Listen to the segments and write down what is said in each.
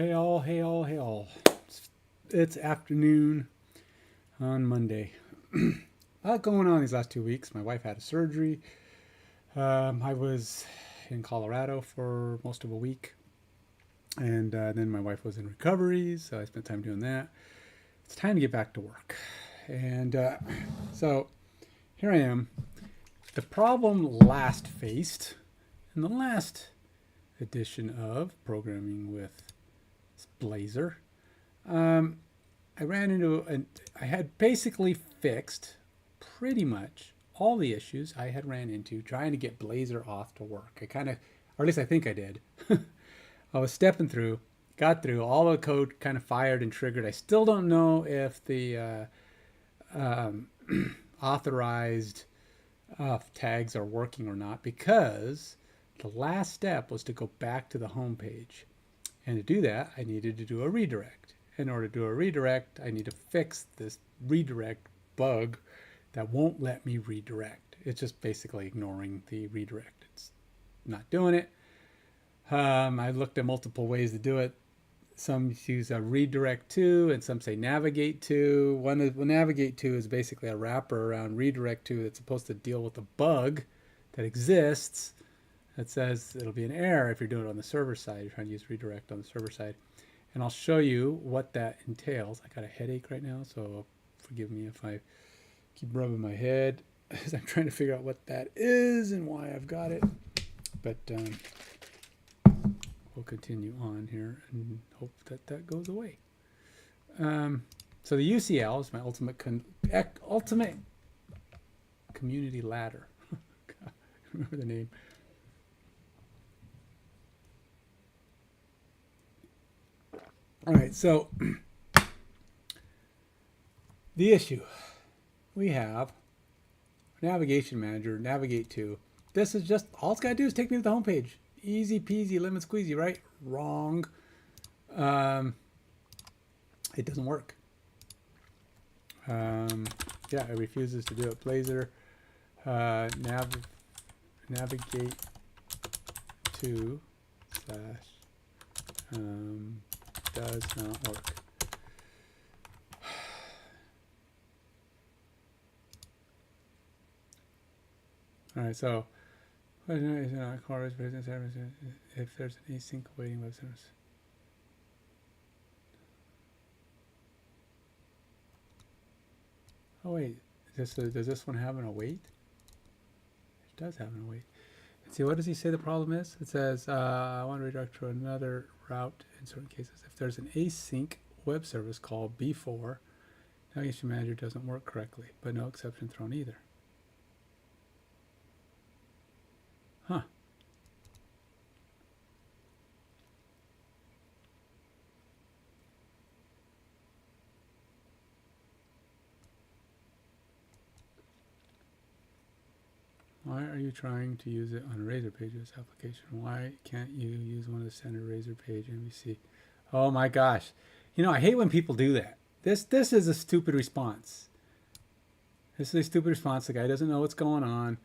Hey all, hey all, hey all. It's afternoon on Monday. A lot going on these last 2 weeks. My wife had a surgery. I was in Colorado for most of a week. And then my wife was in recovery, so I spent time doing that. It's time to get back to work. And so here I am. The problem last faced in the last edition of Programming with Blazor. I ran into I had basically fixed pretty much all the issues I had ran into trying to get Blazor off to work. I kind of, or at least I think I did. I was stepping through, got through, all the code kind of fired and triggered. I still don't know if the authorized tags are working or not, because the last step was to go back to the home page. And to do that, I needed to do a redirect. In order to do a redirect, I need to fix this redirect bug that won't let me redirect. It's just basically ignoring the redirect. It's not doing it. I looked at multiple ways to do it. Some use a redirect to, and some say navigate to. One navigate to is basically a wrapper around redirect to that's supposed to deal with a bug that exists. That says it'll be an error if you're doing it on the server side. You're trying to use redirect on the server side. And I'll show you what that entails. I got a headache right now, so forgive me if I keep rubbing my head as I'm trying to figure out what that is and why I've got it. But we'll continue on here and hope that that goes away. So the UCL is my ultimate community ladder. God, remember the name. All right, so the issue we have, navigation manager, navigate to. This is just, all it's got to do is take me to the home page. Easy peasy, lemon squeezy, right? Wrong. It doesn't work. Yeah, it refuses to do it. Blazor, navigate to / does not work. All right, so if there's an async waiting web service. Oh wait, does this one have an await? It does have an await. Let's see, what does he say the problem is? It says, I want to redirect to another route in certain cases. If there's an async web service called B4, navigation manager doesn't work correctly, but no exception thrown either. Huh. Why are you trying to use it on Razor Pages application? Why can't you use one of the standard Razor Page MVC? Oh my gosh. You know, I hate when people do that. This is a stupid response. This is a stupid response. The guy doesn't know what's going on.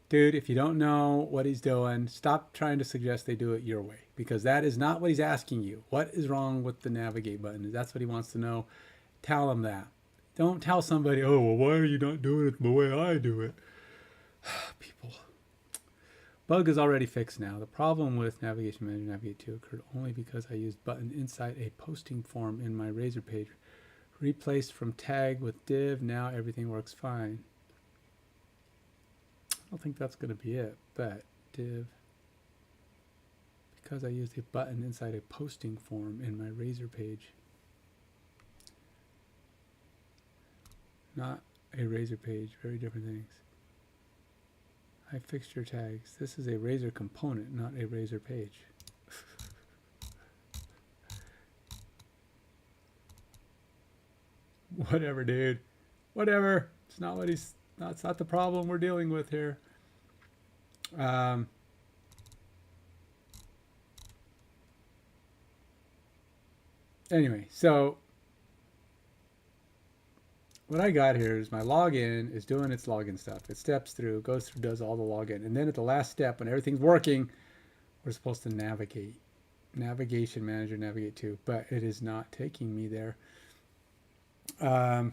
Dude, if you don't know what he's doing, stop trying to suggest they do it your way, because that is not what he's asking you. What is wrong with the navigate button? That's what he wants to know. Tell him that. Don't tell somebody, oh, well, why are you not doing it the way I do it? People. Bug is already fixed now. The problem with Navigation Manager Navigate to occurred only because I used button inside a posting form in my Razor page. Replaced from tag with div. Now everything works fine. I don't think that's going to be it, but div. Because I used a button inside a posting form in my Razor page. Not a Razor page. Very different things. I fixed your tags. This is a Razor component, not a Razor page. Whatever, dude. Whatever. It's not what he's. That's not the problem we're dealing with here. Anyway, so what I got here is my login is doing its login stuff. It steps through, goes through, does all the login. And then at the last step, when everything's working, we're supposed to navigate. navigation manager, navigate to, but it is not taking me there. Now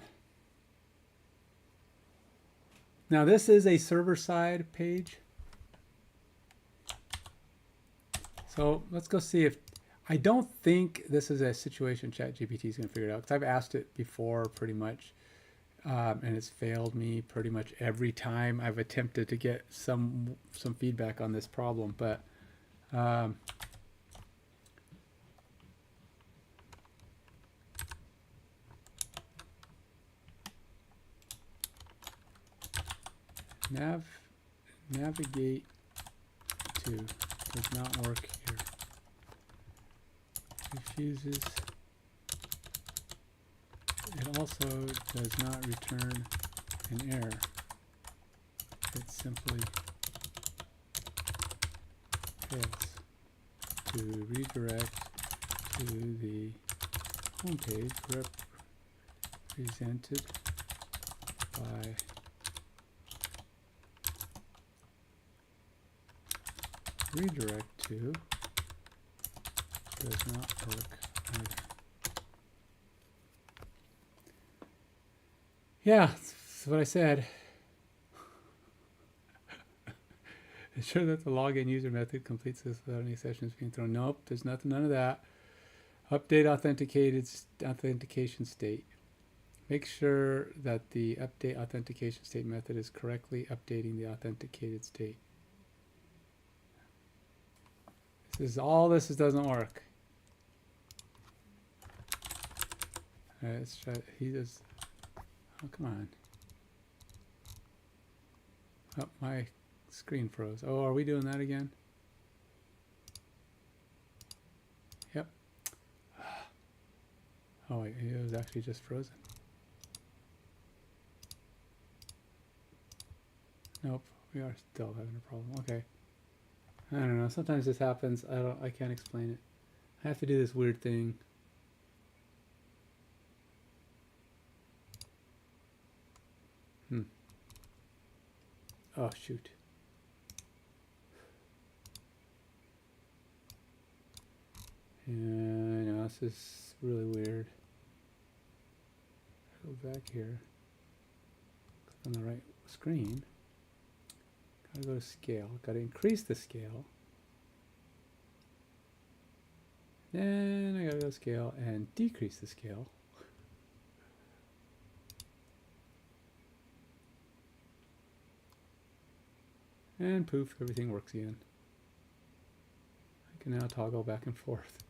this is a server side page. So let's go see if, I don't think this is a situation ChatGPT is going to figure it out, because I've asked it before pretty much, and it's failed me pretty much every time I've attempted to get some feedback on this problem. But navigate to does not work here. Refuses. It also does not return an error. It simply fails to redirect to the home page represented by redirect to does not work either. Yeah, that's what I said. Ensure that the login user method completes this without any sessions being thrown. Nope, there's none of that. Update authentication state. Make sure that the update authentication state method is correctly updating the authenticated state. This doesn't work. All right, let's try. He does. Oh, come on. Oh, my screen froze. Oh, are we doing that again? Yep. Oh, wait, it was actually just frozen. Nope, we are still having a problem. Okay. I don't know. Sometimes this happens. I can't explain it. I have to do this weird thing. Oh, shoot. Yeah, I know, this is really weird. Go back here. Click on the right screen. Gotta go to scale. Gotta increase the scale. Then I gotta go to scale and decrease the scale. And poof, everything works again. I can now toggle back and forth.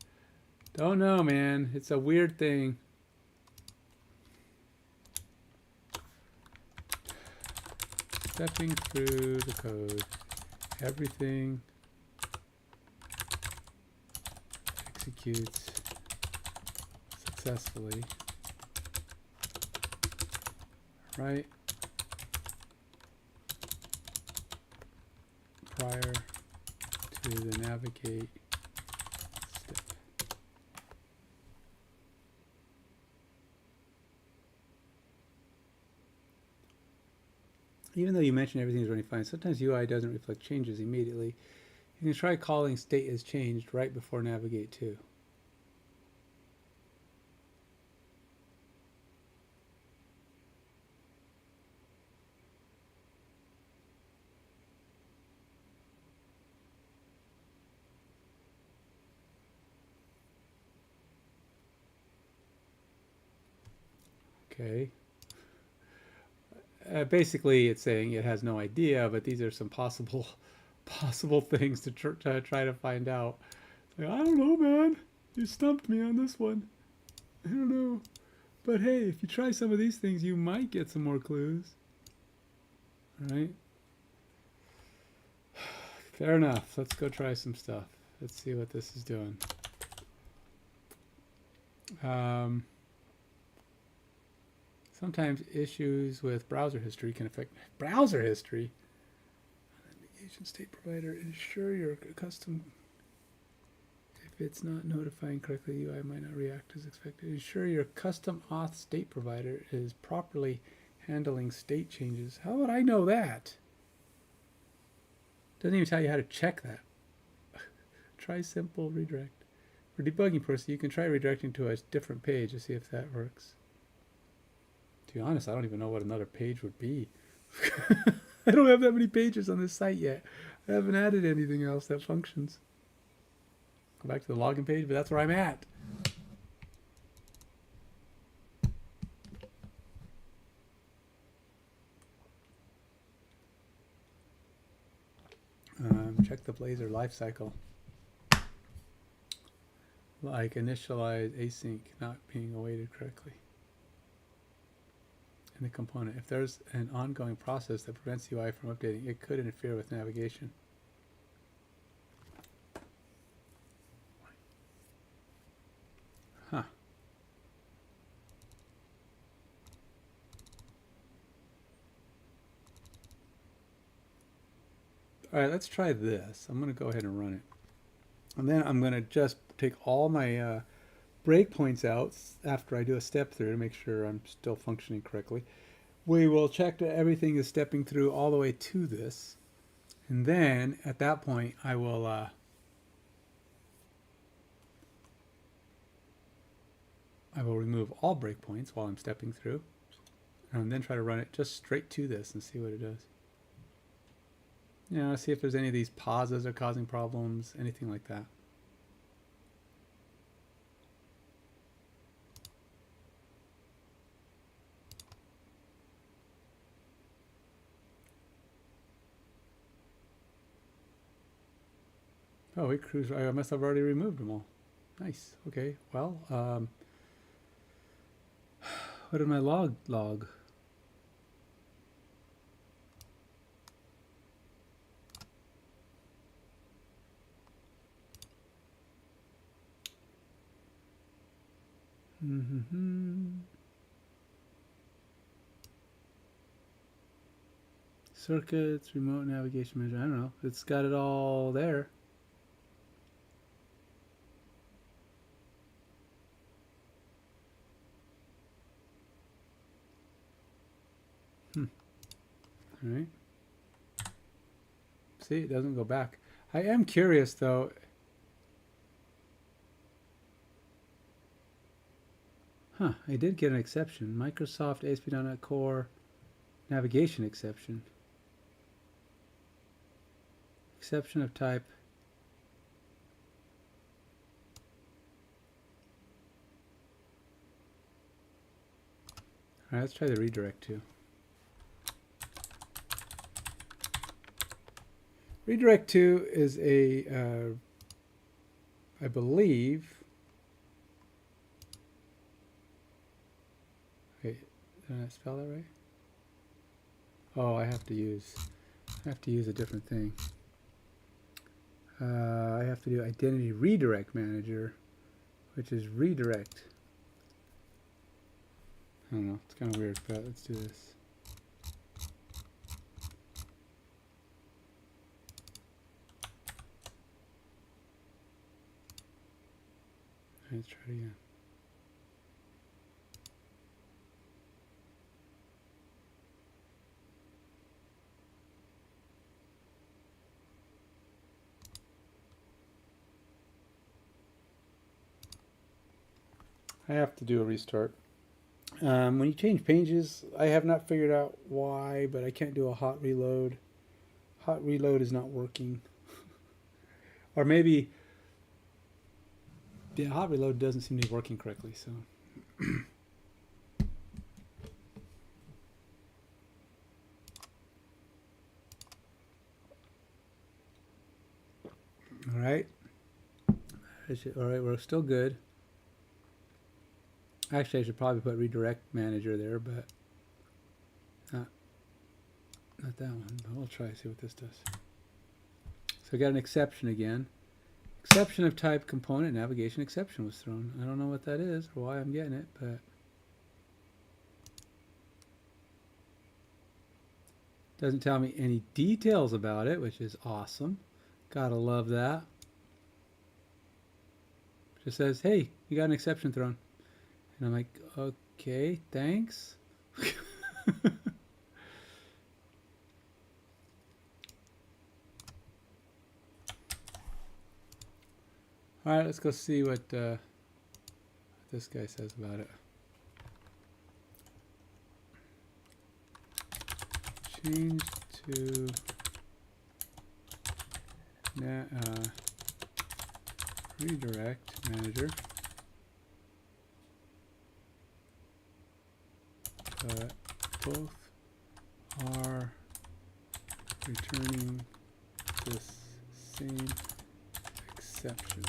Don't know, man. It's a weird thing. Stepping through the code. Everything executes successfully. Right prior to the navigate step. Even though you mention everything's running fine, sometimes UI doesn't reflect changes immediately. You can try calling state as changed right before navigate to. Okay. Basically, it's saying it has no idea, but these are some possible things to try to find out. Like, I don't know, man. You stumped me on this one. I don't know. But hey, if you try some of these things, you might get some more clues. All right. Fair enough. Let's go try some stuff. Let's see what this is doing. Sometimes issues with browser history can affect browser history. Navigation state provider, ensure your custom. If it's not notifying correctly, UI might not react as expected. Ensure your custom auth state provider is properly handling state changes. How would I know that? Doesn't even tell you how to check that. Try simple redirect. For debugging purposes, you can try redirecting to a different page to see if that works. To be honest, I don't even know what another page would be. I don't have that many pages on this site yet. I haven't added anything else that functions. Go back to the login page, but that's where I'm at. Check the Blazor lifecycle. Like initialize async not being awaited correctly in the component. If there's an ongoing process that prevents UI from updating, it could interfere with navigation. Huh. All right, let's try this. I'm going to go ahead and run it. And then I'm going to just take all my breakpoints out after I do a step through to make sure I'm still functioning correctly. We will check that everything is stepping through all the way to this. And then at that point, I will remove all breakpoints while I'm stepping through. And then try to run it just straight to this and see what it does. You know, see if there's any of these pauses are causing problems, anything like that. Oh, we cruise. I must have already removed them all. Nice. Okay. Well, what did my log? Circuits, remote navigation manager. I don't know. It's got it all there. All right. See, it doesn't go back. I am curious though. Huh, I did get an exception. Microsoft ASP.NET Core navigation exception. Exception of type. All right, let's try the redirect too. Redirect to is a, I believe, wait, did I spell that right? Oh, I have to use a different thing. I have to do identity redirect manager, which is redirect. I don't know, it's kind of weird, but let's do this. Let's try it again. I have to do a restart. When you change pages, I have not figured out why, but I can't do a hot reload. Hot reload is not working. Or maybe, yeah, hot reload doesn't seem to be working correctly, so. All right. All right, we're still good. Actually, I should probably put redirect manager there, but not that one. But we'll try to see what this does. So I got an exception again. Exception of type component navigation exception was thrown. I don't know what that is or why I'm getting it, but doesn't tell me any details about it, which is awesome. Gotta love that. Just says, hey, you got an exception thrown. And I'm like, okay, thanks. All right, let's go see what this guy says about it. Change to redirect manager, but both are returning this same exception.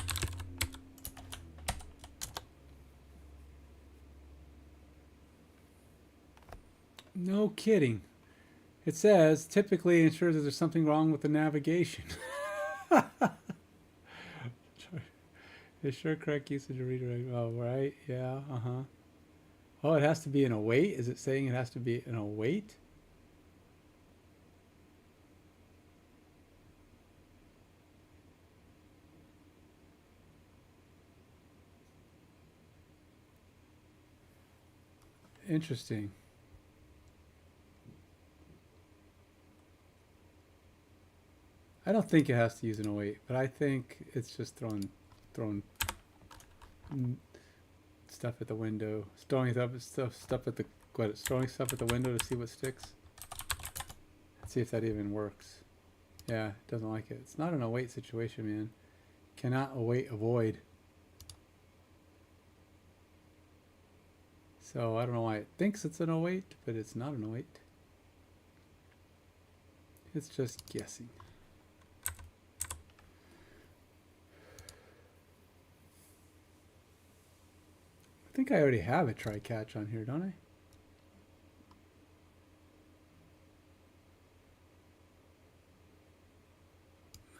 No kidding. It says typically ensures that there's something wrong with the navigation. Ensure correct usage of redirect. Oh, right. Yeah. Oh, it has to be in await? Is it saying it has to be in await? Interesting. I don't think it has to use an await, but I think it's just throwing stuff at the window, throwing stuff at the throwing stuff at the window to see what sticks. Let's see if that even works. Yeah, it doesn't like it. It's not an await situation, man. Cannot await avoid. So I don't know why it thinks it's an await, but it's not an await. It's just guessing. I think I already have a try catch on here, don't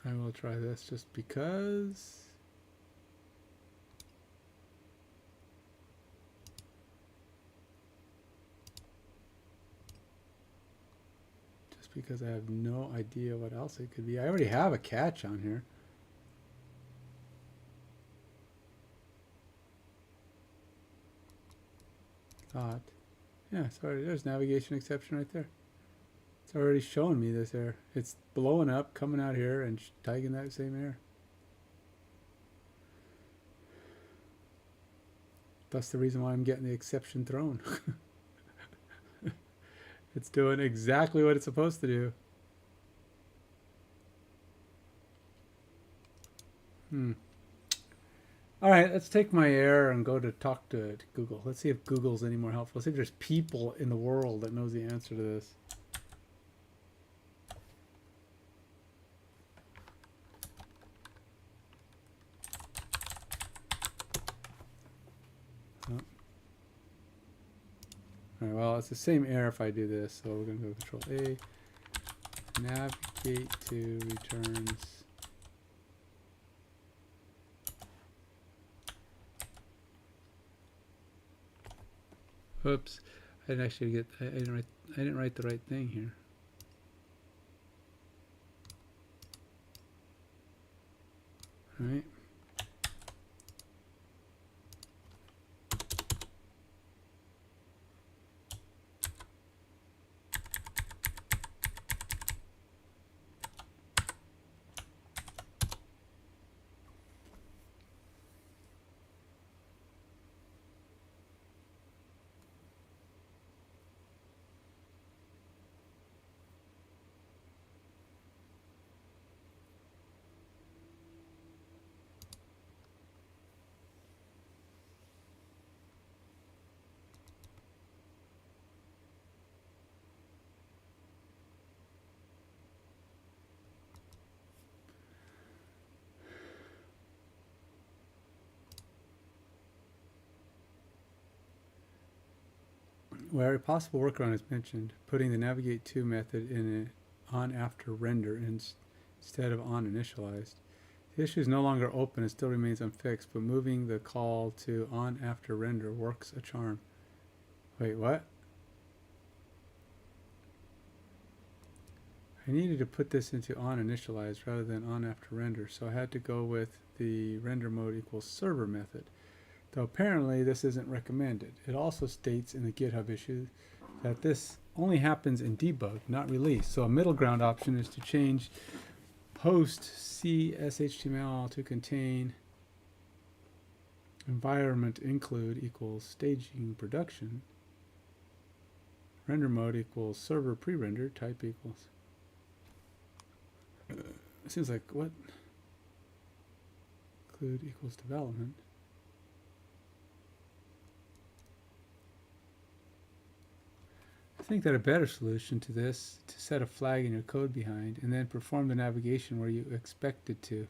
I? I will try this just because. Just because I have no idea what else it could be. I already have a catch on here. Thought. Yeah, sorry, there's navigation exception right there. It's already showing me this error. It's blowing up, coming out here, and tagging that same error. That's the reason why I'm getting the exception thrown. It's doing exactly what it's supposed to do. All right, let's take my error and go to talk to Google. Let's see if Google's any more helpful. Let's see if there's people in the world that knows the answer to this. Oh. All right, well, it's the same error if I do this. So we're going to go Control A, navigate to returns. Oops, I didn't actually get. I didn't write the right thing here. All right. Where a possible workaround is mentioned, putting the navigate to method in a on after render instead of on initialized. The issue is no longer open and still remains unfixed, but moving the call to on after render works a charm. Wait, what? I needed to put this into on initialized rather than on after render, so I had to go with the render mode equals server method. Though apparently this isn't recommended. It also states in the GitHub issue that this only happens in debug, not release. So a middle ground option is to change post CSHTML to contain Environment include equals staging production. Render mode equals server pre-rendered. Type equals. It seems like what? Include equals development. I think that a better solution to this to set a flag in your code behind and then perform the navigation where you expect it to.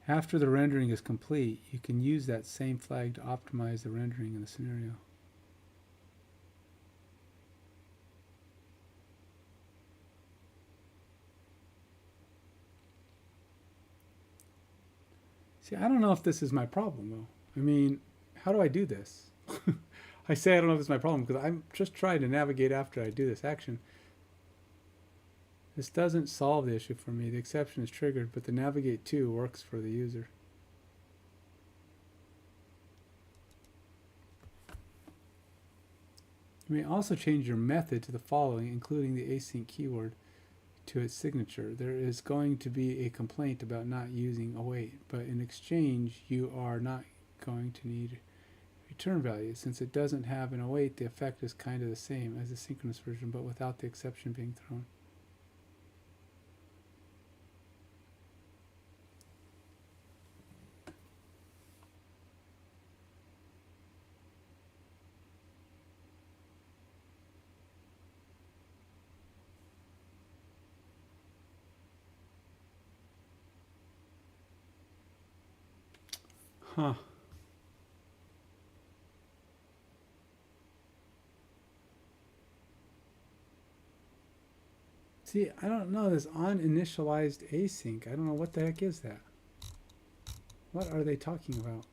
After the rendering is complete, you can use that same flag to optimize the rendering in the scenario. See, I don't know if this is my problem, though. I mean, how do I do this? I say I don't know if it's my problem because I'm just trying to navigate after I do this action. This doesn't solve the issue for me. The exception is triggered, but the navigate to works for the user. You may also change your method to the following, including the async keyword to its signature. There is going to be a complaint about not using await, but in exchange, you are not going to need return value. Since it doesn't have an await, the effect is kind of the same as the synchronous version, but without the exception being thrown. Huh. See, I don't know this on-initialized async. I don't know what the heck is that. What are they talking about?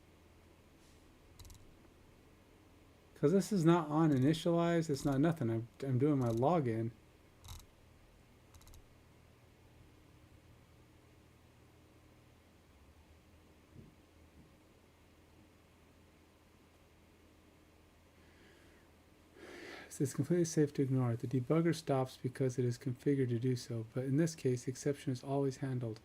Because this is not on-initialized. It's not nothing. I'm doing my login. It's completely safe to ignore it. The debugger stops because it is configured to do so, but in this case, the exception is always handled.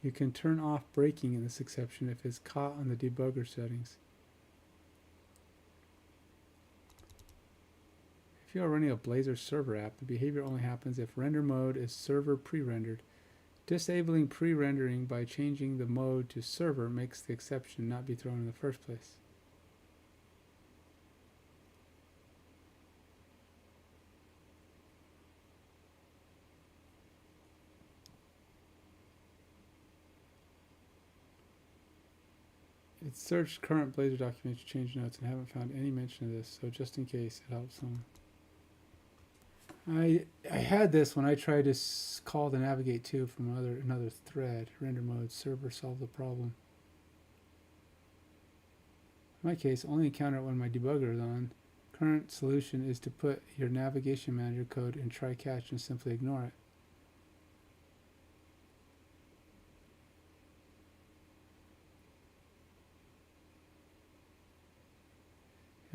You can turn off breaking in this exception if it's caught on the debugger settings. If you are running a Blazor server app, the behavior only happens if render mode is server pre-rendered. Disabling pre-rendering by changing the mode to server makes the exception not be thrown in the first place. It's searched current Blazor documents to change notes and haven't found any mention of this, so just in case it helps someone. I had this when I tried to call the navigate to from another thread. Render mode server solved the problem. In my case, only encounter it when my debugger is on. Current solution is to put your navigation manager code in try catch and simply ignore it.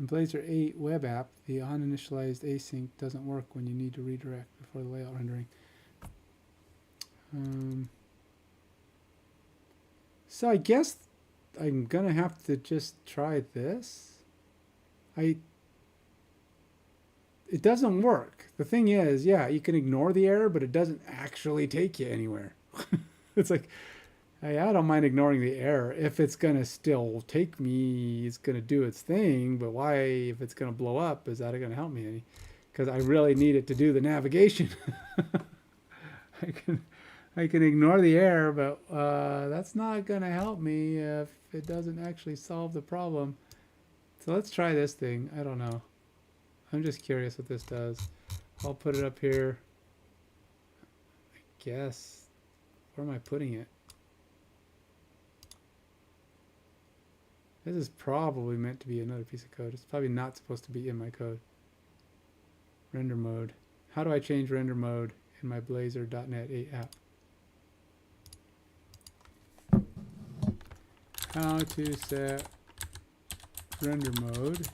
In Blazor 8 web app, the uninitialized async doesn't work when you need to redirect before the layout rendering. So I guess I'm gonna have to just try this. It doesn't work. The thing is, yeah, you can ignore the error, but it doesn't actually take you anywhere. It's like, I don't mind ignoring the error if it's going to still take me, it's going to do its thing, but why, if it's going to blow up, is that going to help me any? Because I really need it to do the navigation. I can ignore the error, but that's not going to help me if it doesn't actually solve the problem. So let's try this thing. I don't know. I'm just curious what this does. I'll put it up here. I guess. Where am I putting it? This is probably meant to be another piece of code. It's probably not supposed to be in my code. Render mode. How do I change render mode in my Blazor.net 8 app? How to set render mode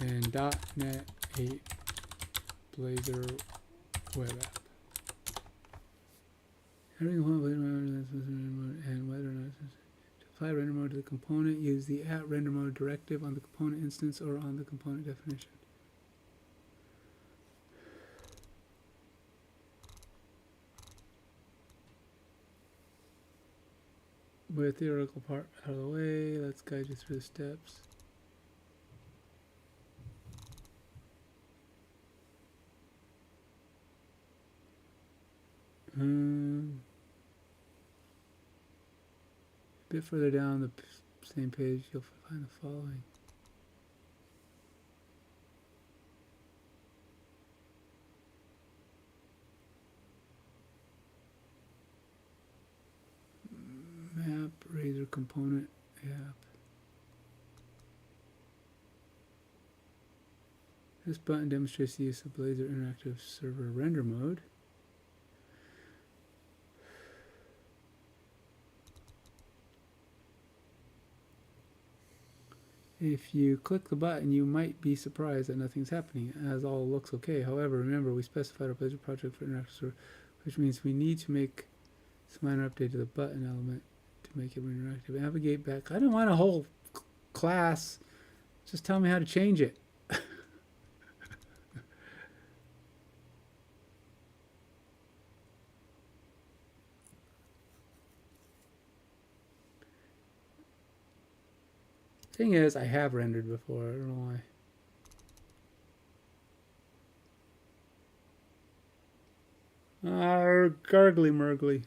in .NET 8 Blazor web app. Everything and whether or not to apply render mode to the component, use the @render mode directive on the component instance or on the component definition. With the theoretical part out of the way, let's guide you through the steps. A bit further down the same page, you'll find the following. Map, Razor component, app. This button demonstrates the use of Blazor Interactive Server render mode. If you click the button, you might be surprised that nothing's happening, as all looks okay. However, remember, we specified our Blazor project for Interactive Server, which means we need to make some minor update to the button element to make it interactive. Navigate back. I don't want a whole class. Just tell me how to change it. Thing is, I have rendered before. I don't know why. Gargly mergly.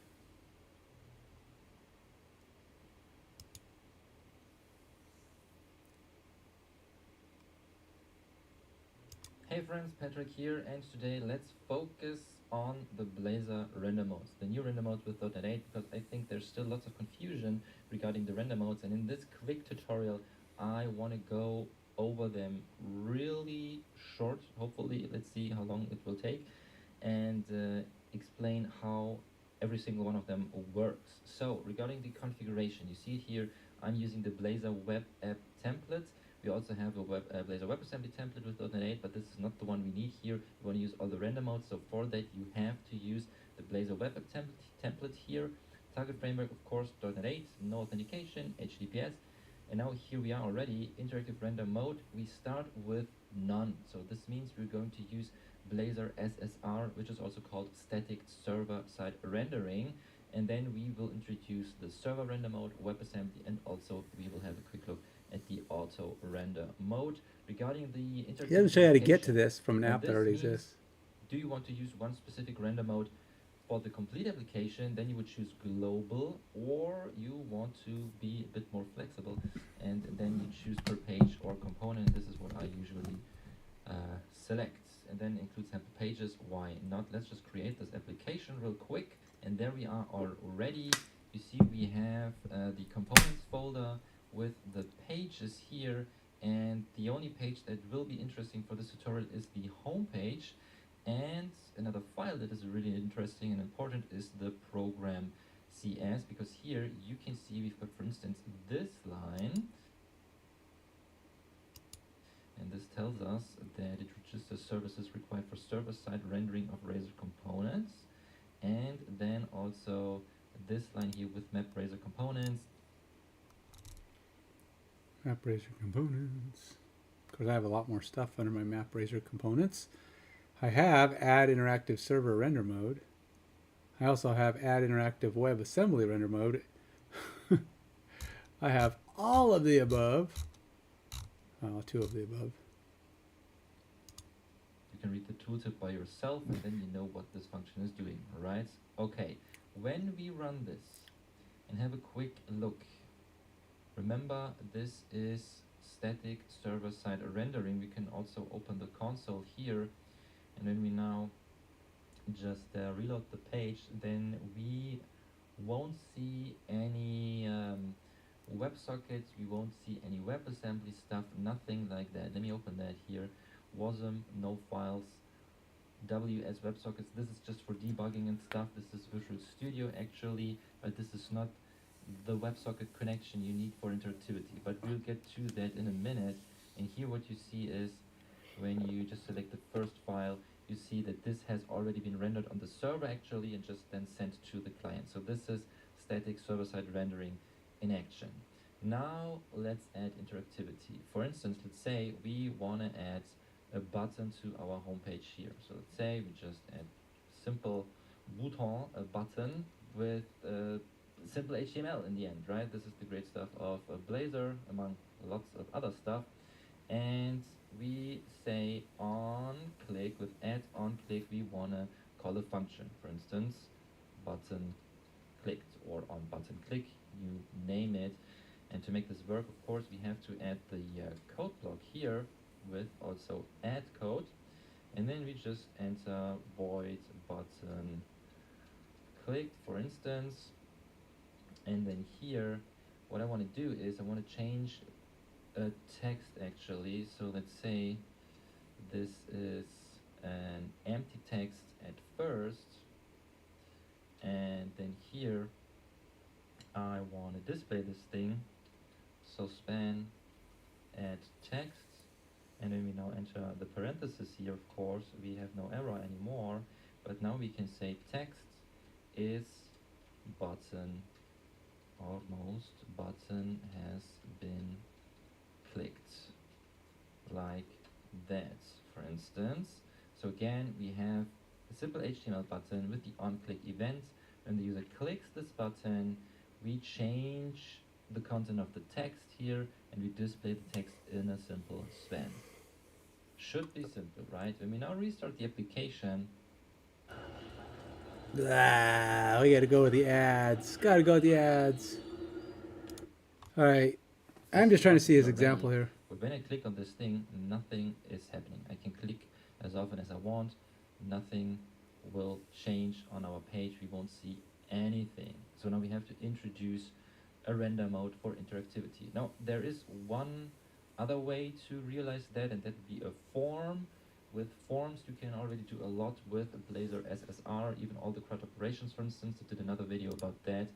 Hey friends, Patrick here, and today let's focus on the Blazor render modes, the new render modes with .NET 8, because I think there's still lots of confusion regarding the render modes, and in this quick tutorial I want to go over them really short, hopefully. Let's see how long it will take, and explain how every single one of them works. So regarding the configuration, you see it here, I'm using the Blazor web app template. We also have a Blazor WebAssembly template with .NET 8, but this is not the one we need here. We want to use all the render modes, so for that you have to use the Blazor web app template here. Target framework, of course, .NET 8, no authentication, HTTPS. And now here we are already, interactive render mode. We start with none. So this means we're going to use Blazor SSR, which is also called static server-side rendering. And then we will introduce the server render mode, WebAssembly, and also we will have a quick look at the auto render mode. Regarding the interactive, He doesn't show you how to get to this from an app that already exists. Do you want to use one specific render mode for the complete application? Then you would choose global, or you want to be a bit more flexible, and then you choose per page or component. This is what I usually select, and then include sample pages. Why not? Let's just create this application real quick, and there we are already. You see we have the components folder with the pages here, and the only page that will be interesting for this tutorial is the home page. And another file that is really interesting and important is the program CS, because here you can see we've got, for instance, this line, and this tells us that it registers services required for server-side rendering of Razor components, and then also this line here with map Razor components. Map Razor components. Because I have a lot more stuff under my Map Razor components. I have add interactive server render mode. I also have add interactive WebAssembly render mode. I have all of the above. Well, two of the above. You can read the tooltip by yourself, and then you know what this function is doing, right? Okay, when we run this and have a quick look, remember this is static server-side rendering. We can also open the console here, and when we now just reload the page, then we won't see any WebSockets, we won't see any WebAssembly stuff, nothing like that. Let me open that here. WASM, no files, WS WebSockets. This is just for debugging and stuff. This is Visual Studio actually, but this is not the WebSocket connection you need for interactivity. But we'll get to that in a minute. And here what you see is, when you just select the first file, you see that this has already been rendered on the server actually, and just then sent to the client. So this is static server-side rendering in action. Now let's add interactivity. For instance, let's say we want to add a button to our homepage here. So let's say we just add simple bouton, a button with simple HTML in the end, right? This is the great stuff of Blazor, among lots of other stuff. And we say on click, with add on click, we want to call a function. For instance, button clicked, or on button click, you name it. And to make this work, of course, we have to add the code block here with also add code. And then we just enter void button clicked, for instance. And then here, what I want to do is I want to change a text actually. So let's say this is an empty text at first. And then here, I want to display this thing. So span add text, and when we now enter the parentheses here, of course, we have no error anymore, but now we can say text is button, almost button has been clicked, like that, for instance. So again, we have a simple HTML button with the on-click event. When the user clicks this button, we change the content of the text here, and we display the text in a simple span. Should be simple, right? When we now restart the application, We gotta go with the ads. Gotta go with the ads. All right. I'm just trying to see his example here. But when I click on this thing, nothing is happening. I can click as often as I want. Nothing will change on our page. We won't see anything. So now we have to introduce a render mode for interactivity. Now, there is one other way to realize that, and that would be a form. With forms, you can already do a lot with Blazor SSR, even all the CRUD operations, for instance. I did another video about that.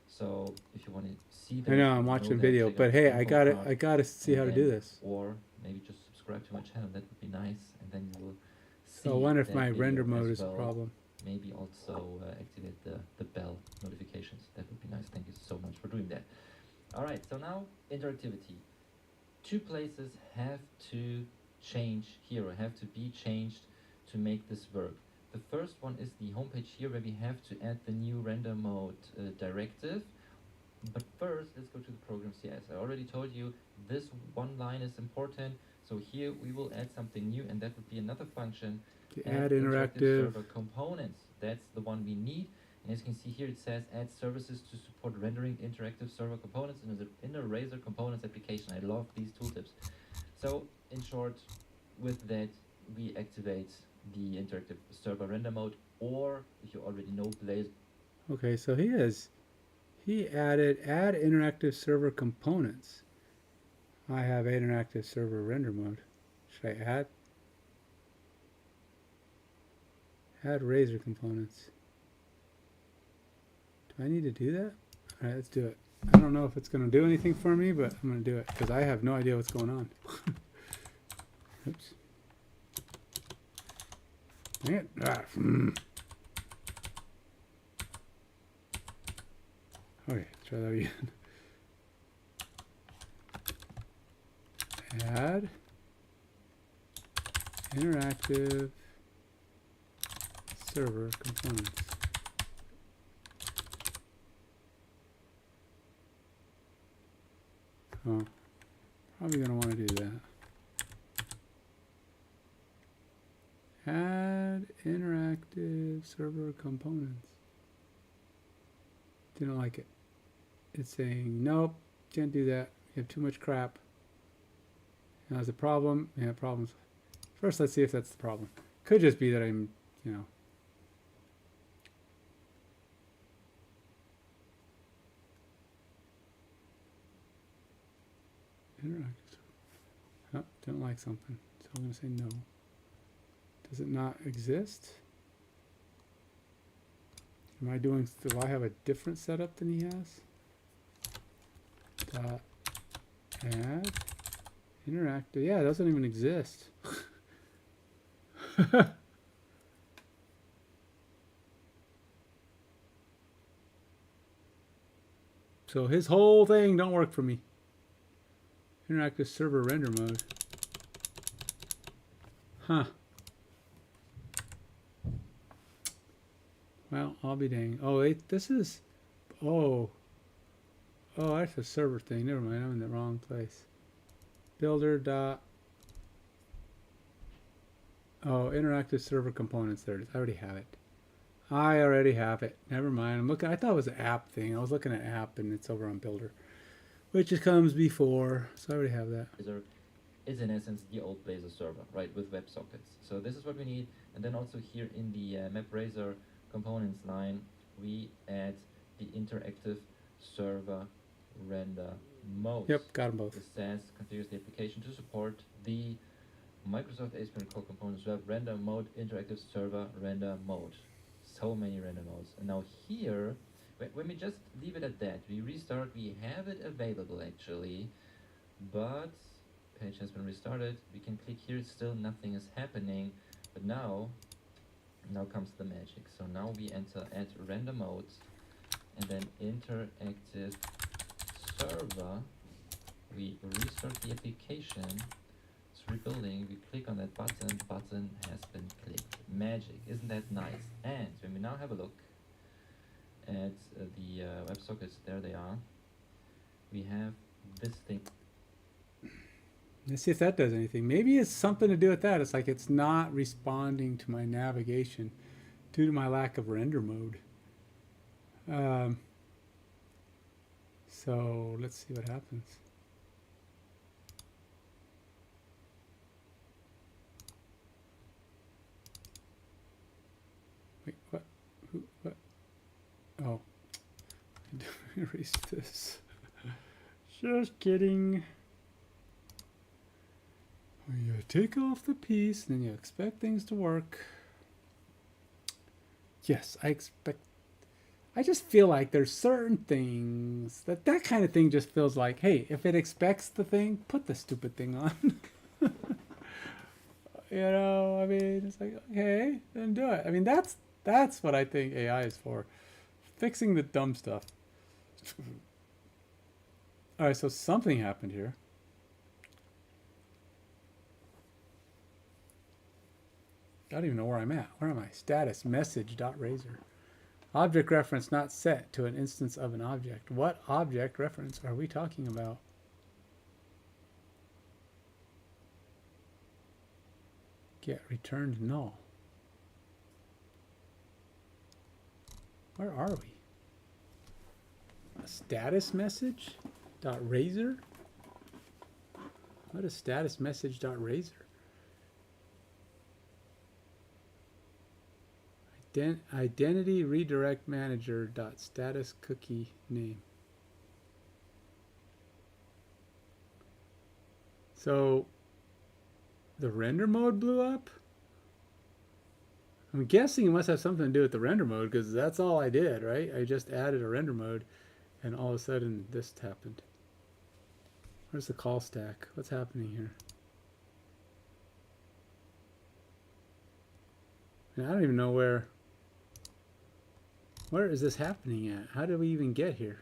So if you want to see that, I know I'm watching a video, but hey, I gotta see how to do this. Or maybe just subscribe to my channel. That would be nice, and then you will see. So I wonder if my render mode is a problem. Maybe also activate the bell notifications. That would be nice. Thank you so much for doing that. All right, so now interactivity. Two places have to change here, or have to be changed to make this work. The first one is the homepage here, where we have to add the new render mode directive. But first, let's go to the program CS. I already told you this one line is important. So here we will add something new, and that would be another function. Add interactive server components. That's the one we need. And as you can see here, it says add services to support rendering interactive server components in a Razor components application. I love these tooltips. So in short, with that, we activate the interactive server render mode, or if you already know Blazor. Okay, so he added add interactive server components. I have interactive server render mode. Should I add Razor components? Do I need to do that? All right, let's do it. I don't know if it's going to do anything for me, but I'm going to do it because I have no idea what's going on. Oops. Dang it. Okay, try that again. Add interactive server components. Oh, probably going to want to do that. Add interactive server components. Didn't like it. It's saying, nope, can't do that. You have too much crap. Now, there's a problem. Yeah, problems. First, let's see if that's the problem. Could just be that I'm, interactive. Oh, didn't like something. So I'm going to say no. Does it not exist? Am I doing, do I have a different setup than he has? Dot add interactive. Yeah, it doesn't even exist. So his whole thing don't work for me. Interactive server render mode. Huh. Well, I'll be dang. Oh, wait, this is... Oh. Oh, that's a server thing. Never mind, I'm in the wrong place. Builder dot... Oh, interactive server components. There it is. I already have it. I already have it. Never mind. I'm looking. I thought it was an app thing. I was looking at app, and it's over on Builder, which just comes before. So I already have that. Blazor is in essence the old Blazor server, right, with WebSockets. So this is what we need. And then also here in the map Blazor components line, we add the interactive server render mode. Yep, got them both. This says configures the application to support the Microsoft ASP.NET Core Components Web Render Mode, Interactive Server Render Mode. So many render modes. And now here, when we just leave it at that, we restart, we have it available actually, but page has been restarted. We can click here, still nothing is happening, but now comes the magic. So now we enter add render modes, and then interactive server, we restart the application. Rebuilding, we click on that button has been clicked. Magic, isn't that nice? And when we now have a look at the WebSockets, there they are, we have this thing. Let's see if that does anything. Maybe it's something to do with that. It's like it's not responding to my navigation due to my lack of render mode. So let's see what happens. Wait, what? Who? What? Oh, erase this. Just kidding. You take off the piece, and then you expect things to work. Yes, I just feel like there's certain things that kind of thing just feels like, hey, if it expects the thing, put the stupid thing on. You know, I mean, it's like, okay, then do it. I mean, that's what I think AI is for. Fixing the dumb stuff. All right, so something happened here. I don't even know where I'm at. Where am I? Status message.razor. Object reference not set to an instance of an object. What object reference are we talking about? Get returned null. Where are we? A status message dot razor? What is status message dot razor? Identity redirect manager dot status cookie name. So the render mode blew up? I'm guessing it must have something to do with the render mode, because that's all I did, right? I just added a render mode, and all of a sudden this happened. Where's the call stack? What's happening here? And I don't even know where is this happening at? How did we even get here?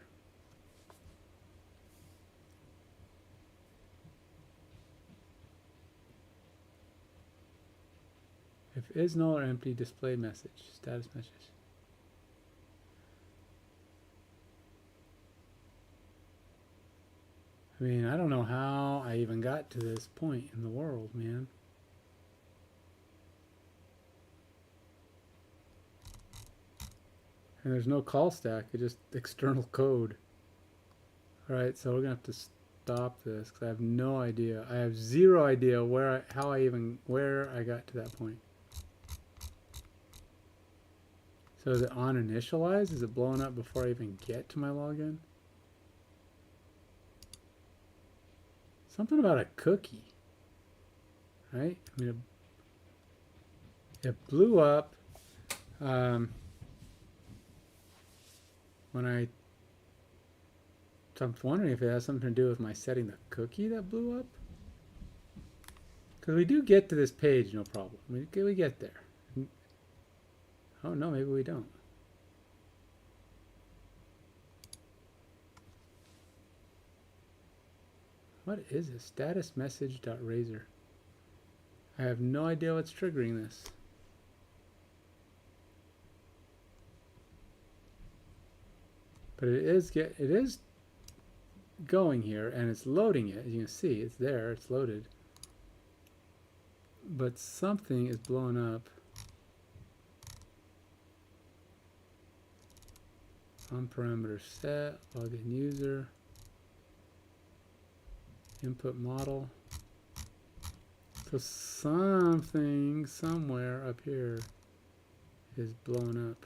If is null or empty, display message, status message. I mean, I don't know how I even got to this point in the world, man. And there's no call stack, it's just external code. Alright, so we're gonna have to stop this because I have no idea. I have zero idea where I got to that point. So is it on initialize? Is it blowing up before I even get to my login? Something about a cookie, right? I mean, it blew up when so I'm wondering if it has something to do with my setting the cookie that blew up. Because we do get to this page, no problem. We get there. Oh no, maybe we don't. What is this? Status message.razor. I have no idea what's triggering this. But it is going here, and it's loading it. As you can see, it's there, it's loaded. But something is blowing up. On parameter set, login user, input model. So something somewhere up here is blown up.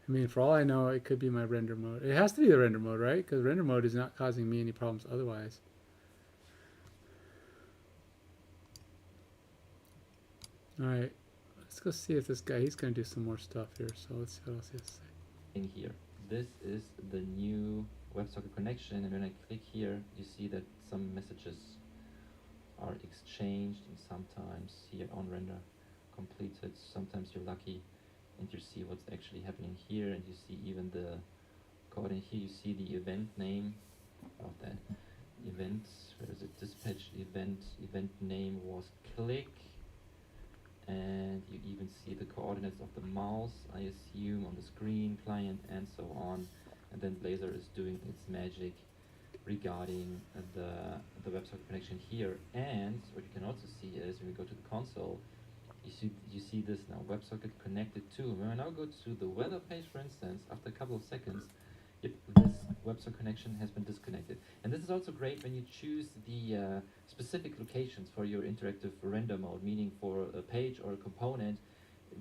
I mean, for all I know, it could be my render mode. It has to be the render mode, right? Because render mode is not causing me any problems otherwise. Alright, let's go see if this guy, he's going to do some more stuff here. So let's see what else he has to say. In here, this is the new WebSocket connection, and when I click here, you see that some messages are exchanged, and sometimes here on render completed, sometimes you're lucky and you see what's actually happening here, and you see even the code in here. You see the event name of that event. Where is it? Dispatch event name was click, and you even see the coordinates of the mouse, I assume, on the screen, client, and so on. And then Blazor is doing its magic regarding the WebSocket connection here. And what you can also see is when we go to the console, you see this now, WebSocket connected to. When I now go to the weather page, for instance, after a couple of seconds, this WebSocket connection has been disconnected. And this is also great when you choose the specific locations for your interactive render mode, meaning for a page or a component.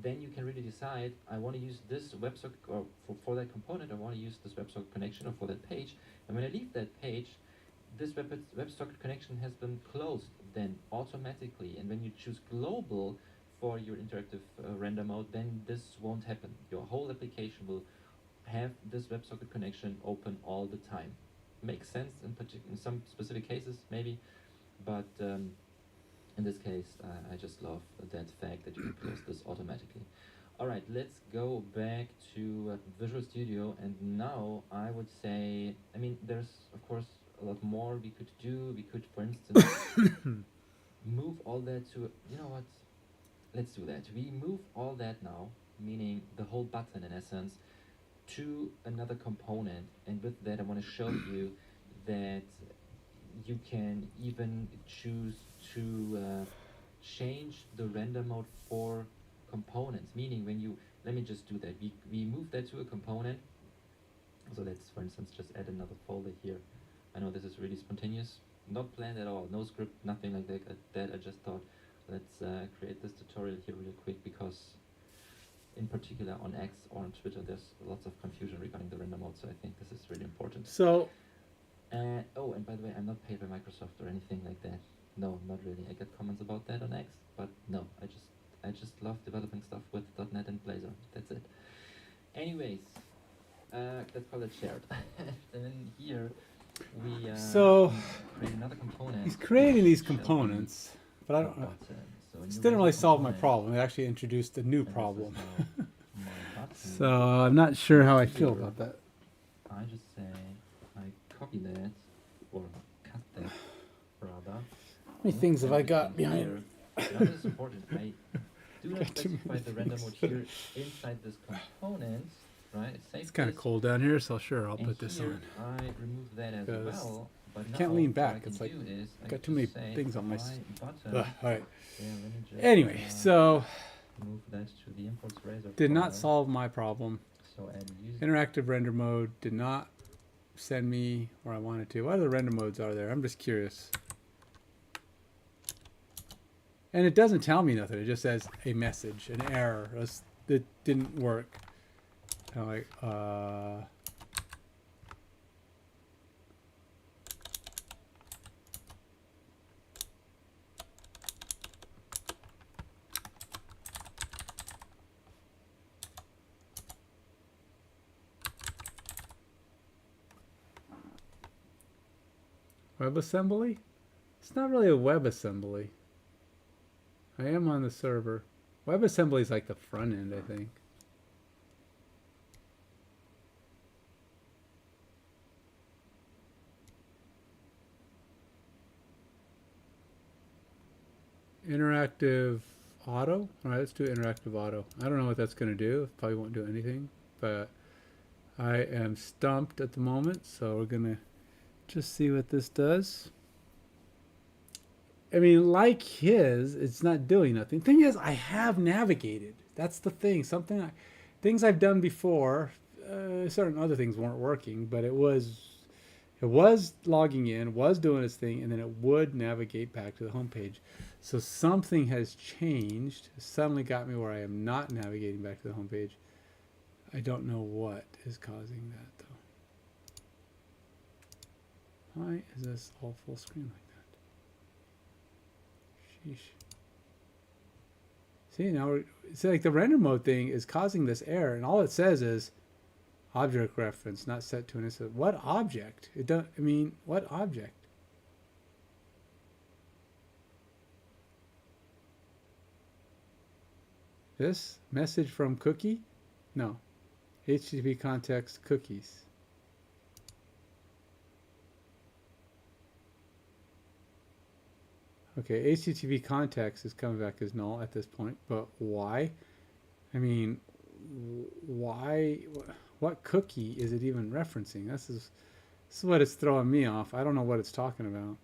Then you can really decide, I want to use this WebSocket, or for that component, I want to use this WebSocket connection, or for that page. And when I leave that page, this WebSocket connection has been closed then automatically. And when you choose global for your interactive render mode, then this won't happen. Your whole application will have this WebSocket connection open all the time. Makes sense in some specific cases, maybe, but in this case, I just love that fact that you can close this automatically. All right, let's go back to Visual Studio, and now I would say, I mean, there's of course a lot more we could do. We could, for instance, move all that to, you know what? Let's do that. We move all that now, meaning the whole button in essence, to another component. And with that, I want to show you that you can even choose to change the render mode for components, meaning when you, let me just do that. We move that to a component. So let's, for instance, just add another folder here. I know this is really spontaneous, not planned at all, no script, nothing like that. I just thought, let's create this tutorial here real quick, because in particular on X or on Twitter, there's lots of confusion regarding the render mode, so I think this is really important. So, oh, and by the way, I'm not paid by Microsoft or anything like that. No, not really. I get comments about that on X, but no, I just love developing stuff with .NET and Blazor. That's it. Anyways, let's call it shared. And then here we create another component. he's creating these components, but I don't know. So This didn't really solve my problem. It actually introduced a new problem. So I'm not sure how I feel about that. I just say I copy that, or cut that rather. How many things have I got behind? Now this is important, right? Do not specify the render mode here inside this component, right? It's kind of cold down here, so sure, I'll put this on. I remove that as well. But I can't lean back. It's like got too many things on my. All right. Anyway, so move that to the imports razor. Did not solve my problem. So add interactive render mode did not send me where I wanted to. What other render modes are there? I'm just curious. And it doesn't tell me nothing. It just says a message, an error. That didn't work. I'm like, WebAssembly? It's not really a WebAssembly. I am on the server. WebAssembly is like the front end, I think. interactive auto. All right, let's do interactive auto. I don't know what that's going to do. Probably won't do anything, but I am stumped at the moment, so we're going to just see what this does. I mean, like his, it's not doing nothing. Thing is, I have navigated. That's the thing. Things I've done before. Certain other things weren't working, but it was logging in, was doing its thing, and then it would navigate back to the home page. So something has changed. It suddenly got me where I am not navigating back to the home page. I don't know what is causing that though. Why is this all full screen like that? Sheesh. See, now it's like the render mode thing is causing this error, and all it says is object reference not set to an instant. What object? It don't. I mean, what object? This message from cookie? No. HTTP context cookies. Okay, HTTP context is coming back as null at this point, but why? I mean, why? What cookie is it even referencing? This is what it's throwing me off. I don't know what it's talking about.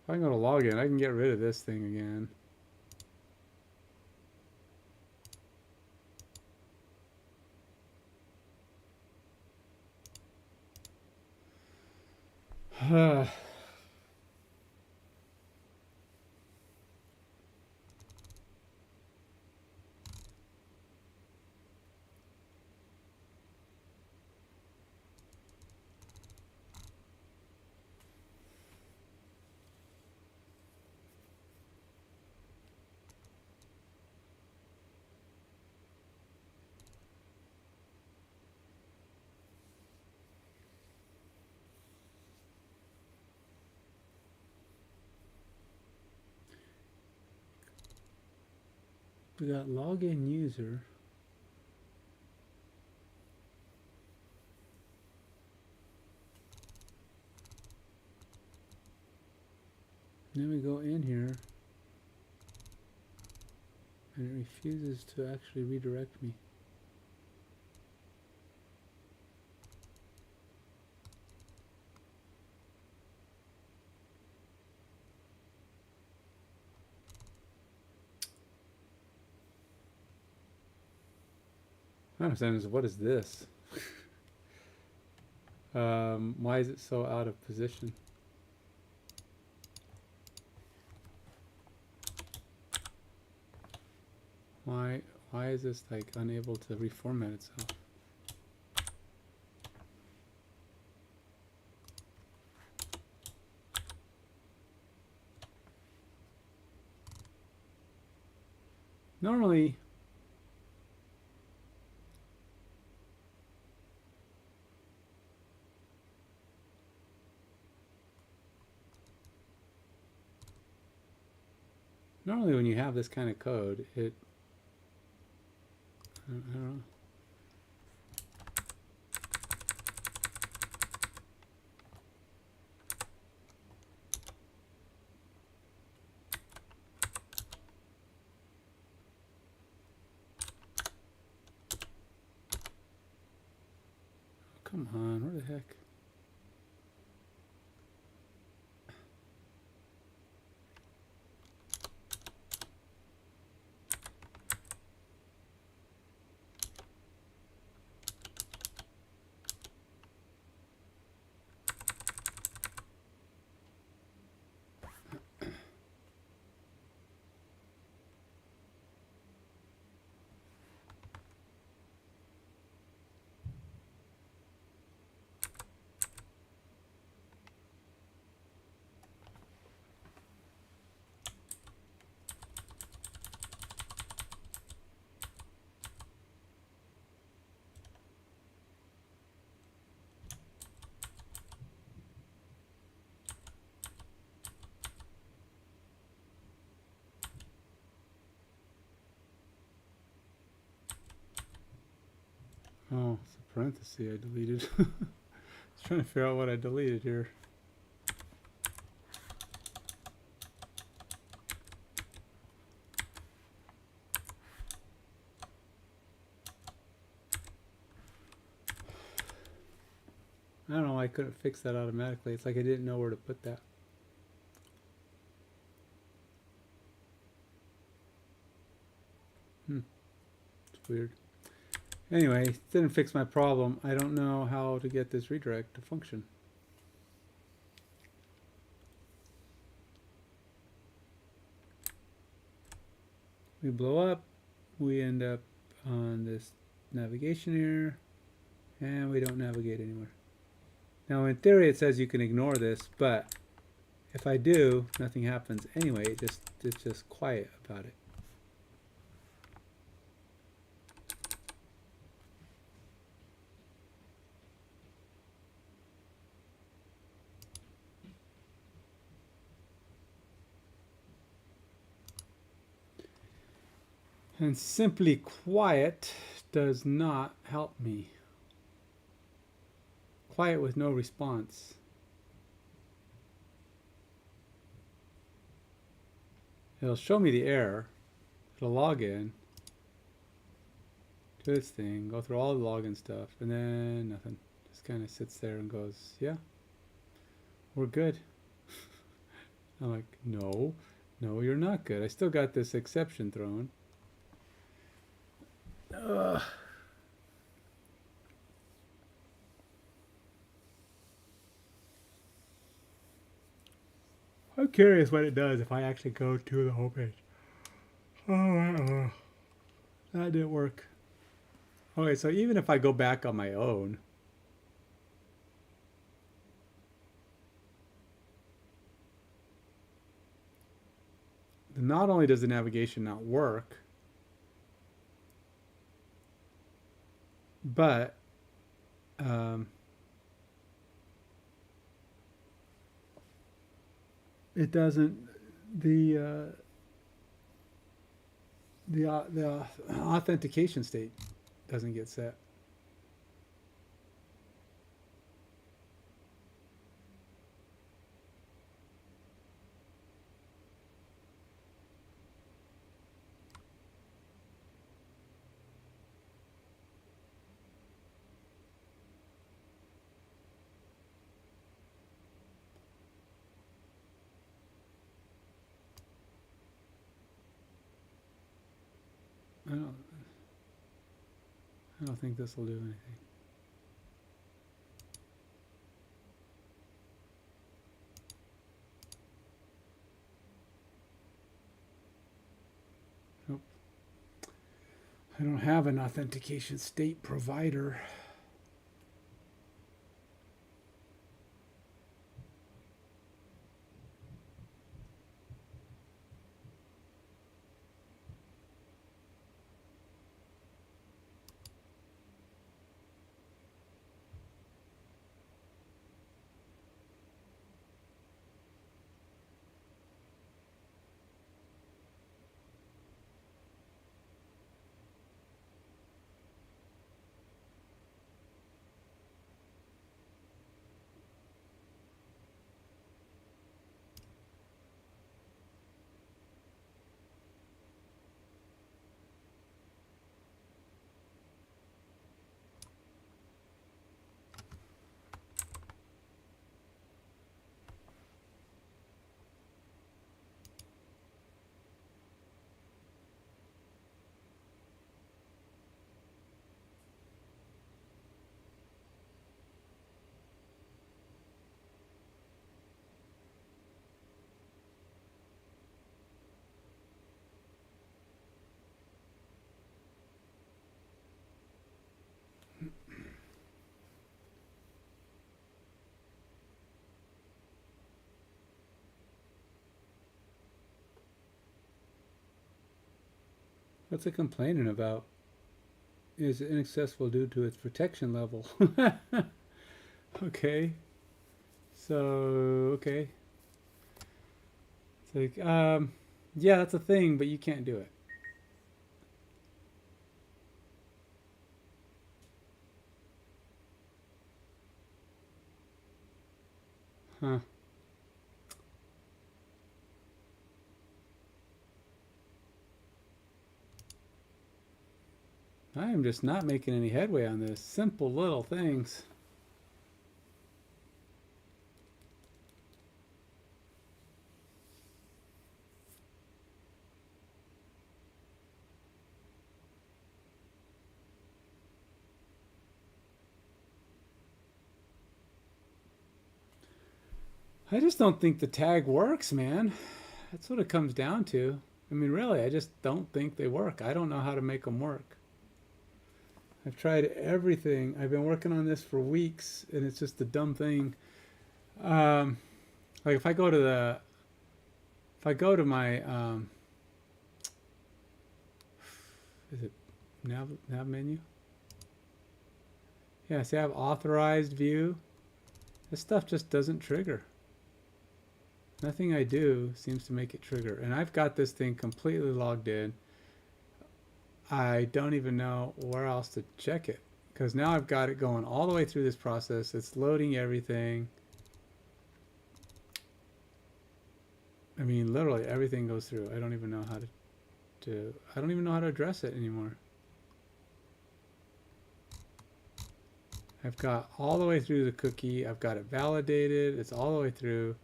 If I can go to login, I can get rid of this thing again. We got login user. Then we go in here and it refuses to actually redirect me. I don't understand. What is this? Why is it so out of position? Why is this like unable to reformat itself? Normally, when you have this kind of code, I don't know. Come on, where the heck? Oh, it's a parenthesis I deleted. I was trying to figure out what I deleted here. I don't know why I couldn't fix that automatically. It's like I didn't know where to put that. It's weird. Anyway, didn't fix my problem. I don't know how to get this redirect to function. We blow up. We end up on this navigation here. And we don't navigate anywhere. Now in theory it says you can ignore this, but if I do, nothing happens anyway. It's just quiet about it. And simply quiet does not help me. Quiet with no response. It'll show me the error. It'll log in. Do its thing. Go through all the login stuff. And then nothing. Just kind of sits there and goes, yeah, we're good. I'm like, no, you're not good. I still got this exception thrown. Ugh. I'm curious what it does if I actually go to the homepage. Oh, that didn't work. Okay, so even if I go back on my own, not only does the navigation not work, but it doesn't, the authentication state doesn't get set. I don't think this will do anything. Nope. I don't have an authentication state provider. What's it complaining about? Is inaccessible due to its protection level. Okay. So, okay. It's like, yeah, that's a thing, but you can't do it. Huh. I am just not making any headway on this. Simple little things. I just don't think the tag works, man. That's what it comes down to. I mean, really, I just don't think they work. I don't know how to make them work. I've tried everything. I've been working on this for weeks, and it's just a dumb thing. Um, like if I go to my, is it nav menu? Yeah, see, I have authorized view. This stuff just doesn't trigger. Nothing I do seems to make it trigger. And I've got this thing completely logged in. I don't even know where else to check it, because now I've got it going all the way through this process. It's loading everything. I mean, literally everything goes through. I don't even know how I don't even know how to address it anymore. I've got all the way through the cookie. I've got it validated. It's all the way through.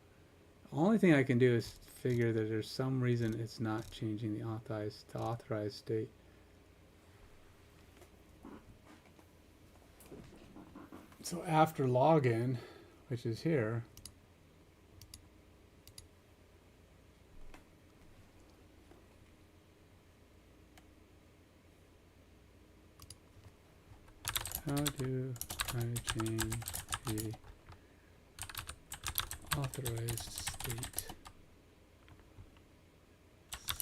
The only thing I can do is figure that there's some reason it's not changing the authorized state. So after login, which is here, how do I change the authorized state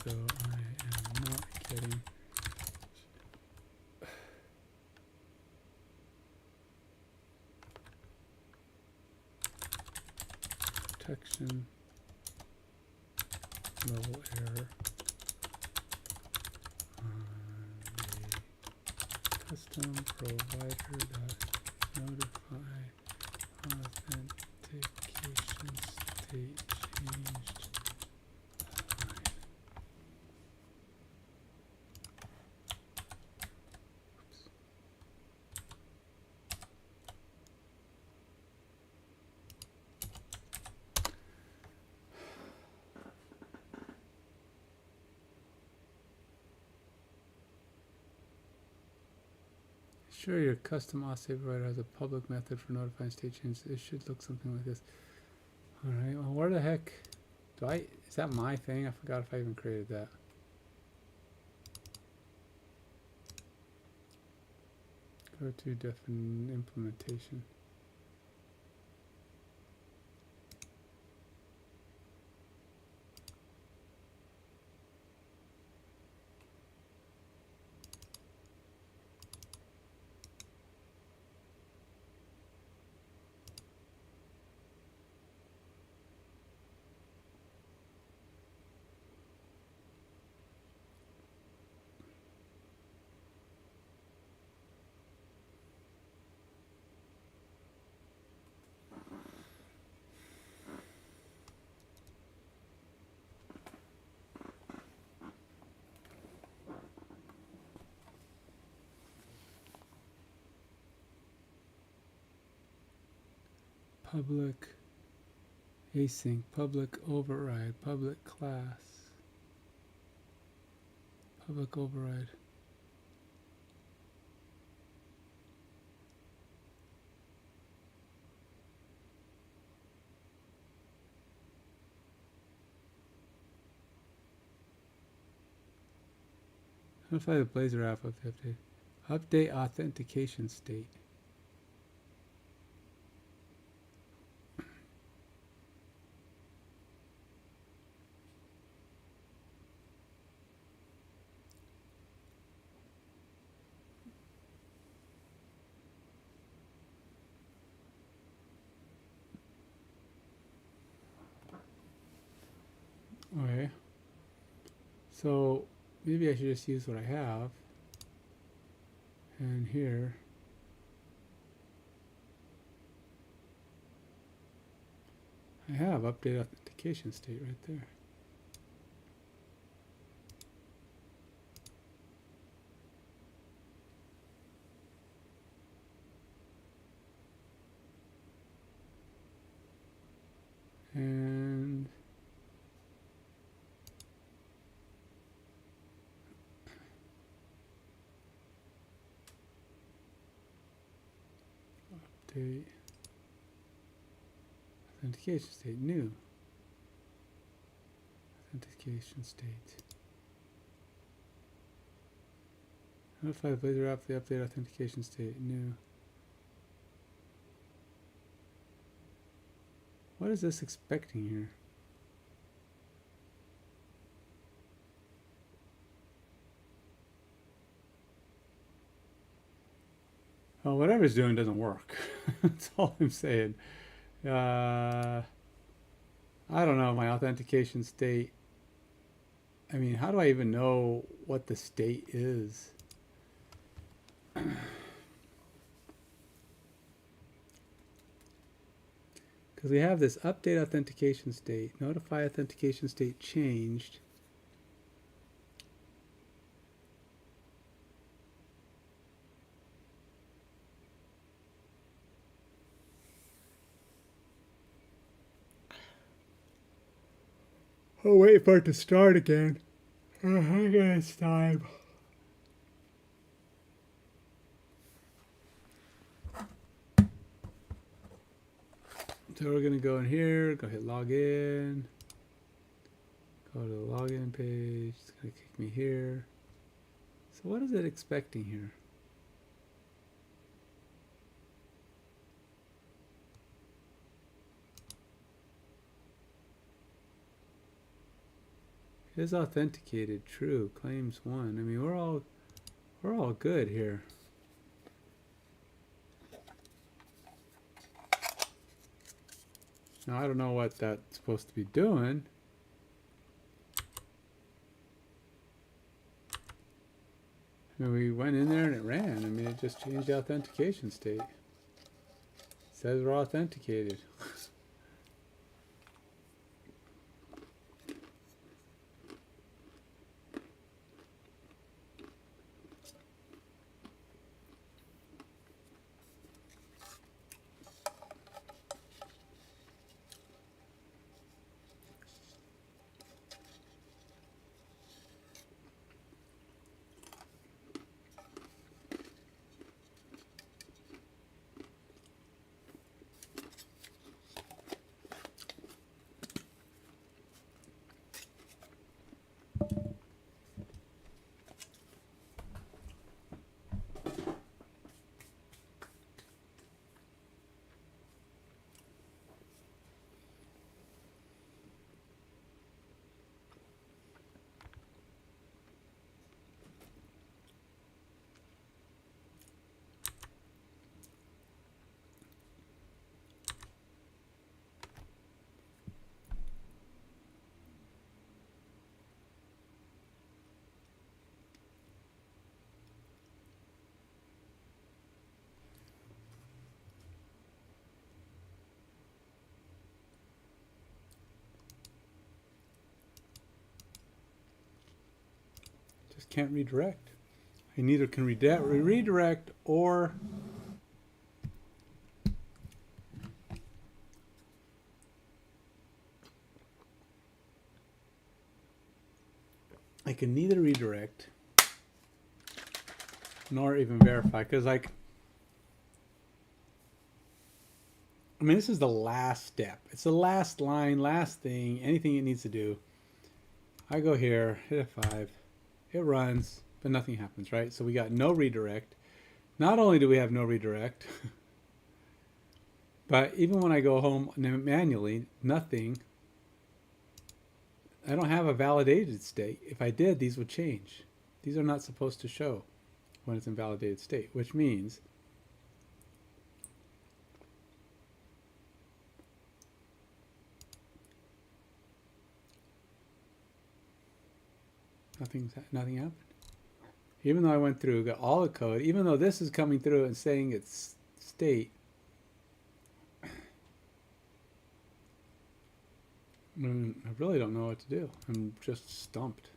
so I am not getting protection level error on the custom provider notify authentication state changed line. Oops. Sure, your custom auth provider has a public method for notifying state changes. It should look something like this. All right. Well, where the heck do I? Is that my thing? I forgot if I even created that. Go to implementation. Public async, public override, public class, public override. Notify the Blazor app of the update. Update authentication state. Okay. So maybe I should just use what I have. And here, I have update authentication state right there. And update Authentication state, new. Authentication state. Notify the Blazor app the update authentication state, new. What is this expecting here? Well, whatever it's doing doesn't work. That's all I'm saying. I don't know, my authentication state. I mean, how do I even know what the state is? Because we have this update authentication state, notify authentication state changed. I'll wait for it to start again. I guess time. So we're gonna go in here, go hit login, go to the login page. It's gonna kick me here. So what is it expecting here? Is authenticated, true, claims 1. I mean, we're all good here. Now I don't know what that's supposed to be doing. I mean, we went in there and it ran. I mean, it just changed the authentication state. It says we're authenticated. Just can't redirect. I neither can redirect or I can neither redirect nor even verify, because like, I mean, this is the last step. It's the last line, last thing, anything it needs to do. I go here, hit F5, it runs, but nothing happens, right? So we got no redirect. Not only do we have no redirect, but even when I go home manually, nothing. I don't have a validated state. If I did, these would change. These are not supposed to show when it's in validated state, which means nothing happened. Even though I went through, got all the code, even though this is coming through and saying it's state, I really don't know what to do. I'm just stumped.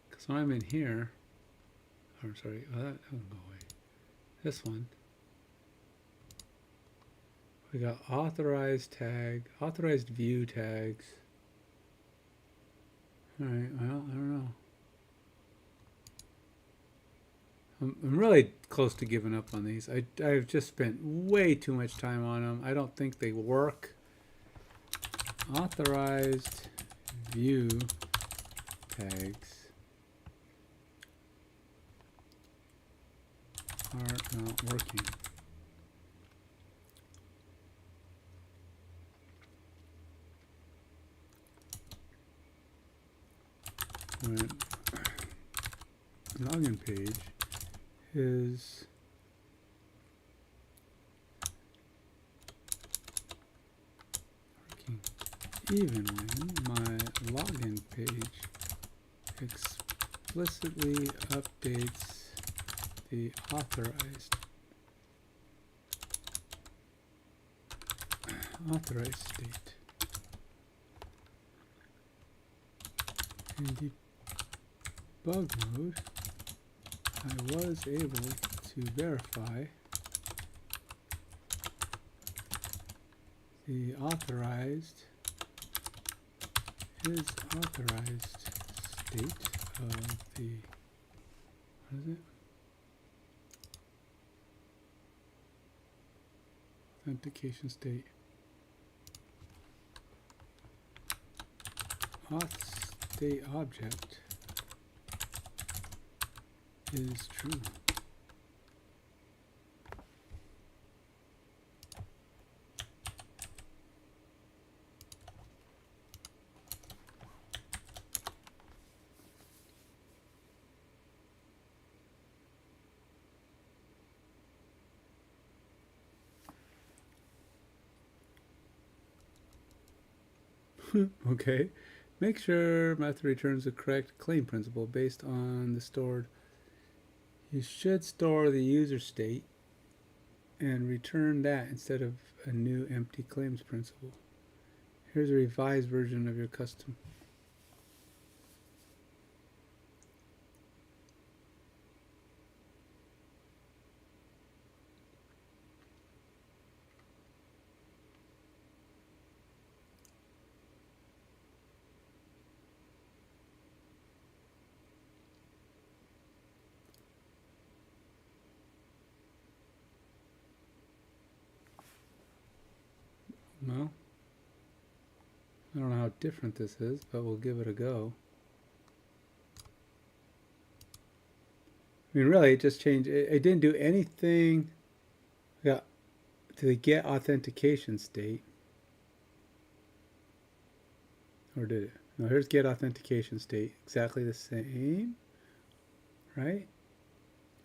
Because when I'm in here, I'm sorry, that doesn't go away. This one. We got authorized tag, authorized view tags. All right, well, I don't know. I'm really close to giving up on these. I've just spent way too much time on them. I don't think they work. Authorized view tags are not working. When login page is working even when my login page explicitly updates the authorized state. In debug mode, I was able to verify the authorized state of the, what is it? Authentication state. Auth state object is true. Okay. Make sure method returns the correct claim principal based on the stored. You should store the user state and return that instead of a new empty claims principal. Here's a revised version of your custom. Well, I don't know how different this is, but we'll give it a go. I mean, really, it just changed. It didn't do anything to the get authentication state. Or did it? No, here's get authentication state. Exactly the same, right?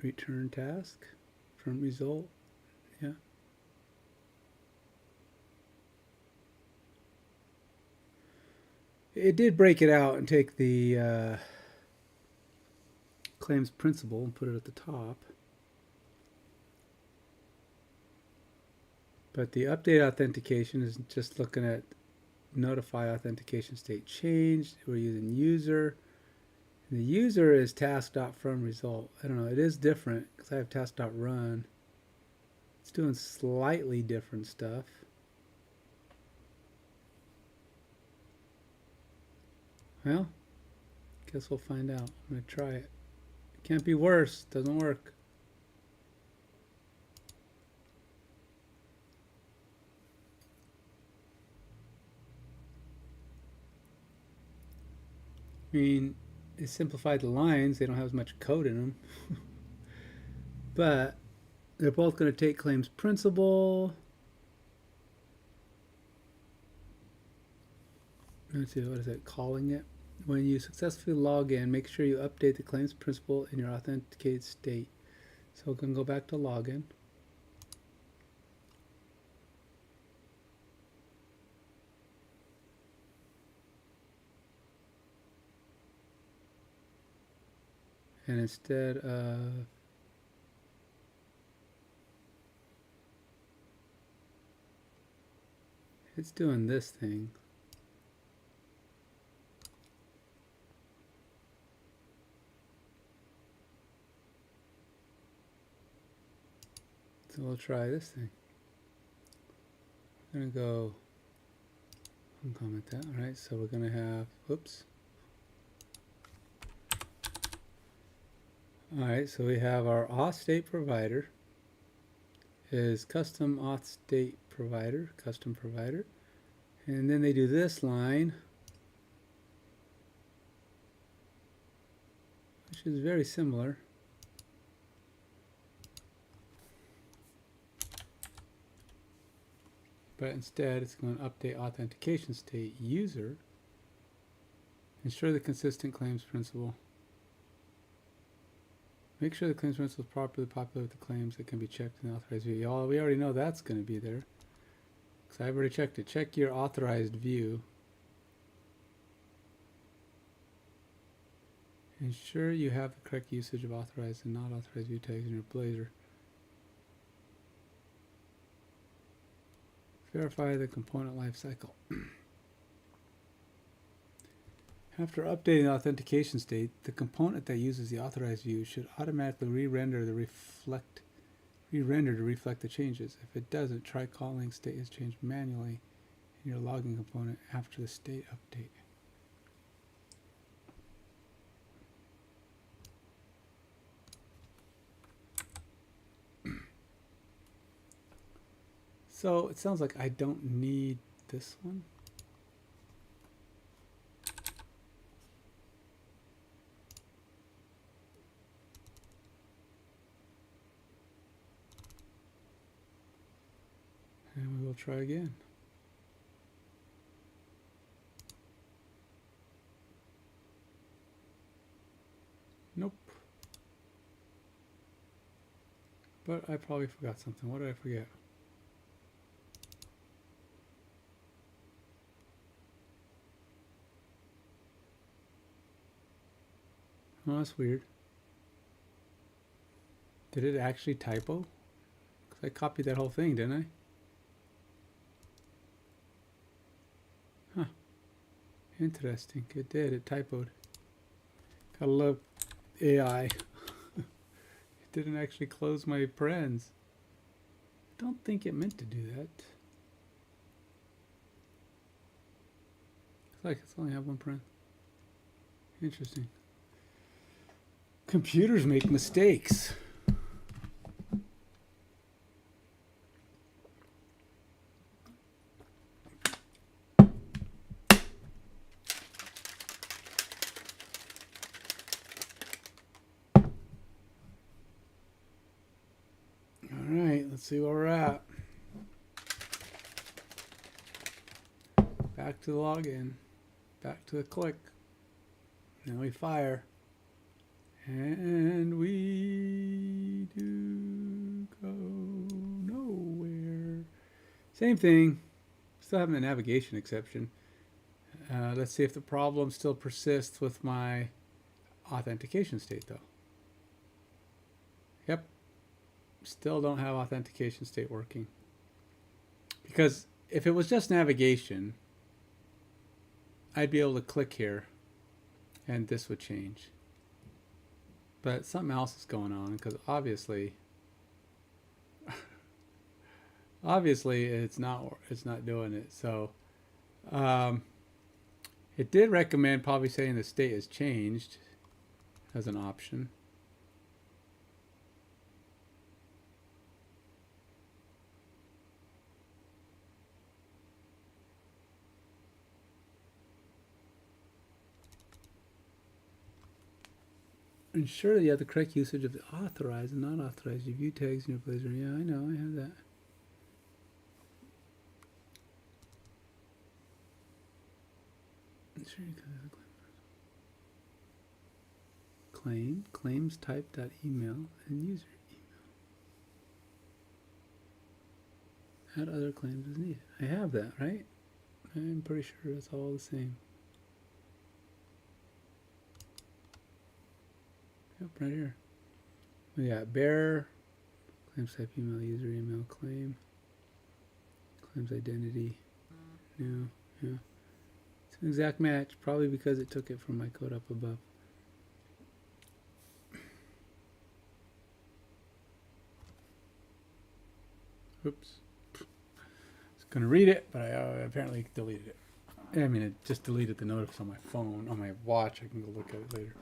Return task from result. Yeah. It did break it out and take the claims principal and put it at the top. But the update authentication is just looking at notify authentication state changed. We're using user. And the user is task.from result. I don't know. It is different because I have task.run. It's doing slightly different stuff. Well, guess we'll find out. I'm going to try it. It can't be worse. Doesn't work. I mean, it simplified the lines. They don't have as much code in them. But they're both going to take claims principal. Let's see, what is it? Calling it. When you successfully log in, make sure you update the claims principal in your authenticated state. So we're going to go back to login. And instead of it's doing this thing. So we'll try this thing. I'm going to go uncomment that. All right, so we're going to have, whoops. All right, so we have our auth state provider is custom auth state provider, custom provider. And then they do this line, which is very similar. But instead, it's going to update authentication state user. Ensure the consistent claims principle. Make sure the claims principle is properly populated with the claims that can be checked in the authorized view. We already know that's going to be there, because I've already checked it. Check your authorized view. Ensure you have the correct usage of authorized and not authorized view tags in your Blazor. Verify the component lifecycle. After updating the authentication state, the component that uses the authorized view should automatically re-render to reflect the changes. If it doesn't, try calling state is changed manually in your logging component after the state update. So it sounds like I don't need this one. And we will try again. Nope. But I probably forgot something. What did I forget? Oh, that's weird. Did it actually typo? Because I copied that whole thing, didn't I? Huh. Interesting. It did. It typoed. Gotta love AI. It didn't actually close my parens. Don't think it meant to do that. Looks like it's only have one paren. Interesting. Computers make mistakes. Let's see where we're at. Back to the login. Back to the click. Then we fire. And we do go nowhere. Same thing. Still having a navigation exception. Let's see if the problem still persists with my authentication state though. Yep. Still don't have authentication state working. Because if it was just navigation, I'd be able to click here and this would change. But something else is going on because obviously it's not doing it. So it did recommend probably saying the state has changed as an option. Ensure that you have the correct usage of the authorized and not authorized view tags in your Blazor. Yeah, I know, I have that. Ensure you claims type.email and user email. Add other claims as needed. I have that, right? I'm pretty sure it's all the same. Yep, right here. We got bearer, claims type email, user email, claims identity, new, yeah. It's an exact match, probably because it took it from my code up above. Oops. I was going to read it, but I apparently deleted it. I mean, it just deleted the notice on my phone, on my watch. I can go look at it later.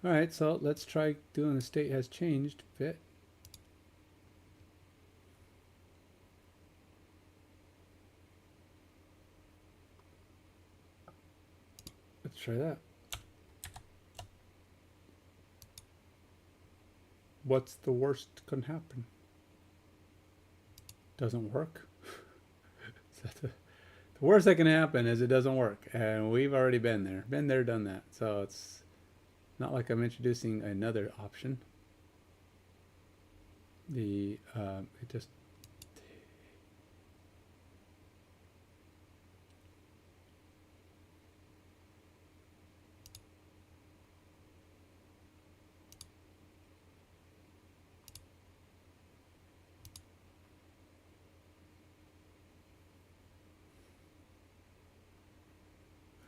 All right, so let's try doing the state has changed bit. Let's try that. What's the worst can happen? Doesn't work. The worst that can happen is it doesn't work, and we've already been there, done that. So it's not like I'm introducing another option. It just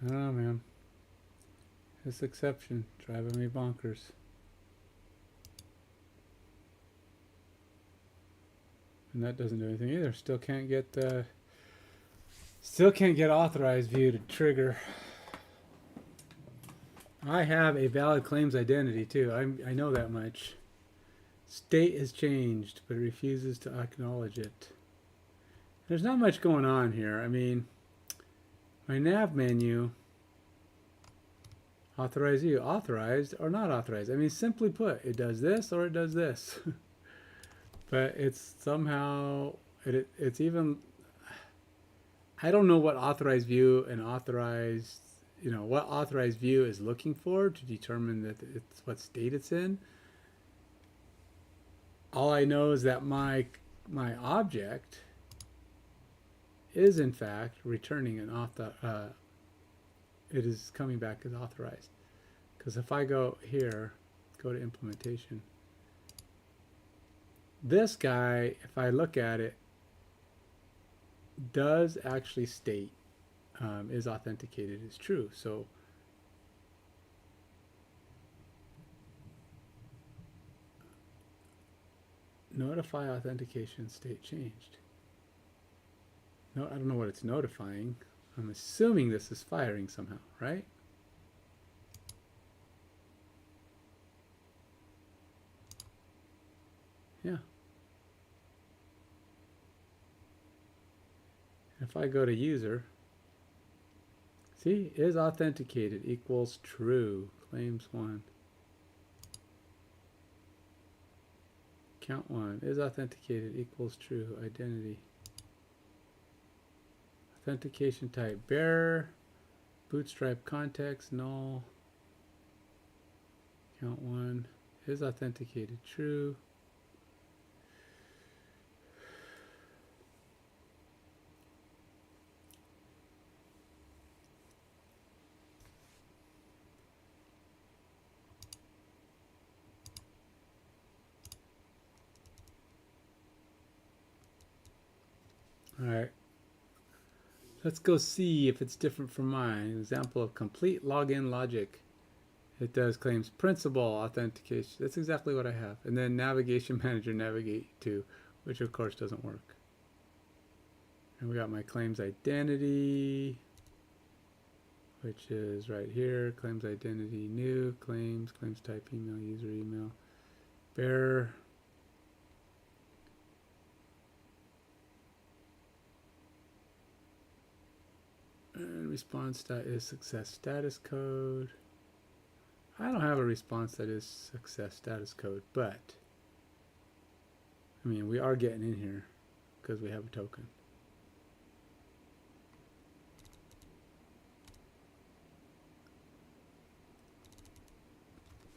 I don't know, man. This exception driving me bonkers. And that doesn't do anything either. Still can't get authorized view to trigger. I have a valid claims identity too. I know that much. State has changed, but it refuses to acknowledge it. There's not much going on here. I mean, my nav menu, authorize you, authorized or not authorized. I mean, simply put, it does this or it does this. But it's somehow, it's even, I don't know what authorized view and authorized, what authorized view is looking for to determine that it's what state it's in. All I know is that my object is in fact returning an it is coming back as authorized. Because if I go here, go to implementation, this guy, if I look at it, does actually state is authenticated is true. So notify authentication state changed. No, I don't know what it's notifying. I'm assuming this is firing somehow, right? Yeah. If I go to user, see, is authenticated equals true. Claims 1. Count 1 is authenticated equals true. Identity. Authentication type bearer. Bootstrap context null. Count 1 is authenticated true. All right. Let's go see if it's different from mine. Example of complete login logic. It does claims principal authentication. That's exactly what I have. And then navigation manager navigate to, which of course doesn't work. And we got my claims identity, which is right here. Claims identity new, claims type email, user email, bearer. And response that is success status code. I don't have a response that is success status code, but I mean, we are getting in here because we have a token.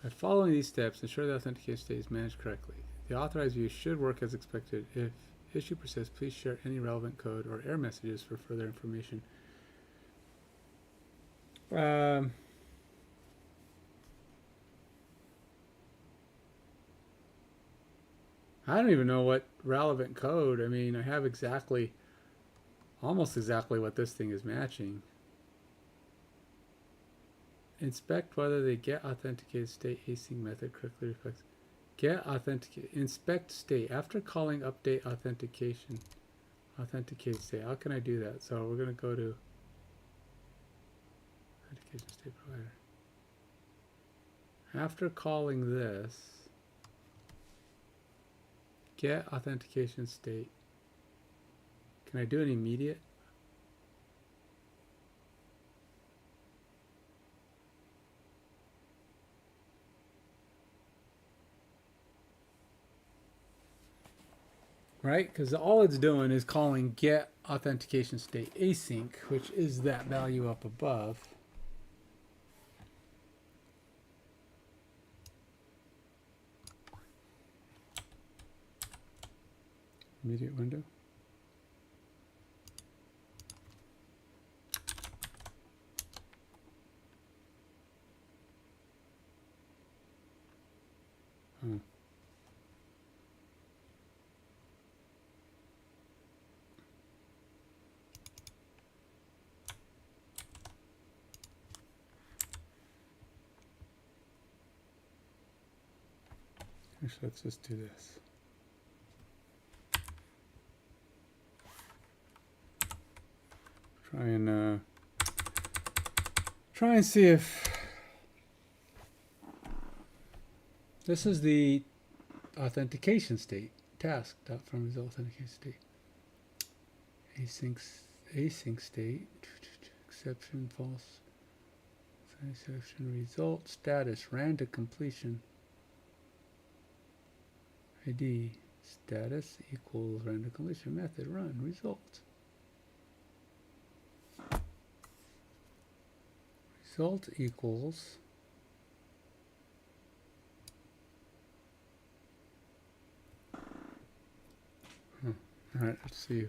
By following these steps, ensure the authentication state is managed correctly. The authorized view should work as expected. If issue persists, please share any relevant code or error messages for further information. I don't even know what relevant code. I mean, I have almost exactly what this thing is matching. Inspect whether the get authenticated state async method correctly reflects. Get authenticated. Inspect state. After calling update authentication. Authenticate state. How can I do that? So we're going to go to authentication state provider. after calling this, get authentication state, can I do an immediate? Right? Because all it's doing is calling get authentication state async, which is that value up above. Immediate window. Oh. Actually, let's just do this. Try and see if this is the authentication state task dot from result authentication state async state exception false exception result status random completion ID status equals random completion method run result. Result equals all right, let's see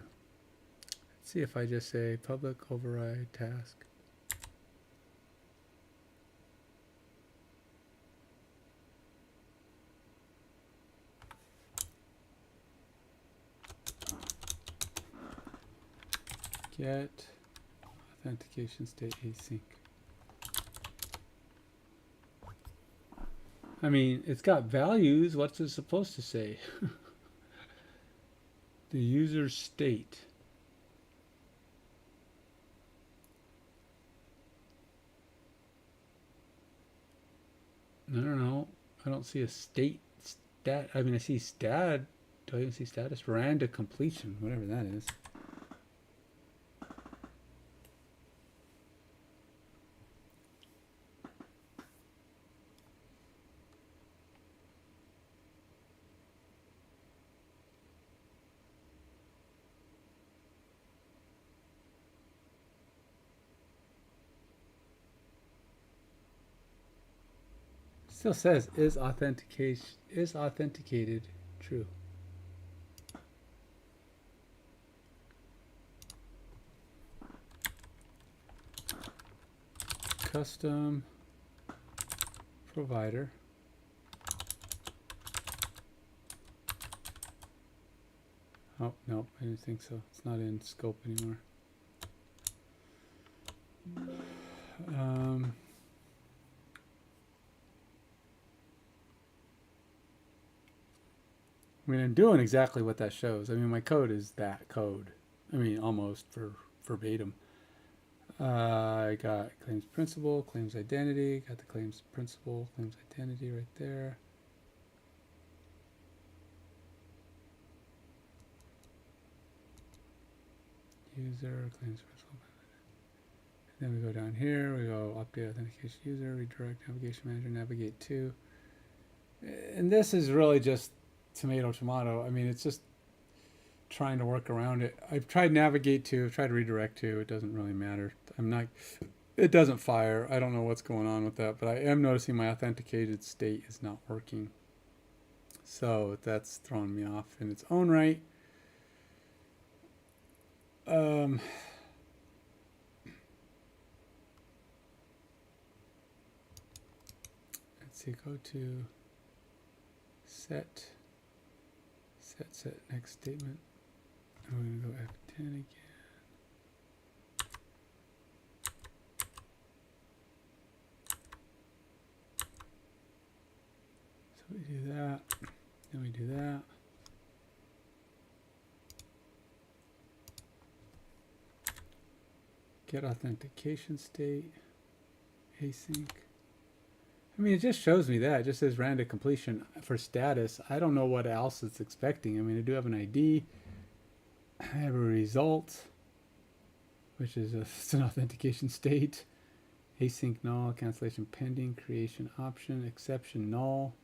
if I just say public override task. Get authentication state async. I mean, it's got values. What's it supposed to say? The user state. I don't know. I don't see a state stat. I mean, I see stat. Do I even see status? Random completion, whatever that is. Still says is authenticated true. Custom provider. Oh, no, I didn't think so. It's not in scope anymore. I mean, I'm doing exactly what that shows. I mean, my code is that code. I mean, almost verbatim. I got claims principal, claims identity, got the claims principal, claims identity right there. User, claims principal. And then we go down here, we go update authentication user, redirect navigation manager, navigate to. And this is really just tomato. I mean, it's just trying to work around it. I've tried navigate to, I've tried redirect to, it doesn't really matter. It doesn't fire. I don't know what's going on with that, but I am noticing my authenticated state is not working. So that's throwing me off in its own right. Let's see, go to set next statement. And we're going to go F10 again. So we do that, then we do that. Get authentication state, async. I mean, it just shows me that. It just says random completion for status. I don't know what else it's expecting. I mean, I do have an ID. I have a result, which is it's an authentication state. Async null, cancellation pending, creation option, exception null,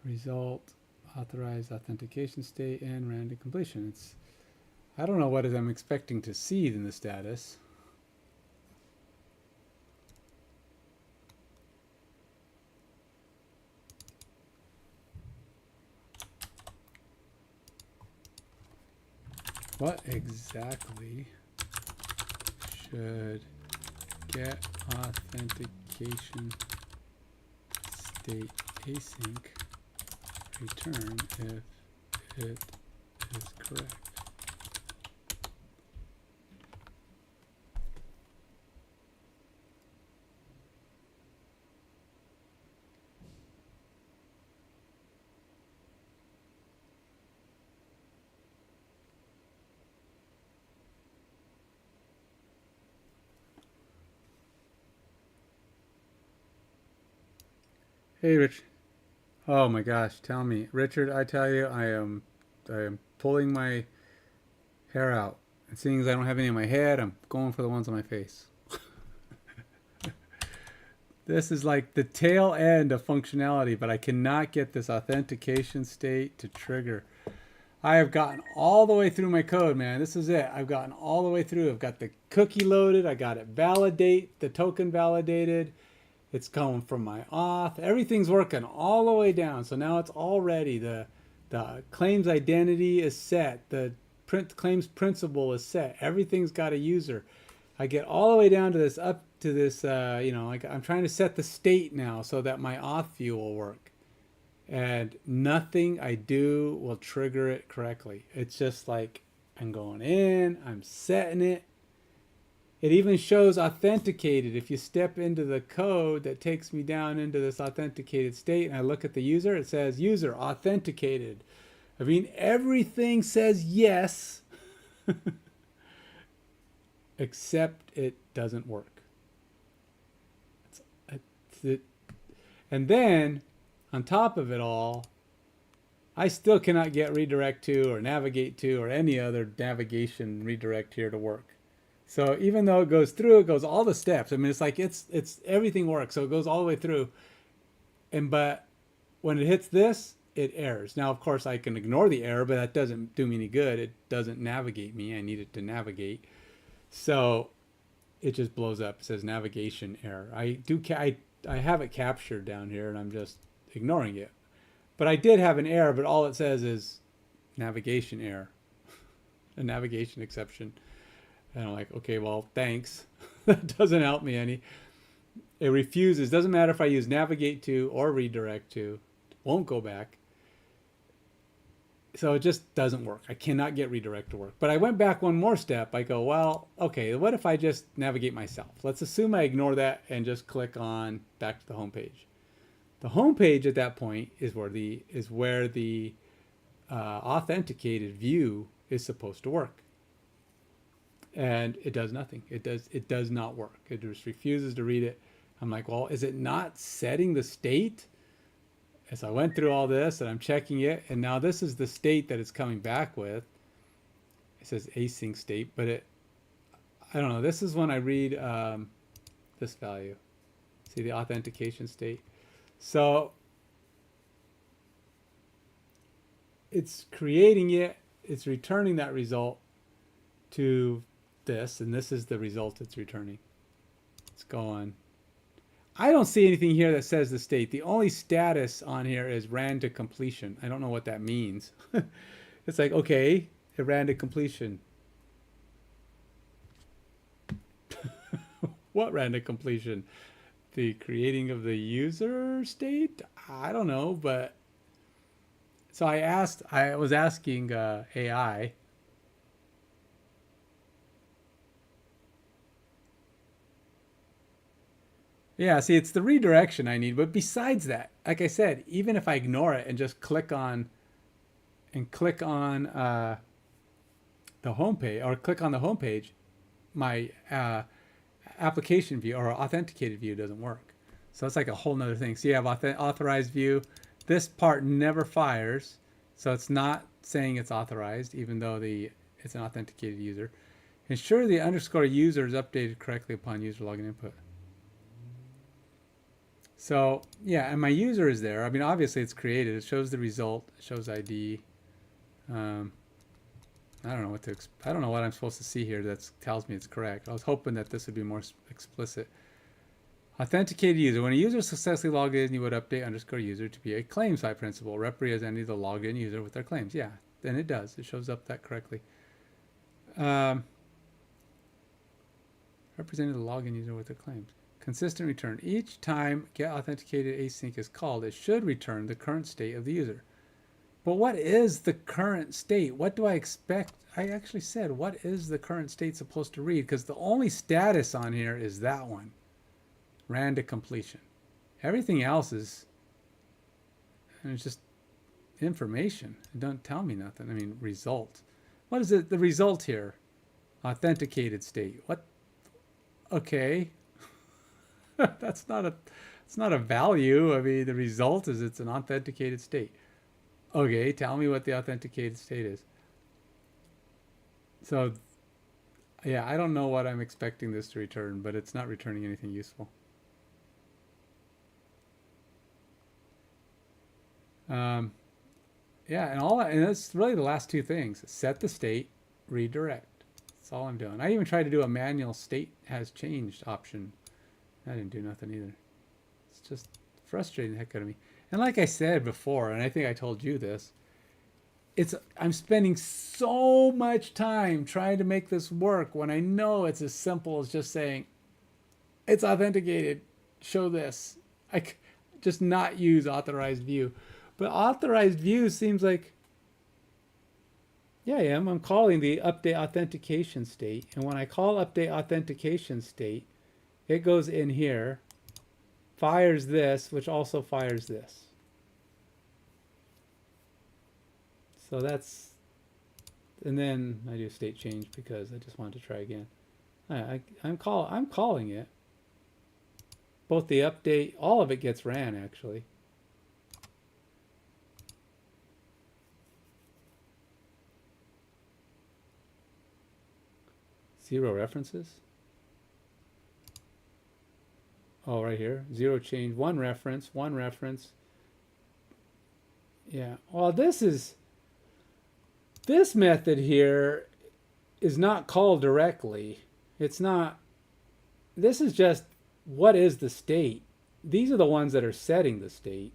result, authorized authentication state, and random completion. It's I don't know what I'm expecting to see in the status. What exactly should get authentication state async return if it is correct? Hey, Rich. Oh my gosh, tell me, Richard. I tell you, I am pulling my hair out. And seeing as I don't have any on my head, I'm going for the ones on my face. This is like the tail end of functionality, but I cannot get this authentication state to trigger. I have gotten all the way through my code, man. This is it. I've gotten all the way through. I've got the cookie loaded. I got it validate, the token validated. It's coming from my auth. Everything's working all the way down. So now it's all ready. The claims identity is set. The claims principal is set. Everything's got a user. I get all the way down to this, up to this, like I'm trying to set the state now so that my auth view will work. And nothing I do will trigger it correctly. It's just like I'm going in, I'm setting it. It even shows authenticated. If you step into the code that takes me down into this authenticated state and I look at the user, it says user authenticated. I mean, everything says yes, except it doesn't work. It's it. And then on top of it all, I still cannot get redirect to or navigate to or any other navigation redirect here to work. So even though it goes through, it goes all the steps. I mean, it's like it's everything works. So it goes all the way through. But when it hits this, it errors. Now, of course, I can ignore the error, but that doesn't do me any good. It doesn't navigate me. I need it to navigate. So it just blows up. It says navigation error. I have it captured down here, and I'm just ignoring it. But I did have an error, but all it says is navigation error, a navigation exception. And I'm like, okay, well, thanks. That doesn't help me any. It refuses. Doesn't matter if I use navigate to or redirect to. Won't go back. So it just doesn't work. I cannot get redirect to work. But I went back one more step. I go, well, okay, what if I just navigate myself? Let's assume I ignore that and just click on back to the home page. The home page at that point is where the authenticated view is supposed to work. And it does nothing. It does not work. It just refuses to read it. I'm like, well, is it not setting the state? As I went through all this and I'm checking it, and now this is the state that it's coming back with. It says async state, but I don't know. This is when I read this value. See the authentication state. So it's creating it. It's returning that result to this, and this is the result it's returning. It's going. I don't see anything here that says the state. The only status on here is ran to completion. I don't know what that means. It's like, okay, it ran to completion. What ran to completion? The creating of the user state? I don't know, but so I was asking AI. Yeah, see, it's the redirection I need. But besides that, like I said, even if I ignore it and just click on the home page or click on the home page, my application view or authenticated view doesn't work. So it's like a whole nother thing. So you have authorized view. This part never fires. So it's not saying it's authorized, even though it's an authenticated user. Ensure the underscore user is updated correctly upon user login input. So yeah, and my user is there. I mean, obviously it's created. It shows the result. It shows ID. I don't know what I don't know what I'm supposed to see here that tells me it's correct. I was hoping that this would be more explicit. Authenticated user. When a user successfully logged in, you would update underscore user to be a claims by principal, representing the logged in user with their claims. Yeah, then it does. It shows up that correctly. Representing the login user with their claims. Consistent return. Each time get authenticated async is called, it should return the current state of the user. But what is the current state? What do I expect? I actually said, what is the current state supposed to read? Because the only status on here is that one. Ran to completion. Everything else is, it's just information. It don't tell me nothing. I mean, result. What is it? The result here? Authenticated state. What? Okay. That's not a value. I mean, the result is it's an authenticated state. Okay, tell me what the authenticated state is. So, yeah, I don't know what I'm expecting this to return, but it's not returning anything useful. Yeah, and that's really the last two things. Set the state, redirect. That's all I'm doing. I even tried to do a manual state has changed option. That didn't do nothing either. It's just frustrating the heck out of me. And like I said before, and I think I told you this, I'm spending so much time trying to make this work when I know it's as simple as just saying, it's authenticated, show this. I just not use authorized view. But authorized view seems like, yeah, I am. I'm calling the update authentication state. And when I call update authentication state, it goes in here, fires this, which also fires this. So that's, and then I do state change because I just wanted to try again. I'm calling it. Both the update, all of it gets ran actually. Zero references. Oh, right here. Zero change. One reference. Yeah. Well, this method here is not called directly. It's not. This is just what is the state. These are the ones that are setting the state.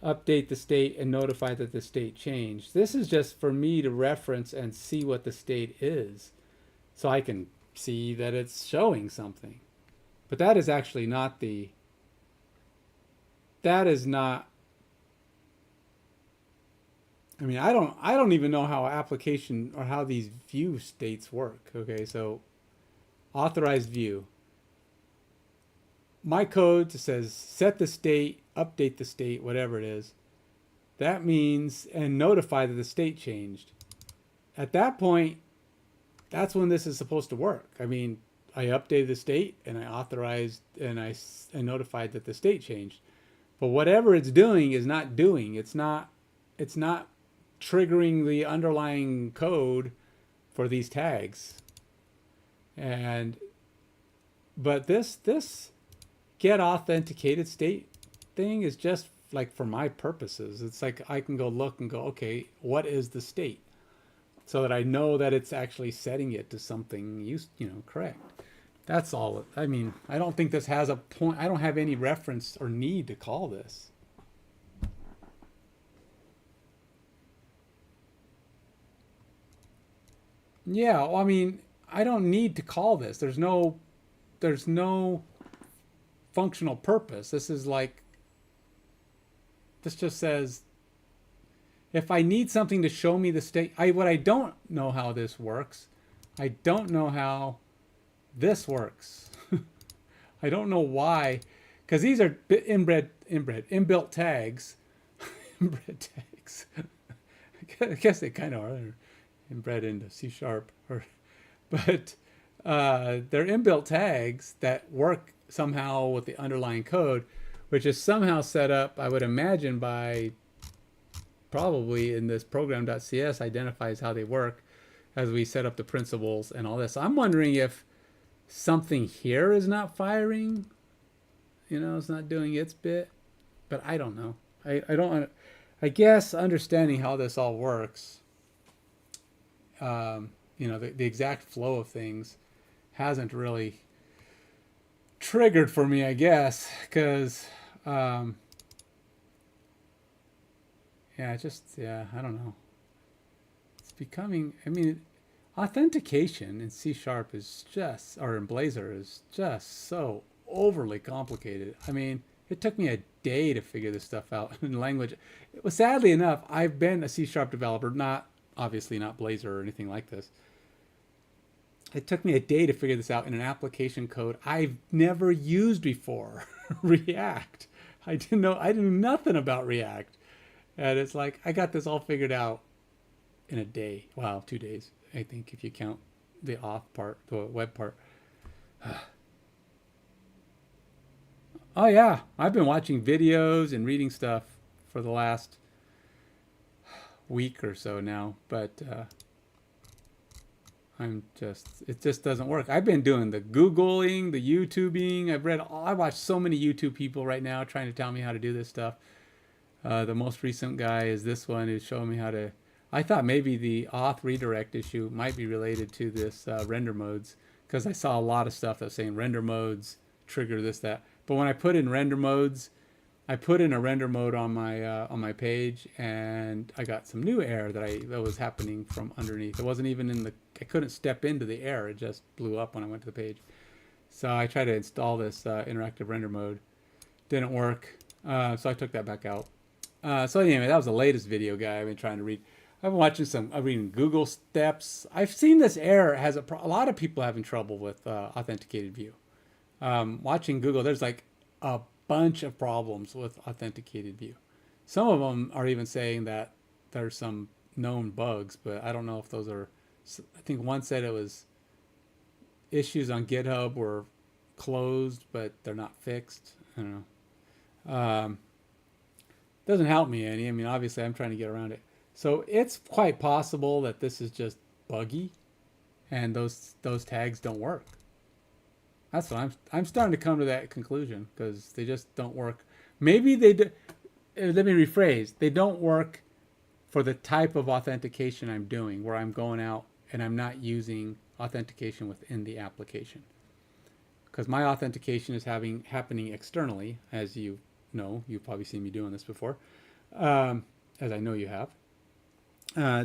Update the state and notify that the state changed. This is just for me to reference and see what the state is, so I can see that it's showing something. But that is actually not the, that is not, I mean, I don't even know how application or how these view states work. Okay, so authorized view. My code says set the state, update the state, whatever it is. That means, and notify that the state changed. At that point, that's when this is supposed to work. I mean, I updated the state and I authorized and I notified that the state changed. But whatever it's doing is not doing. It's not triggering the underlying code for these tags. But this get authenticated state thing is just like for my purposes. It's like I can go look and go, okay, what is the state? So that I know that it's actually setting it to something correct. That's all. I mean, I don't think this has a point. I don't have any reference or need to call this. Yeah, well, I mean, I don't need to call this. There's no functional purpose. This just says, if I need something to show me the state, what I don't know how this works, I don't know how this works. I don't know why, because these are inbuilt tags. Inbred tags. I guess they kind of are inbred into C#, but they're inbuilt tags that work somehow with the underlying code, which is somehow set up, I would imagine, by probably in this program.cs identifies how they work as we set up the principles and all this. So I'm wondering if something here is not firing, it's not doing its bit, but I don't know. I don't, I guess understanding how this all works, the exact flow of things hasn't really triggered for me, I guess, because, I don't know. It's becoming, authentication in C# is just, or in Blazor is just so overly complicated. It took me a day to figure this stuff out in language. It was, sadly enough, I've been a C# developer, obviously not Blazor or anything like this. It took me a day to figure this out in an application code I've never used before, React. I knew nothing about React. And it's like, I got this all figured out in a day. Wow, 2 days, I think, if you count the auth part, the web part. Oh yeah, I've been watching videos and reading stuff for the last week or so now, but it just doesn't work. I've been doing the Googling, the YouTubing. I watch so many YouTube people right now trying to tell me how to do this stuff. The most recent guy is this one who's showing me how to. I thought maybe the auth redirect issue might be related to this render modes, because I saw a lot of stuff that's saying render modes trigger this, that. But when I put in render modes, I put in a render mode on my page, and I got some new error that was happening from underneath. It wasn't even I couldn't step into the error. It just blew up when I went to the page. So I tried to install this interactive render mode. Didn't work. So I took that back out. So anyway, that was the latest video guy I've been trying to read. I've been watching I'm reading Google steps. I've seen this error has a lot of people having trouble with authenticated view. Watching Google, there's like a bunch of problems with authenticated view. Some of them are even saying that there's some known bugs, but I don't know if those are. I think one said it was issues on GitHub were closed, but they're not fixed. I don't know. Doesn't help me any. Obviously, I'm trying to get around it. So it's quite possible that this is just buggy, and those tags don't work. That's what I'm starting to come to that conclusion, because they just don't work. Maybe they do. Let me rephrase. They don't work for the type of authentication I'm doing, where I'm going out and I'm not using authentication within the application. Because my authentication is happening externally, as you know. You've probably seen me doing this before, as I know you have.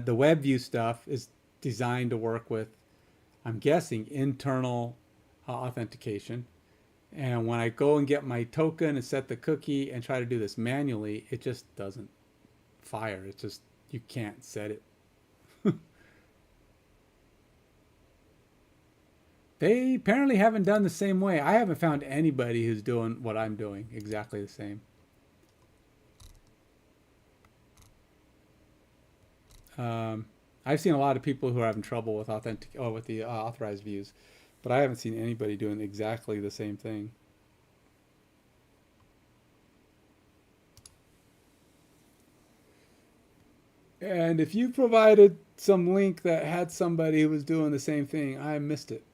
The web view stuff is designed to work with, I'm guessing, internal authentication. And when I go and get my token and set the cookie and try to do this manually, it just doesn't fire. It's just, you can't set it. They apparently haven't done the same way. I haven't found anybody who's doing what I'm doing exactly the same. I've seen a lot of people who are having trouble with with the authorized views, but I haven't seen anybody doing exactly the same thing. And if you provided some link that had somebody who was doing the same thing, I missed it.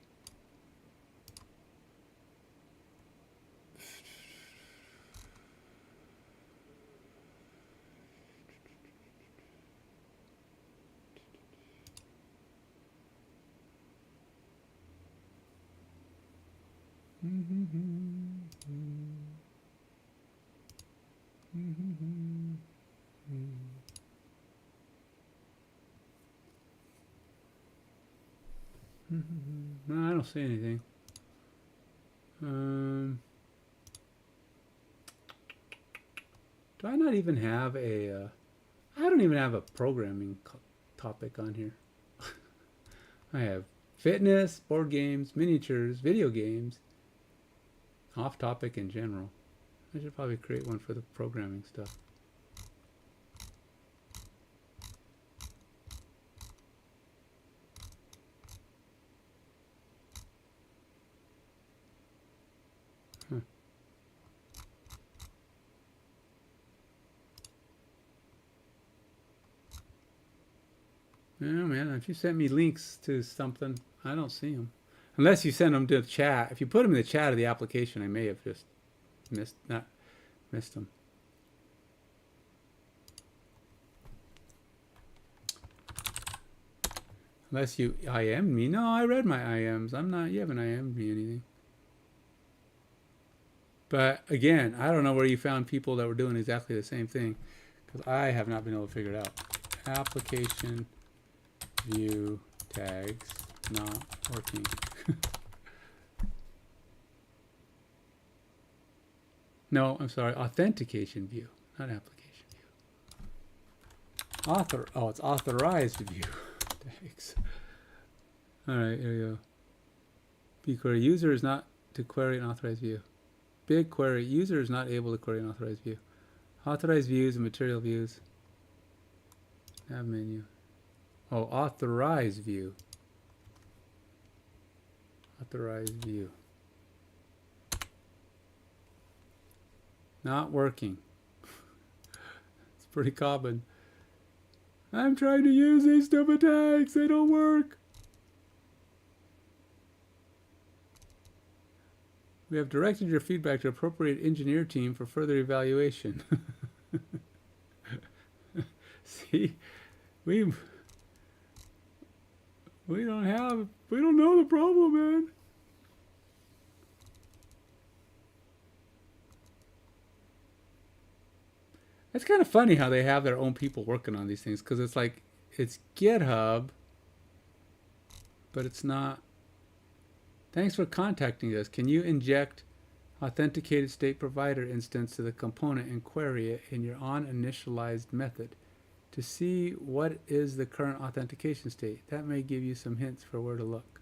No, I don't see anything. Do I not even have a... I don't even have a programming topic on here. I have fitness, board games, miniatures, video games, off topic in general. I should probably create one for the programming stuff. Yeah, man, if you send me links to something, I don't see them. Unless you send them to the chat. If you put them in the chat of the application, I may have just not missed them. Unless you IM'd me. No, I read my IMs. I'm not, you haven't IM'd me anything. But again, I don't know where you found people that were doing exactly the same thing, because I have not been able to figure it out. Application view tags not working. No, I'm sorry. Authentication view, not application view. It's authorized view tags. All right, here we go. BigQuery user is not to query an authorized view. BigQuery user is not able to query an authorized view. Authorized views and material views. Nav menu. Oh, authorized view. Authorized view. Not working. It's pretty common. I'm trying to use these stupid tags. They don't work. We have directed your feedback to appropriate engineer team for further evaluation. See, we don't know the problem, man. It's kind of funny how they have their own people working on these things, because it's like, it's GitHub, but it's not. Thanks for contacting us. Can you inject authenticated state provider instance to the component and query it in your on-initialized method to see what is the current authentication state? That may give you some hints for where to look.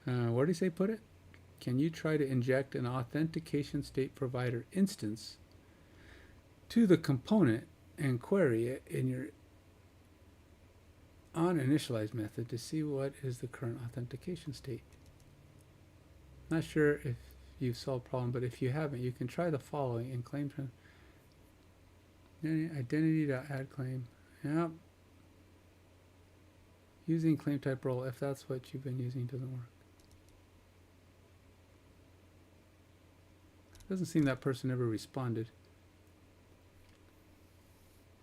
Where do you say put it? Can you try to inject an authentication state provider instance to the component and query it in your on-initialized method to see what is the current authentication state? Not sure if you've solved the problem, but if you haven't, you can try the following and claim identity.add claim. Yep. Using claim type role, if that's what you've been using, doesn't work. Doesn't seem that person ever responded.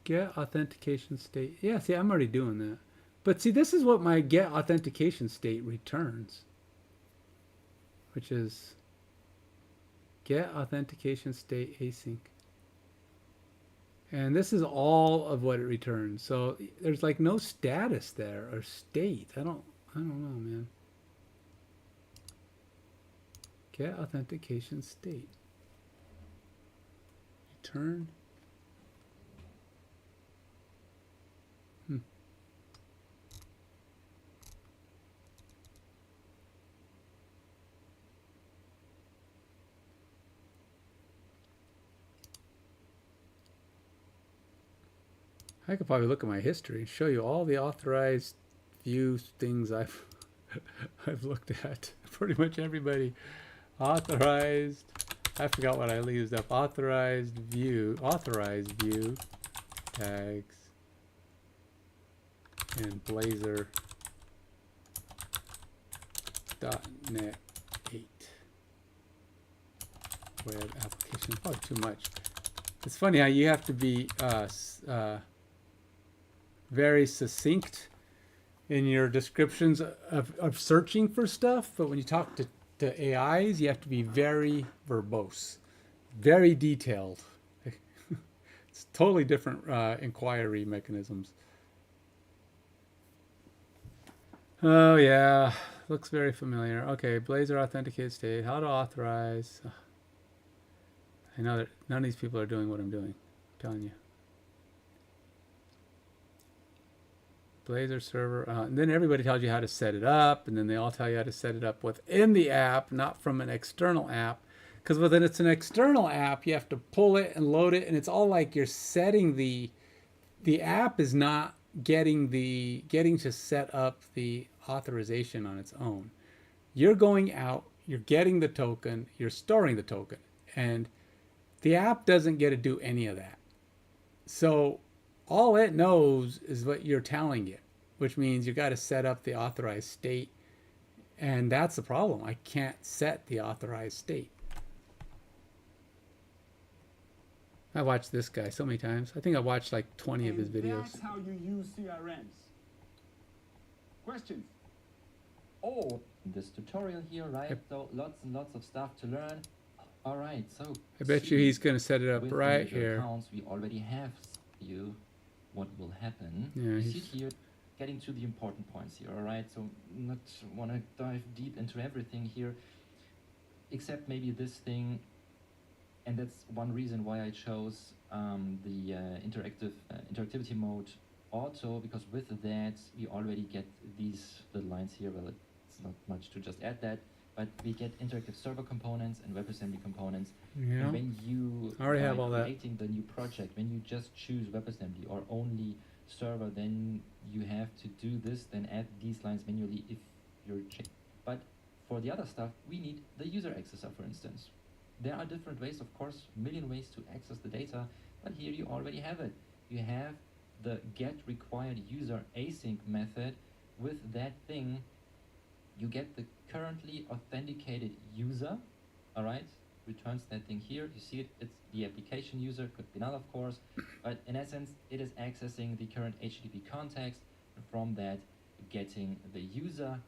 Get authentication state. Yeah, see, I'm already doing that. But see, this is what my get authentication state returns, which is get authentication state async. And this is all of what it returns. So there's like no status there or state. I don't know, man. Get authentication state. Return. I could probably look at my history and show you all the authorized view things I've I've looked at. Pretty much everybody. Authorized. I forgot what I used up. Authorized view tags in Blazor .NET 8 web application. Probably too much. It's funny how you have to be very succinct in your descriptions of searching for stuff, but when you talk to AIs, you have to be very verbose, very detailed. It's totally different inquiry mechanisms. Oh yeah, looks very familiar. Okay, Blazor authenticated state, how to authorize. I know that none of these people are doing what I'm doing, I'm telling you. Blazor server, and then everybody tells you how to set it up, and then they all tell you how to set it up within the app, not from an external app. Because when it's an external app, you have to pull it and load it, and it's all like you're setting the app is not getting to set up the authorization on its own. You're going out, you're getting the token, you're storing the token, and the app doesn't get to do any of that. So all it knows is what you're telling it, which means you got to set up the authorized state. And that's the problem. I can't set the authorized state. I watched this guy so many times. I think I watched like 20 of his videos. That's how you use CRMs. Questions? Oh, this tutorial here, right? Yep. So lots and lots of stuff to learn. All right, so I bet you he's going to set it up with right the user here. accounts, we already have you what will happen. Yeah, you see he's- here, getting to the important points here. All right, so not want to dive deep into everything here, except maybe this thing, and that's one reason why I chose the interactivity mode auto, because with that we already get these little lines here. Well, it's not much to just add that, but we get interactive server components and WebAssembly components. Yeah. And when you I already have all that. creating the new project, when you just choose WebAssembly or only server, then you have to do this, then add these lines manually if you're but for the other stuff, we need the user accessor, for instance. There are different ways, of course, million ways to access the data, but here you already have it. You have the get required user async method. With that thing, you get the currently authenticated user, all right? Returns that thing here. You see it, it's the application user, could be null, of course, but in essence, it is accessing the current HTTP context, and from that, getting the user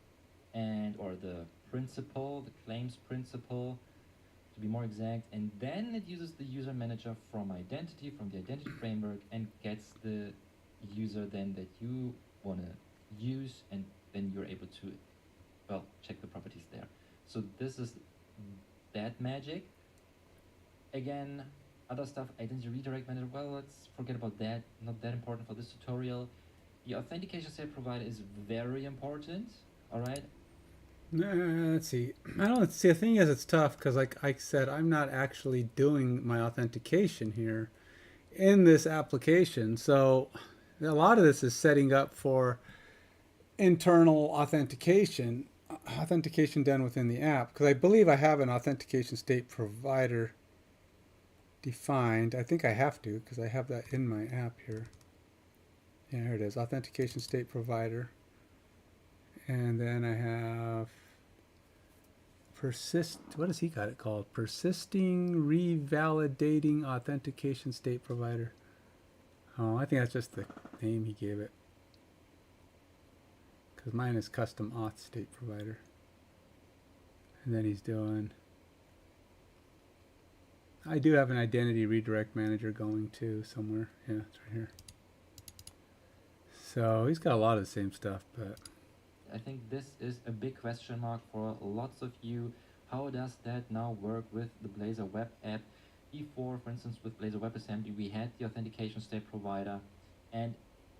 and or the principal, the claims principal, to be more exact, and then it uses the user manager from identity, from the identity framework, and gets the user then that you want to use, and then you're able to, well, check the properties there. So this is that magic. Again, other stuff, identity redirect manager, well, let's forget about that, not that important for this tutorial. The authentication state provider is very important, all right? Let's see. I don't see. The thing is, it's tough because, like I said, I'm not actually doing my authentication here in this application. So a lot of this is setting up for internal authentication done within the app. Because I believe I have an authentication state provider defined. I think I have to because I have that in my app here. Yeah, here it is. Authentication state provider. And then I have what has he got it called? Persisting revalidating authentication state provider. Oh, I think that's just the name he gave it. Because mine is custom auth state provider. And then he's doing, I do have an identity redirect manager going too somewhere. Yeah, it's right here. So he's got a lot of the same stuff, but I think this is a big question mark for lots of you. How does that now work with the Blazor web app? Before, for instance, with Blazor WebAssembly, we had the authentication state provider, and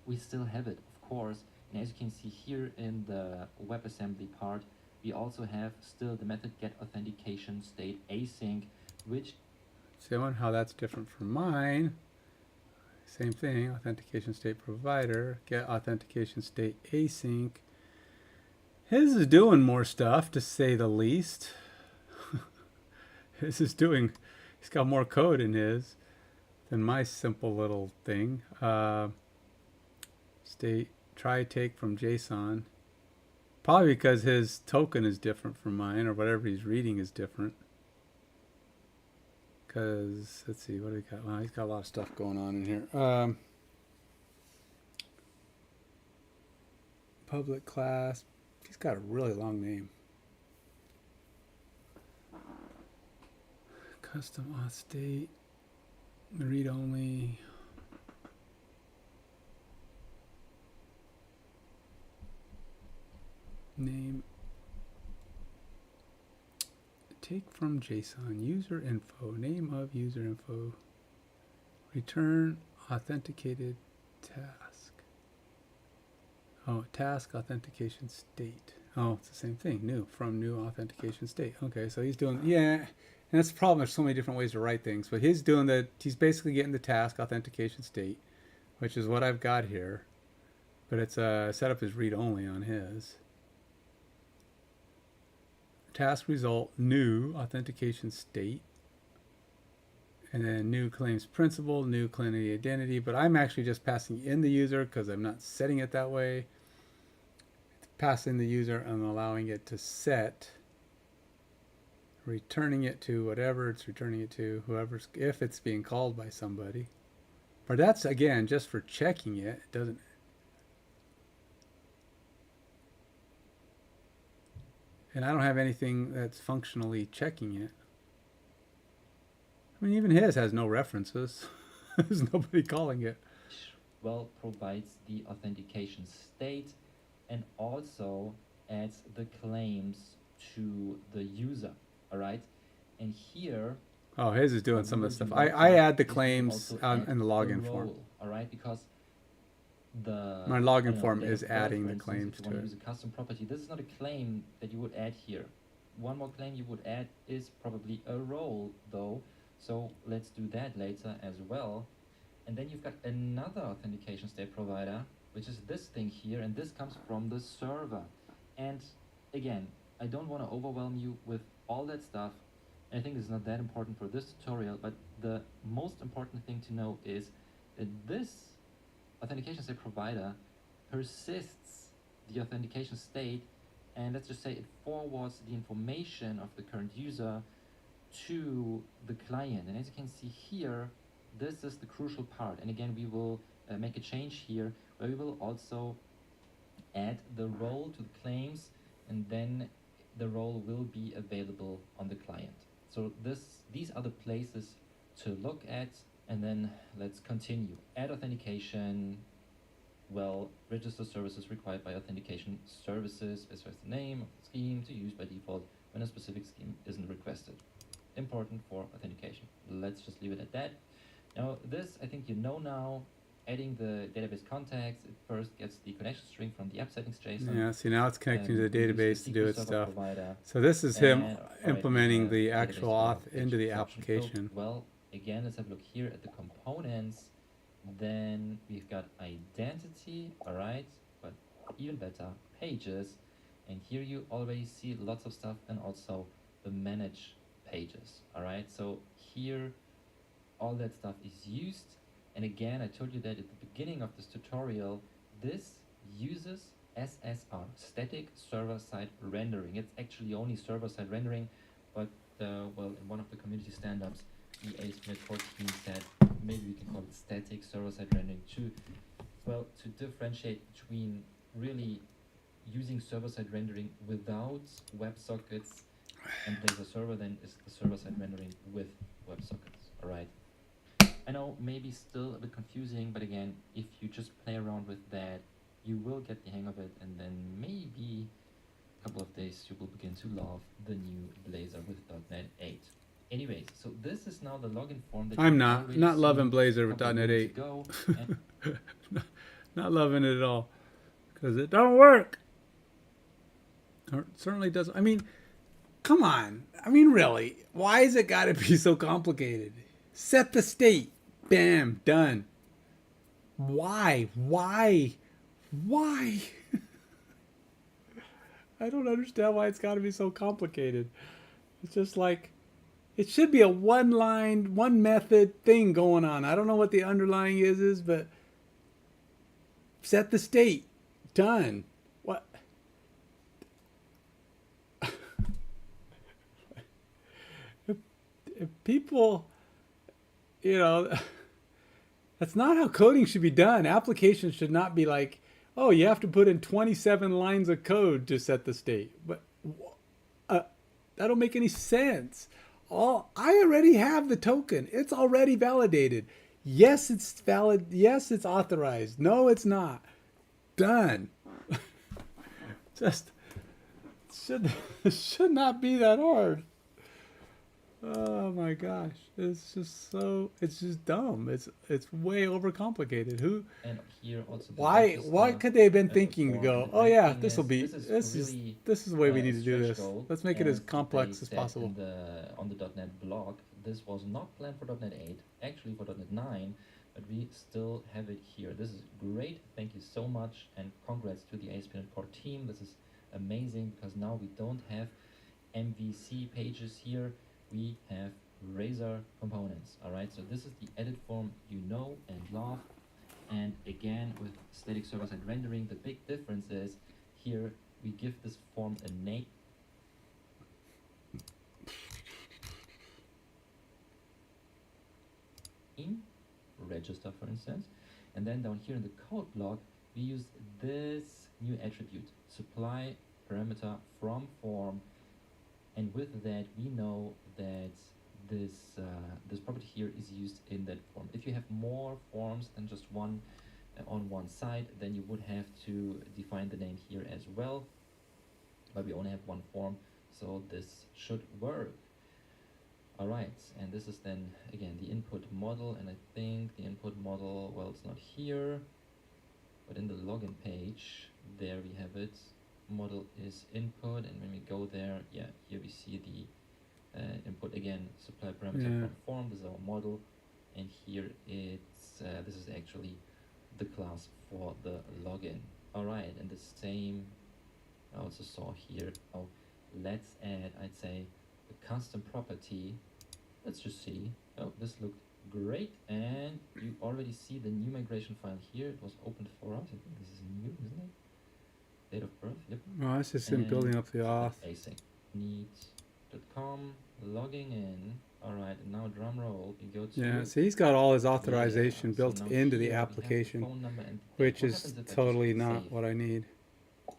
we still have it, of course. And as you can see here in the WebAssembly part, we also have still the method get authentication state async, which... see, I wonder how that's different from mine. Same thing, authentication state provider, get authentication state async. His is doing more stuff, to say the least. His is doing, he's got more code in his than my simple little thing. State, try take from JSON. Probably because his token is different from mine, or whatever he's reading is different. Because, let's see, what do we got? Well, he's got a lot of stuff going on in here. Public class. He's got a really long name. Custom auth state. Read only. Name. Take from JSON. User info. Name of user info. Return authenticated task. Oh, task authentication state. Oh, it's the same thing. New, from new authentication state. Okay, so he's doing, yeah, and that's the problem. There's so many different ways to write things, but he's doing that. He's basically getting the task authentication state, which is what I've got here, but it's set up as read only on his. Task result, new authentication state, and then new claims principal, new claim identity, but I'm actually just passing in the user because I'm not setting it that way. Pass in the user and allowing it to set, returning it to whatever it's returning it to, whoever's, if it's being called by somebody. But that's, again, just for checking it. It doesn't. And I don't have anything that's functionally checking it. I mean, even his has no references. There's nobody calling it. Well, provides the authentication state and also adds the claims to the user. All right. And here, Oh, his is doing what some we of the will stuff. do I later add the is we will claims also on, add in the the login form. role, all right, because the My I login don't know, form date is of birth, adding for the instance, claims if you to want to it. use a custom property, this is not a claim that you would add here. One more claim you would add is probably a role, though. So let's do that later as well. And then you've got another authentication state provider, which is this thing here, and this comes from the server. And again, I don't want to overwhelm you with all that stuff. I think it's not that important for this tutorial, but the most important thing to know is that this authentication state provider persists the authentication state, and let's just say it forwards the information of the current user to the client. And as you can see here, this is the crucial part. And again, we will make a change here where we will also add the role to the claims, and then the role will be available on the client. So these are the places to look at. And then let's continue. Add authentication. Well, register services required by authentication services, specifies the name of the scheme to use by default when a specific scheme isn't requested. Important for authentication. Let's just leave it at that. Now this, I think you know now, adding the database context, it first gets the connection string from the app settings JSON. Yeah, see, now it's connecting to the database to do SQL its Server stuff. provider. So this is him And, implementing the database actual log, auth into the page exception. application. So, well, again, let's have a look here at the components. Then we've got identity, all right, but even better, pages. And here you already see lots of stuff, and also the manage pages, all right. So here all that stuff is used. And again, I told you that at the beginning of this tutorial, this uses SSR, static server-side rendering. It's actually only server-side rendering, but well, in one of the community stand-ups, the ASP.NET Core team said maybe we can call it static server-side rendering to differentiate between really using server-side rendering without WebSockets and Blazor server, then is the server-side rendering with WebSockets. All right. I know maybe still a bit confusing, but again, if you just play around with that, you will get the hang of it, and then maybe a couple of days you will begin to love the new Blazor with .NET 8. Anyways, so this is now the login form that I'm not loving Blazor with .NET 8. Not loving it at all, because it don't work. Or it certainly doesn't. I mean, come on. I mean, really, why is it got to be so complicated? Set the state. Bam, done. Why? I don't understand why it's got to be so complicated. It's just like, it should be a one line, one method thing going on. I don't know what the underlying is, but set the state. Done. What? if people, you know, that's not how coding should be done. Applications should not be like, oh, you have to put in 27 lines of code to set the state. But that don't make any sense. I already have the token. It's already validated. Yes, it's valid. Yes, it's authorized. No, it's not. Done. Just should not be that hard. Oh my gosh, it's just dumb. It's way overcomplicated. Who? And here also Why? What could they have been thinking to go? Oh yeah, this is the way we need to do this. Let's make it as complex as possible. On the .NET blog, this was not planned for .NET 8, actually for .NET 9, but we still have it here. This is great. Thank you so much, and congrats to the ASP.NET Core team. This is amazing because now we don't have MVC pages here. We have Blazor components. All right, so this is the edit form you know and love. And again, with static server-side rendering, the big difference is here we give this form a name. Register, for instance, and then down here in the code block we use this new attribute, supply parameter from form, and with that we know that this property here is used in that form. If you have more forms than just one on one side, then you would have to define the name here as well, but we only have one form, so this should work. Alright, and this is then again the input model, and I think the input model, well, it's not here, but in the login page there we have it. Model is input, and when we go there, yeah, here we see the input again, supply parameter from form. This is our model, and here it's this is actually the class for the login. Alright, and the same I also saw here. Oh, let's add, I'd say, a custom property. Let's just see. Oh, this looked great, and you already see the new migration file here. It was opened for us. I think this is new, isn't it? Date of birth, yep. Oh, that's just him building up the auth. Async needs.com, logging in. Alright, and now drum roll, we go to... Yeah, so he's got all his authorization built so into the here we have application, phone number, and which what is happens if I just totally save? not what I need.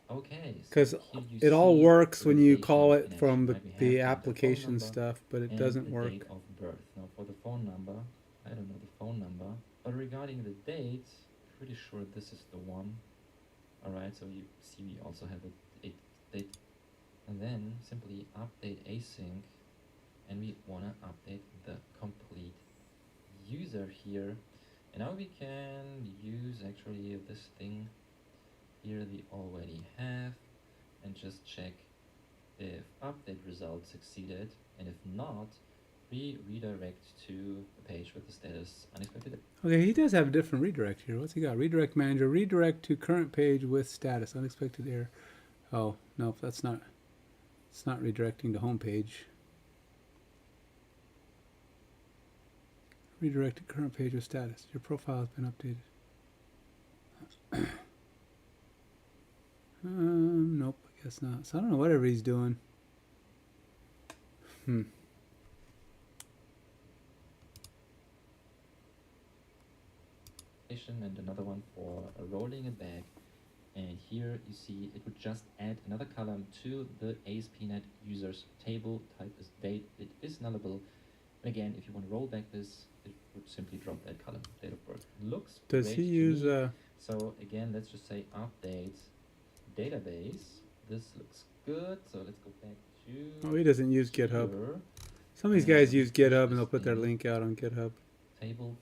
Okay, so Because here you it all see works the when you location call in it action, from right? We have the phone application number stuff, but it and doesn't the work. date of birth. Now for the phone number, I don't know the phone number, but regarding the date, pretty sure this is the one. Alright, so you see we also have a date, and then simply update async, and we want to update the complete user here. And now we can use actually this thing here we already have, and just check if update result succeeded, and if not, we redirect to a page with the status unexpected. Okay, he does have a different redirect here. What's he got? Redirect manager, redirect to current page with status, unexpected error. Oh, nope, that's not, it's not redirecting to home page. Redirect to current page with status. Your profile has been updated. Nope, I guess not. So I don't know, whatever he's doing. And another one for rolling it back, and here you see it would just add another column to the ASP.NET users table. Type is date. It is nullable. And again, if you want to roll back this, it would simply drop that column, date of birth. Looks Does great he to use me. So again, let's just say update database. This looks good. So let's go back to... Oh, he doesn't use GitHub. here. Some of these guys use GitHub and they'll put their link out on GitHub Tables,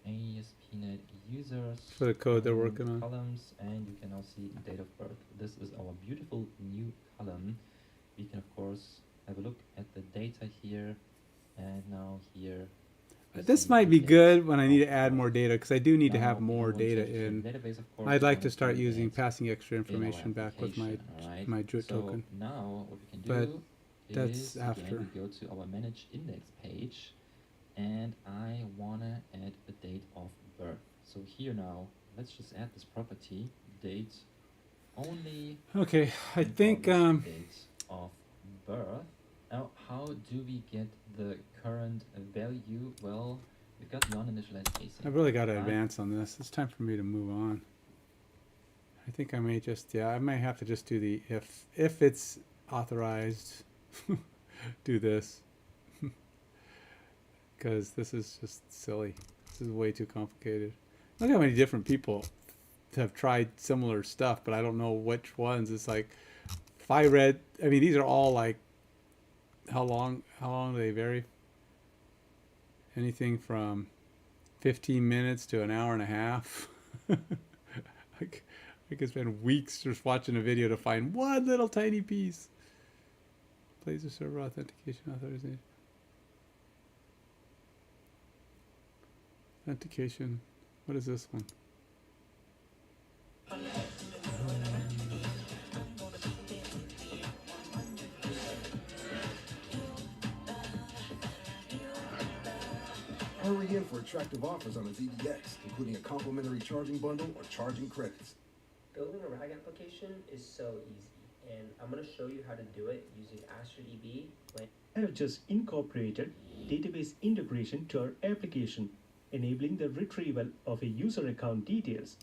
ASP.NET users for the code they're working on. columns, and you can now see date of birth. This is our beautiful new column. We can of course have a look at the data here, and now here This might be good when I need to add more data, because I do need to have more data in. database, of course. I'd like we to wanna start do using that passing extra in our information back with my application, alright? my JUT So token. now what we can But do that's is after. again, we go to our manage index page, and I wanna add a date of birth. So here now, let's just add this property, date only. Okay, I and think publish date of birth. Now, how do we get the current value? Well, we've got non-initialized async. I've really got to right? advance on this. It's time for me to move on. I think I may just, I may have to just do the if it's authorized, do this. Because this is just silly. This is way too complicated. Look how many different people have tried similar stuff, but I don't know which ones. It's like, if I read, I mean, these are all like, how long do they vary? Anything from 15 minutes to an hour and a half. I could spend weeks just watching a video to find one little tiny piece. Blazor server authentication authorization. Authentication. What is this one? Hurry in for attractive offers on the ZDX, including a complimentary charging bundle or charging credits. Building a RAG application is so easy, and I'm going to show you how to do it using AstroDB. I have just incorporated database integration to our application, enabling the retrieval of a user account details,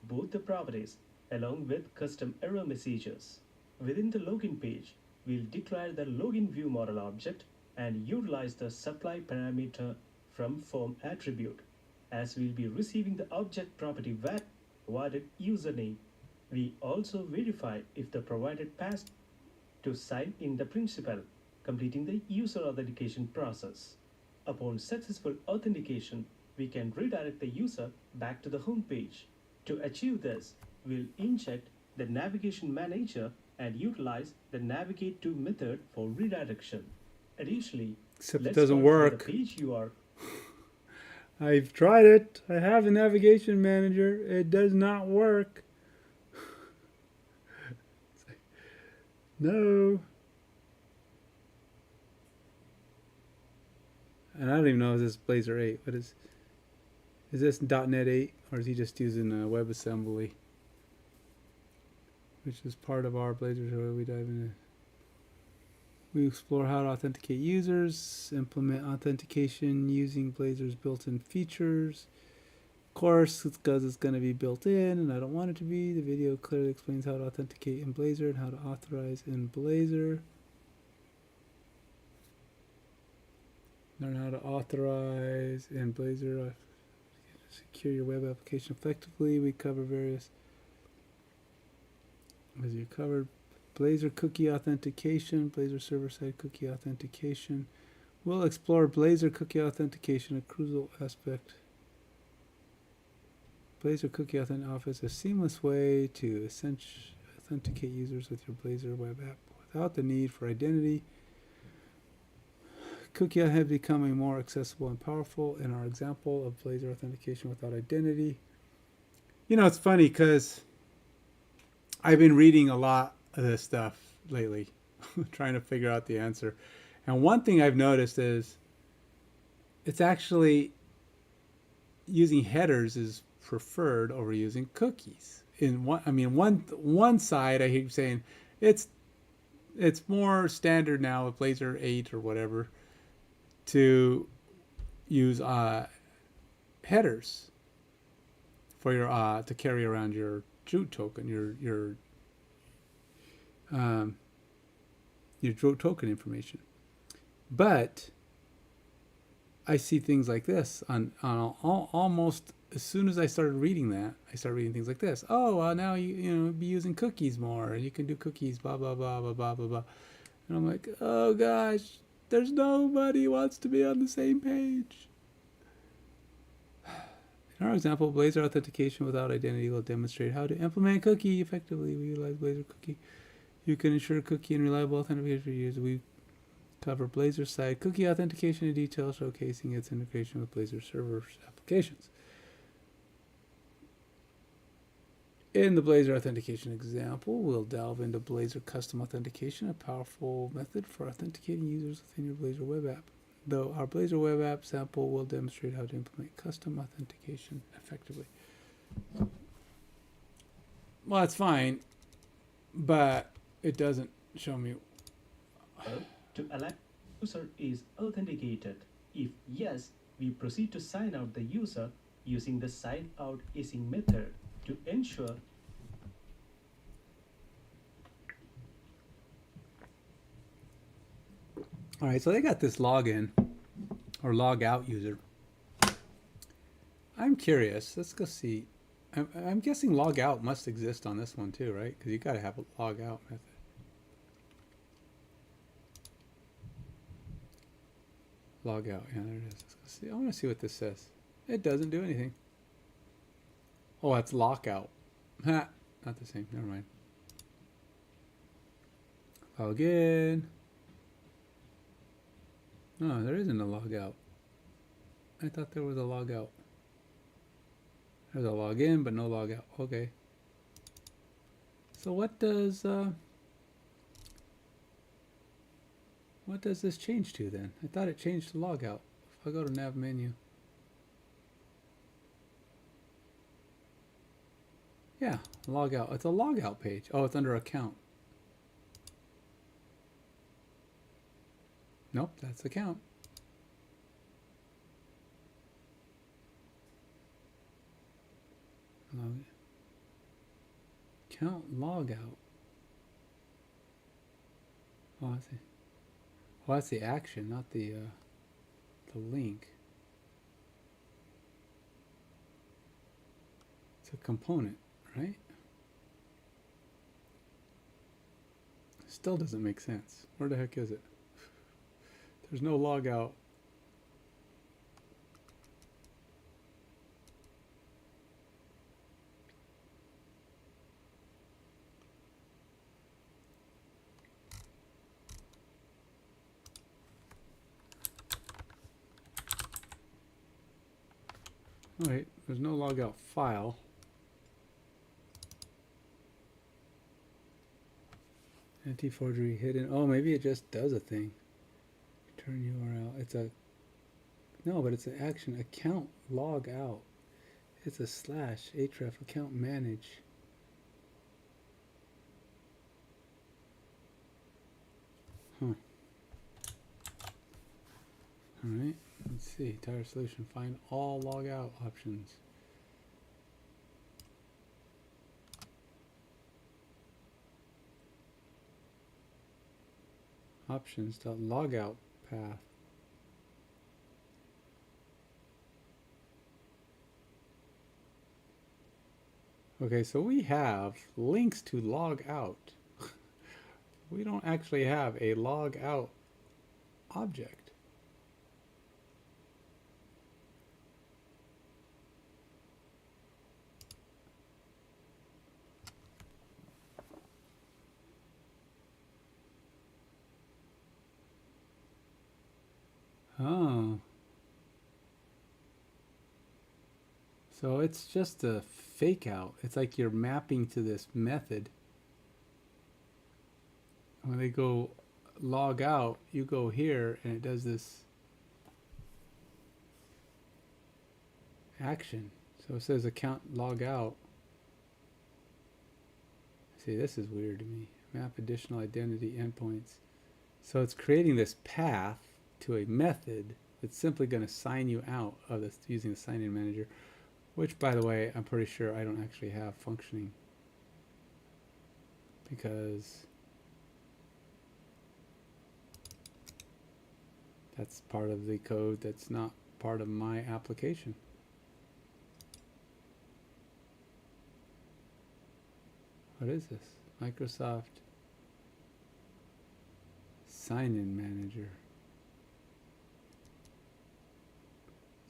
both the properties, along with custom error messages. Within the login page, we'll declare the login view model object and utilize the supply parameter from form attribute. As we'll be receiving the object property value provided username, we also verify if the provided pass to sign in the principal, completing the user authentication process. Upon successful authentication, we can redirect the user back to the home page. To achieve this, we'll inject the navigation manager and utilize the navigate to method for redirection. Additionally, Except it let's doesn't start from work. the page you are. I've tried it. I have a navigation manager. It does not work. No. And I don't even know if this is Blazor 8. What is this .NET 8, or is he just using WebAssembly, which is part of our Blazor? So we dive into. We explore how to authenticate users, implement authentication using Blazor's built-in features. Of course, it's because it's going to be built in, and I don't want it to be. The video clearly explains how to authenticate in Blazor and how to authorize in Blazor. Learn how to authorize in Blazor. Secure your web application effectively. We cover various. As you covered, Blazor cookie authentication, Blazor server-side cookie authentication. We'll explore Blazor cookie authentication, a crucial aspect. Blazor cookie authentication offers a seamless way to authenticate users with your Blazor web app without the need for identity. Cookie have becoming more accessible and powerful in our example of Blazor authentication without identity. You know, it's funny because I've been reading a lot of this stuff lately, trying to figure out the answer. And one thing I've noticed is it's actually using headers is preferred over using cookies. In one side I keep saying it's more standard now with Blazor 8 or whatever to use headers for your to carry around your root token, your root token information. But I see things like this on almost as soon as I started reading that, I started reading things like this. Oh, well, now you be using cookies more. You can do cookies, blah blah blah blah blah blah blah. And I'm like, oh gosh, there's nobody who wants to be on the same page. In our example, Blazor authentication without identity will demonstrate how to implement cookie effectively. We utilize Blazor cookie. You can ensure cookie and reliable authentication for users. We cover Blazor side cookie authentication in detail, showcasing its integration with Blazor server applications. In the Blazor authentication example, we'll delve into Blazor custom authentication, a powerful method for authenticating users within your Blazor web app. Though our Blazor web app sample will demonstrate how to implement custom authentication effectively. Well, that's fine, but it doesn't show me. To allow user is authenticated. If yes, we proceed to sign out the user using the sign out async method to ensure All right, so they got this login or log out user. I'm curious. Let's go see. I'm guessing log out must exist on this one too, right? Because you got to have a log out method. Log out. Yeah, there it is. Let's go see. I want to see what this says. It doesn't do anything. Oh, that's lockout. Ha, not the same. Never mind. Log in. No, there isn't a log out. I thought there was a log out. There's a log in, but no log out. Okay. So what does this change to then? I thought it changed to log out. If I go to nav menu, Yeah, log out. It's a log out page. Oh, it's under account. Nope, that's account. Account log out. Oh, I see. Well, that's the action, not the link. It's a component, right? Still doesn't make sense. Where the heck is it? There's no log out. Oh, wait, there's no log out file. Anti-forgery hidden. Oh, maybe it just does a thing. Return URL. It's a... No, but it's an action. Account log out. It's a slash href account manage. Huh. Alright, let's see. Entire solution. Find all log out options. Options.logout path. Okay, so we have links to log out. We don't actually have a log out object. Oh. So it's just a fake out. It's like you're mapping to this method. When they go log out, you go here and it does this action. So it says account log out. See, this is weird to me. Map additional identity endpoints. So it's creating this path to a method that's simply going to sign you out of this using the sign-in manager, which, by the way, I'm pretty sure I don't actually have functioning because that's part of the code that's not part of my application. What is this? Microsoft Sign-in Manager.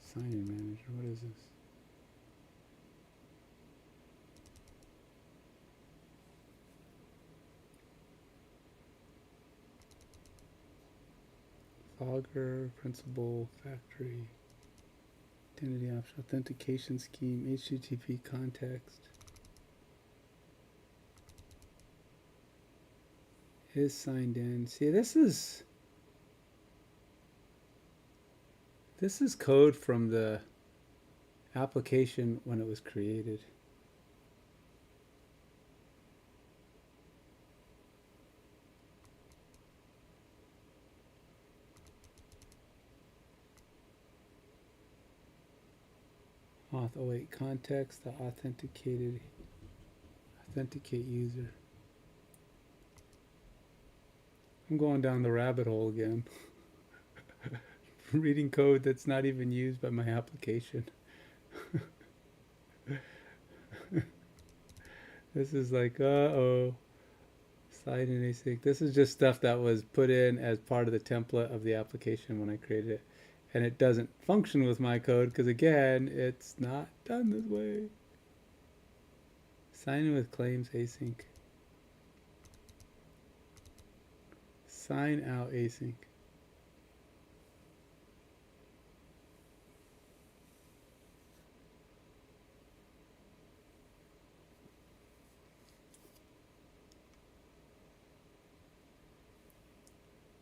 Sign-in Manager, what is this? Logger, principal, factory, identity option, authentication scheme, HTTP context. Is signed in. See, this is code from the application when it was created. Auth 08 context, the authenticate user. I'm going down the rabbit hole again. Reading code that's not even used by my application. This is like, uh-oh. Sign in async. This is just stuff that was put in as part of the template of the application when I created it. And it doesn't function with my code because, again, it's not done this way. Sign in with claims async. Sign out async.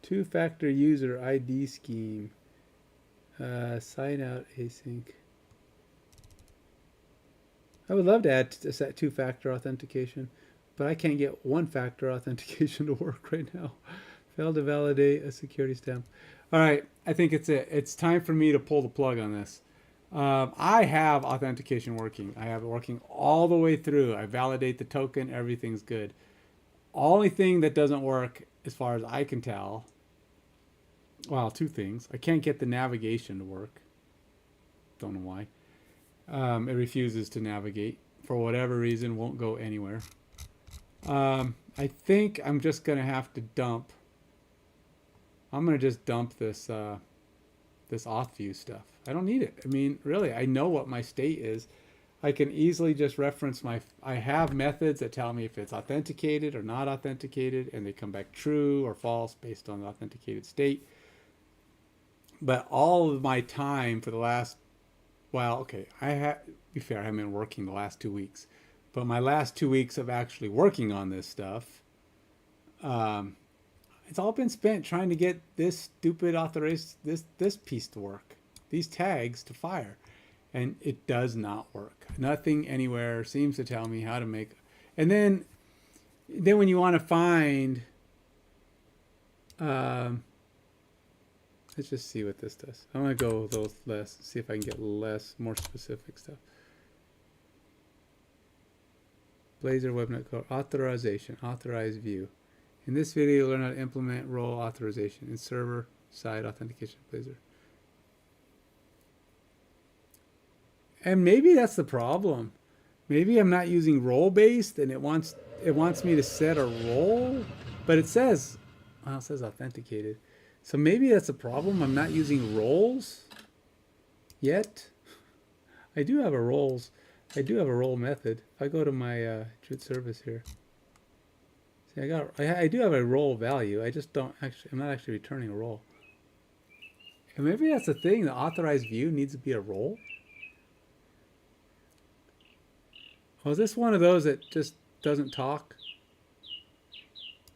Two-factor user ID scheme. Sign out async. I would love to add set two-factor authentication, but I can't get one-factor authentication to work right now. Failed to validate a security stamp. All right, I think it's it. It's time for me to pull the plug on this. I have authentication working. I have it working all the way through. I validate the token. Everything's good. Only thing that doesn't work, as far as I can tell, well, two things. I can't get the navigation to work. Don't know why. It refuses to navigate for whatever reason. Won't go anywhere. I think I'm just gonna have to dump. I'm gonna just dump this this auth view stuff. I don't need it. I mean, really, I know what my state is. I can easily just reference I have methods that tell me if it's authenticated or not authenticated, and they come back true or false based on the authenticated state. But all of my time for the last, well, okay, be fair, I haven't been working the last 2 weeks, but my last 2 weeks of actually working on this stuff, it's all been spent trying to get this stupid this piece to work, these tags to fire, and it does not work. Nothing anywhere seems to tell me how to make. And then when you want to find, let's just see what this does. I'm gonna go with those less, see if I can get more specific stuff. Blazor webnet code authorization, authorize view. In this video, you'll learn how to implement role authorization in server-side authentication Blazor. And maybe that's the problem. Maybe I'm not using role-based, and it wants me to set a role, but it says authenticated. So maybe that's a problem. I'm not using roles yet. I do have a role method. If I go to my root service here. I do have a role value. I just I'm not actually returning a role. And maybe that's the thing. The authorized view needs to be a role. Oh, is this one of those that just doesn't talk?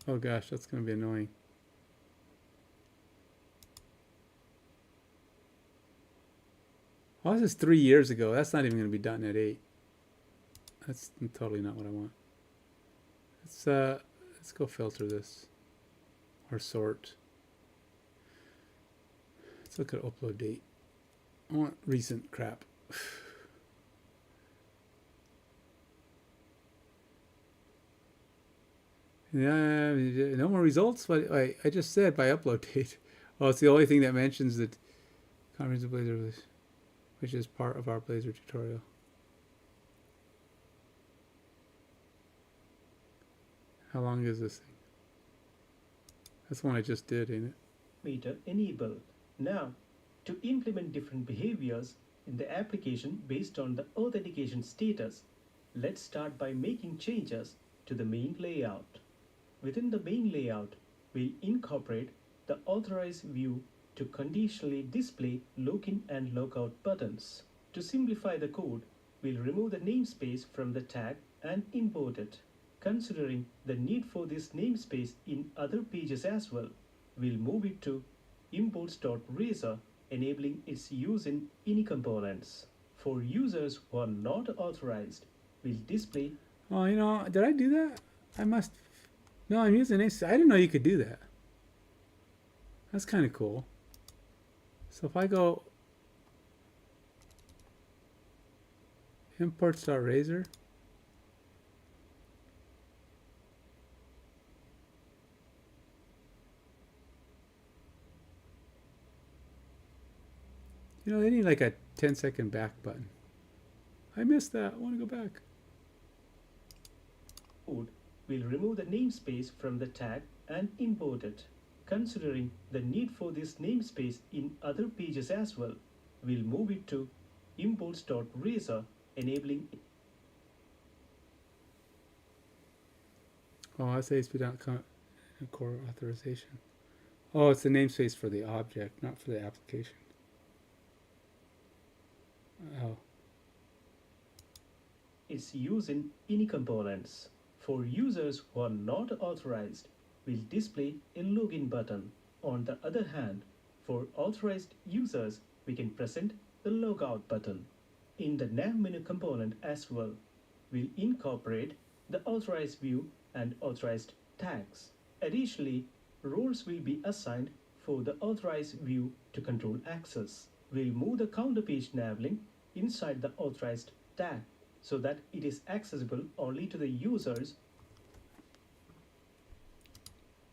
Oh gosh, that's going to be annoying. Oh, this is 3 years ago. That's not even going to be .NET 8. That's totally not what I want. Let's go filter this or sort. Let's look at upload date. I want recent crap. Yeah, no more results. But I just said by upload date. Oh, it's the only thing that mentions that comprehensive Blazor, which is part of our Blazor tutorial. How long is this thing? That's one I just did, ain't it? Meter enable. Now, to implement different behaviors in the application based on the authentication status, let's start by making changes to the main layout. Within the main layout, we'll incorporate the authorize view to conditionally display login and logout buttons. To simplify the code, we'll remove the namespace from the tag and import it. Considering the need for this namespace in other pages as well, we'll move it to imports.razor, enabling its use in any components. For users who are not authorized, we'll display. Oh, you know, did I do that? I must. No, I'm using namespace. I didn't know you could do that. That's kind of cool. So if I go imports.razor. You know, they need like a 10-second back button. I missed that. I want to go back. We'll remove the namespace from the tag and import it. Considering the need for this namespace in other pages as well, we'll move it to imports.razor, enabling. Oh, that's ASP.com core authorization. Oh, it's the namespace for the object, not for the application. Oh. Its use in any components. For users who are not authorized, we'll display a login button. On the other hand, for authorized users, we can present the logout button. In the nav menu component as well, we'll incorporate the authorized view and authorized tags. Additionally, roles will be assigned for the authorized view to control access. We'll move the counter page nav link inside the authorized tag so that it is accessible only to the users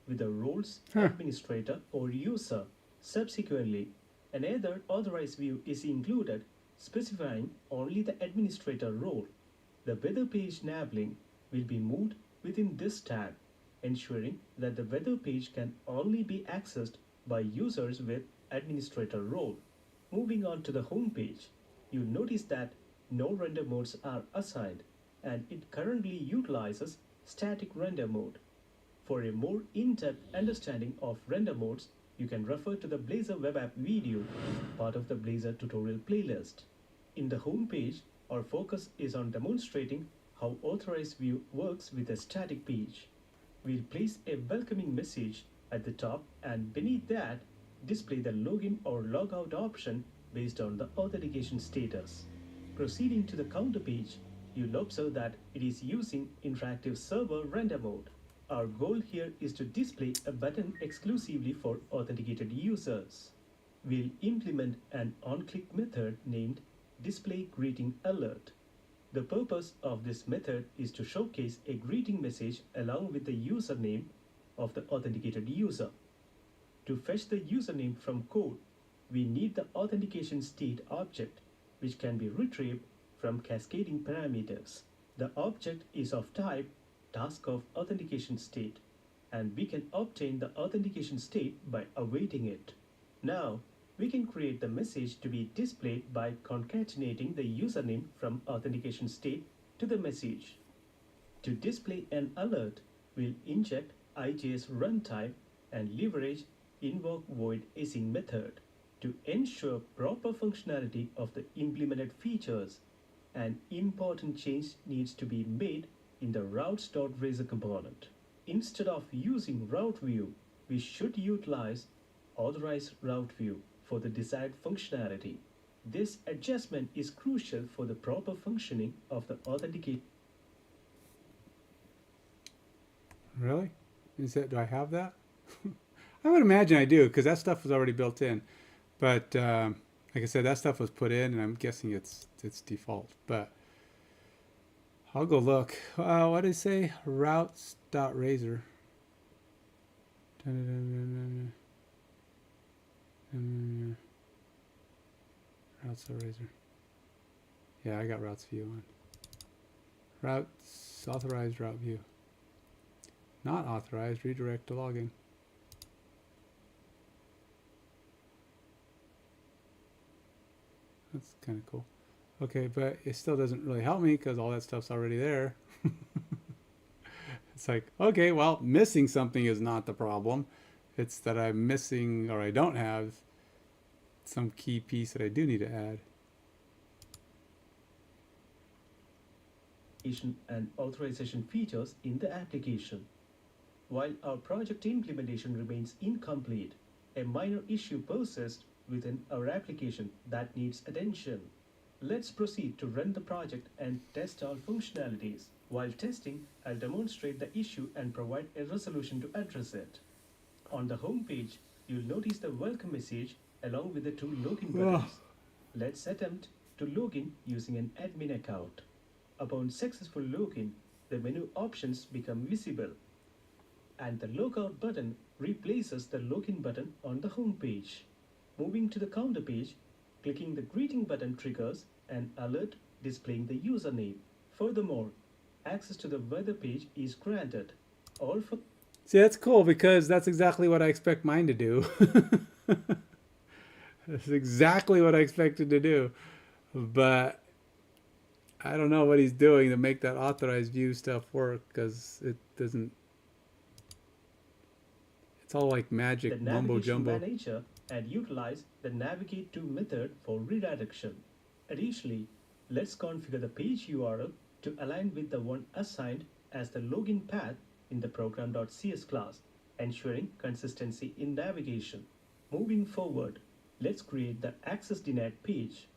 with the roles administrator or user. Subsequently, another authorized view is included specifying only the administrator role. The weather page nav link will be moved within this tag, ensuring that the weather page can only be accessed by users with administrator role. Moving on to the home page, you'll notice that no render modes are assigned and it currently utilizes static render mode. For a more in-depth understanding of render modes, you can refer to the Blazor web app video, part of the Blazor tutorial playlist. In the home page, our focus is on demonstrating how authorized view works with a static page. We'll place a welcoming message at the top and beneath that, display the login or logout option based on the authentication status. Proceeding to the counter page, you'll observe that it is using interactive server render mode. Our goal here is to display a button exclusively for authenticated users. We'll implement an on-click method named display greeting alert. The purpose of this method is to showcase a greeting message along with the username of the authenticated user. To fetch the username from code, we need the authentication state object, which can be retrieved from cascading parameters. The object is of type task of authentication state, and we can obtain the authentication state by awaiting it. Now, we can create the message to be displayed by concatenating the username from authentication state to the message. To display an alert, we'll inject IJS runtime and leverage invoke void async method. To ensure proper functionality of the implemented features, an important change needs to be made in the routes.razor component. Instead of using route view, we should utilize authorized route view for the desired functionality. This adjustment is crucial for the proper functioning of the authentication. Really? Do I have that? I would imagine I do, because that stuff was already built in. But like I said, that stuff was put in, and I'm guessing it's default. But I'll go look. What did it say? Routes.razor. Routes.razor. Yeah, I got routes view on. Routes, authorized route view. Not authorized, redirect to login. That's kind of cool. Okay, but it still doesn't really help me because all that stuff's already there. It's like, okay, well, missing something is not the problem. It's that I'm missing, or I don't have some key piece that I do need to add. And authorization features in the application. While our project implementation remains incomplete, a minor issue persists within our application that needs attention. Let's proceed to run the project and test all functionalities. While testing, I'll demonstrate the issue and provide a resolution to address it. On the home page, you'll notice the welcome message along with the two login buttons. Let's attempt to login using an admin account. Upon successful login, the menu options become visible, and the logout button replaces the login button on the home page. Moving to the counter page, clicking the greeting button triggers an alert displaying the username. Furthermore, access to the weather page is granted. All for See, that's cool because that's exactly what I expect mine to do. That's exactly what I expected to do. But I don't know what he's doing to make that authorized view stuff work because it doesn't. It's all like magic the mumbo navigation jumbo. manager and utilize the navigate to method for redirection. Additionally, let's configure the page URL to align with the one assigned as the login path in the program.cs class, ensuring consistency in navigation. Moving forward, let's create the access denied page.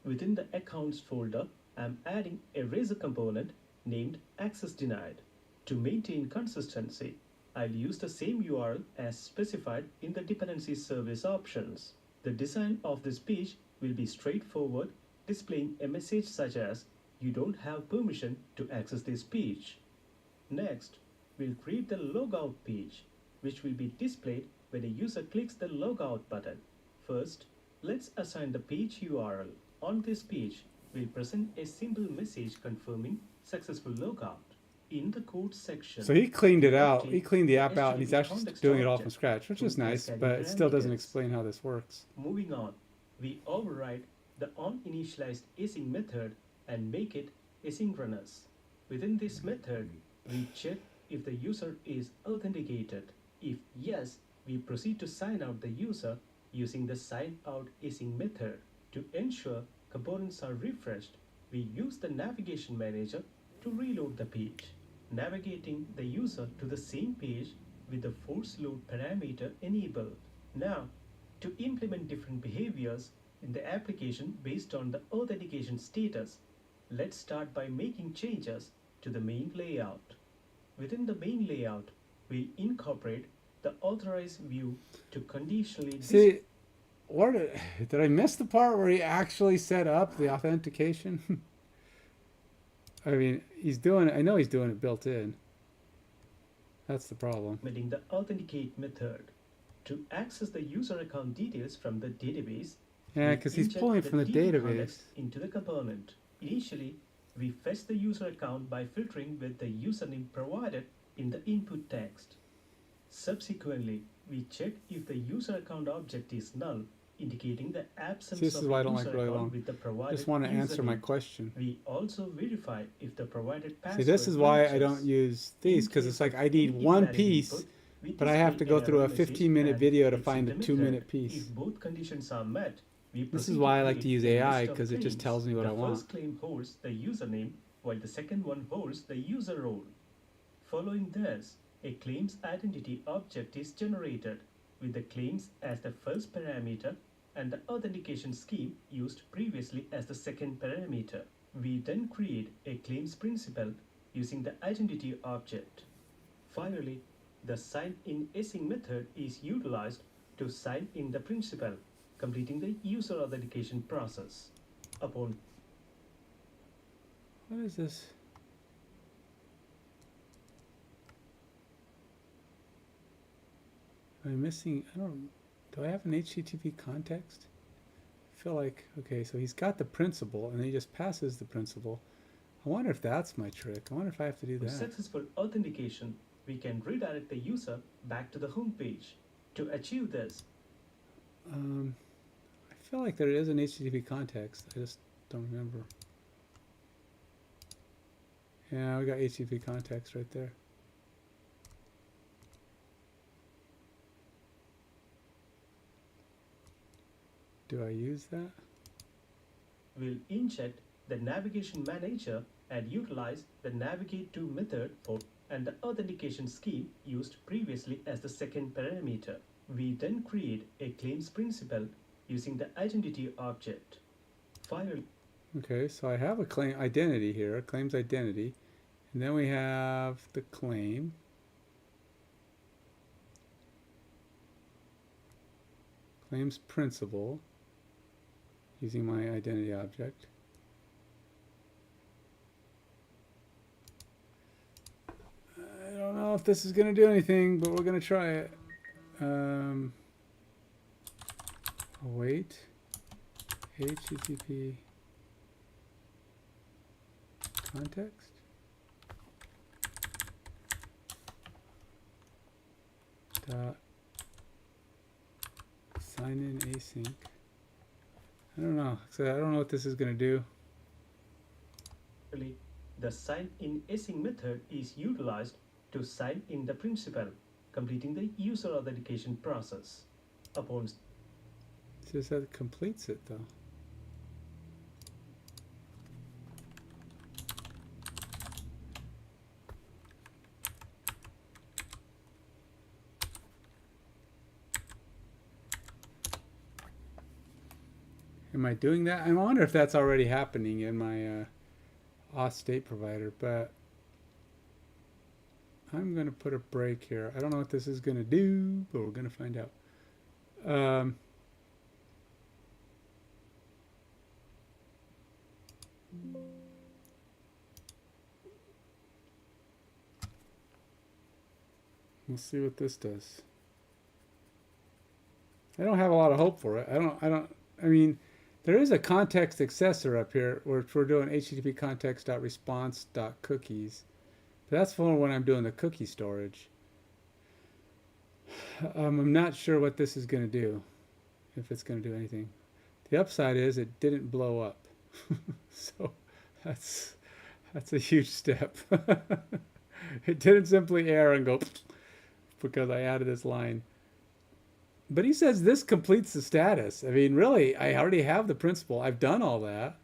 Within the Accounts folder, I'm adding a Razor component named Access Denied. To maintain consistency, I'll use the same URL as specified in the dependency service options. The design of this page will be straightforward, displaying a message such as, "You don't have permission to access this page." Next, we'll create the logout page, which will be displayed when a user clicks the logout button. First, let's assign the page URL. On this page, we'll present a simple message confirming successful logout. In the code section, So he cleaned it we'll out. update He cleaned the app the out, and he's HTTP actually context doing it all object from scratch, which to is nice, cascading but it still doesn't parameters. explain how this works. Moving on, we override the onInitialized async method and make it asynchronous. Within this method, we check if the user is authenticated. If yes, we proceed to sign out the user using the signout async method. To ensure components are refreshed, we use the navigation manager to reload the page, navigating the user to the same page with the force load parameter enabled. Now, to implement different behaviors in the application based on the authentication status, let's start by making changes to the main layout. Within the main layout, we'll incorporate the authorize view to conditionally See, what did I miss the part where he actually set up the authentication? I mean, he's doing it. I know he's doing it built in. That's the problem. implementing the authenticate method. To access the user account details from the database, Yeah, we because he's inject pulling from the DB database. context into the component. Initially, we fetch the user account by filtering with the username provided in the input text. Subsequently, we check if the user account object is null, indicating the absence See, this of is why I a don't like user really account long. with the provided Just want to answer my username. question. We also verify if the provided See, password this is why I matches. don't use these, In because case it's like of I need any one invalid piece, input, we but I have to display go an through a error message 15-minute and video to exit find a the 2-minute method. piece. If both conditions are met, we This proceed is why I to like to create use a AI, list of because it just claims. tells me what the I want. first claim holds the username, while the second one holds the user role. Following this, a claims identity object is generated, with the claims as the first parameter and the authentication scheme used previously as the second parameter. We then create a claims principal using the identity object. Finally, the sign-in async method is utilized to sign in the principal, completing the user authentication process. Upon What is this? Am I missing? I don't. Do I have an HTTP context? I feel like, okay, so he's got the principal and he just passes the principal. I wonder if that's my trick. I wonder if I have to do with that. successful authentication, we can redirect the user back to the home page. To achieve this, I feel like there is an HTTP context. I just don't remember. Yeah, we got HTTP context right there. Do I use that? we'll inject the navigation manager and utilize the navigate to method for and the authentication scheme used previously as the second parameter. We then create a claims principal using the identity object. Finally, Okay, so I have a claim identity here, claims identity, and then we have the claim. Claims principal using my identity object. I don't know if this is going to do anything, but we're going to try it. Wait. HTTP context. Dot sign in async. I don't know. So I don't know what this is going to do. the sign-in async method is utilized to sign in the principal, completing the user authentication process. Upon It says that it completes it though. Am I doing that? I wonder if that's already happening in my auth state provider, but I'm going to put a break here. I don't know what this is going to do, but we're going to find out. We'll see what this does. I don't have a lot of hope for it. I mean, there is a context accessor up here where we're doing HTTP context.response.cookies. But that's for when I'm doing the cookie storage. I'm not sure what this is going to do, if it's going to do anything. The upside is it didn't blow up. So that's a huge step. It didn't simply error and go because I added this line. But he says this completes the status. I mean, really, I already have the principal. I've done all that.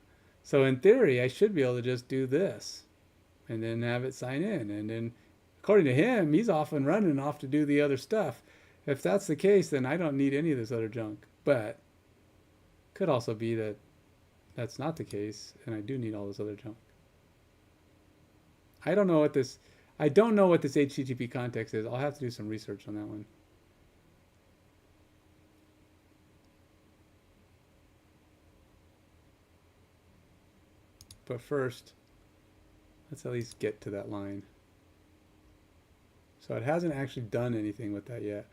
So in theory, I should be able to just do this and then have it sign in. And then according to him, he's off and running off to do the other stuff. If that's the case, then I don't need any of this other junk. But could also be that that's not the case and I do need all this other junk. I don't know what this HTTP context is. I'll have to do some research on that one. But first, let's at least get to that line. So it hasn't actually done anything with that yet.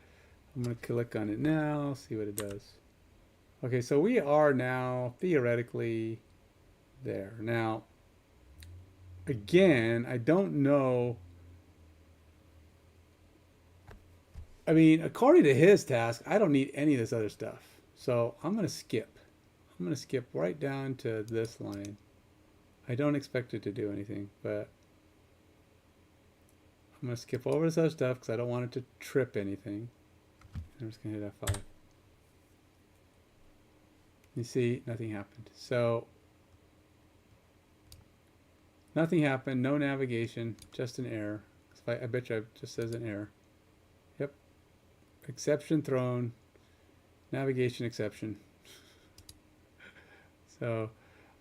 I'm going to click on it now, see what it does. Okay, so we are now theoretically there. Now, again, I don't know. I mean, according to his task, I don't need any of this other stuff. So I'm going to skip. I'm going to skip right down to this line. I don't expect it to do anything, but I'm going to skip over this other stuff because I don't want it to trip anything. I'm just going to hit F5. You see, nothing happened. So, nothing happened, no navigation, just an error. I bet you it just says an error. Yep. Exception thrown, navigation exception. So,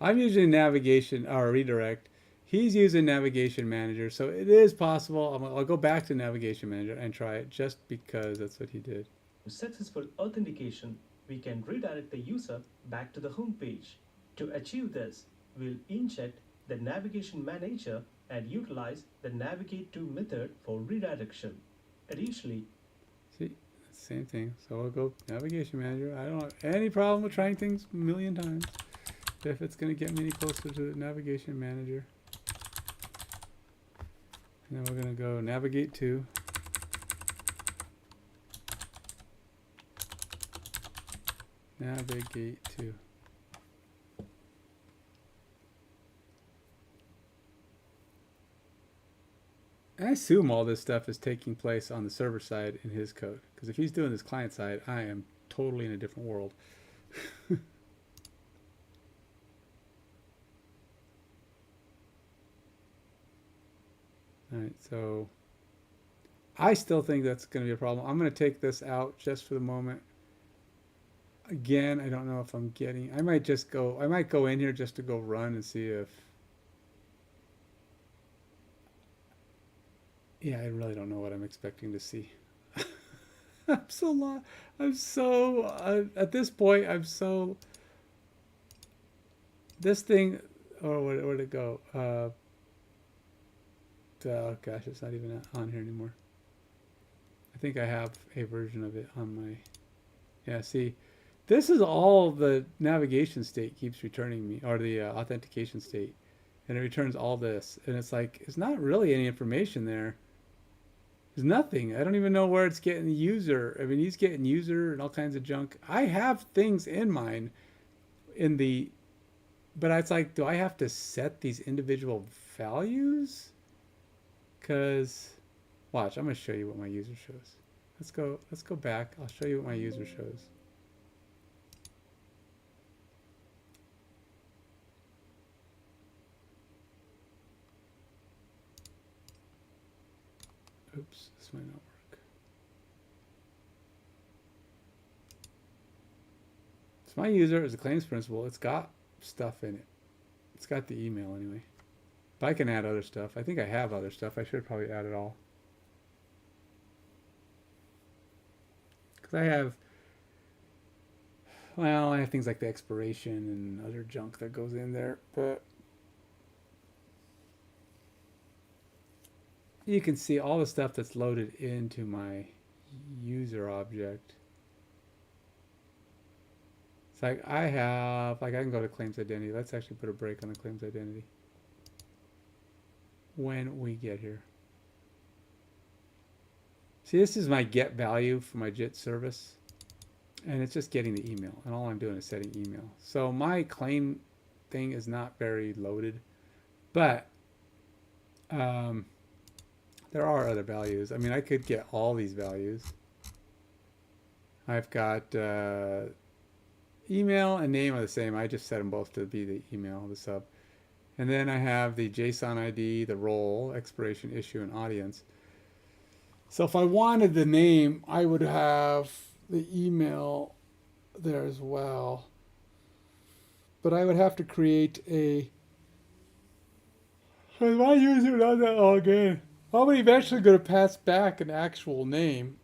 I'm using navigation or redirect. He's using navigation manager. So it is possible. I'll go back to navigation manager and try it just because that's what he did. For successful authentication, we can redirect the user back to the home page. To achieve this, we'll inject the navigation manager and utilize the navigate to method for redirection. Additionally, see, same thing. So I'll go navigation manager. I don't have any problem with trying things a million times. If it's going to get me any closer to the navigation manager. And then we're going to go navigate to. Navigate to. I assume all this stuff is taking place on the server side in his code. Because if he's doing this client side, I am totally in a different world. All right, so I still think that's going to be a problem. I'm going to take this out just for the moment. Again, I don't know if I'm getting, I might go in here just to go run and see if, yeah, I really don't know what I'm expecting to see. At this point, this thing, or where'd it go? Oh gosh, it's not even on here anymore. I think I have a version of it on my, yeah, see, this is all the navigation state keeps returning me, or the authentication state, and it returns all this, and it's like, it's not really any information there. There's nothing. I don't even know where it's getting the user. I mean, he's getting user and all kinds of junk. I have things in mine but it's like, do I have to set these individual values? Because, watch, I'm going to show you what my user shows. Let's go back. I'll show you what my user shows. Oops, this might not work. It's my user as a claims principal. It's got stuff in it. It's got the email anyway. But I can add other stuff. I think I have other stuff. I should probably add it all. Because I have, well, I have things like the expiration and other junk that goes in there. But you can see all the stuff that's loaded into my user object. It's like I have, like I can go to claims identity. Let's actually put a break on the claims identity when we get here. See, this is my get value for my JIT service, and it's just getting the email, and all I'm doing is setting email. So my claim thing is not very loaded, but there are other values. I mean, I could get all these values. I've got email and name are the same. I just set them both to be the email, the sub. And then I have the JSON ID, the role, expiration, issue, and audience. So if I wanted the name, I would have the email there as well. But I would have to create a... My user does that all again. I'm eventually going to pass back an actual name.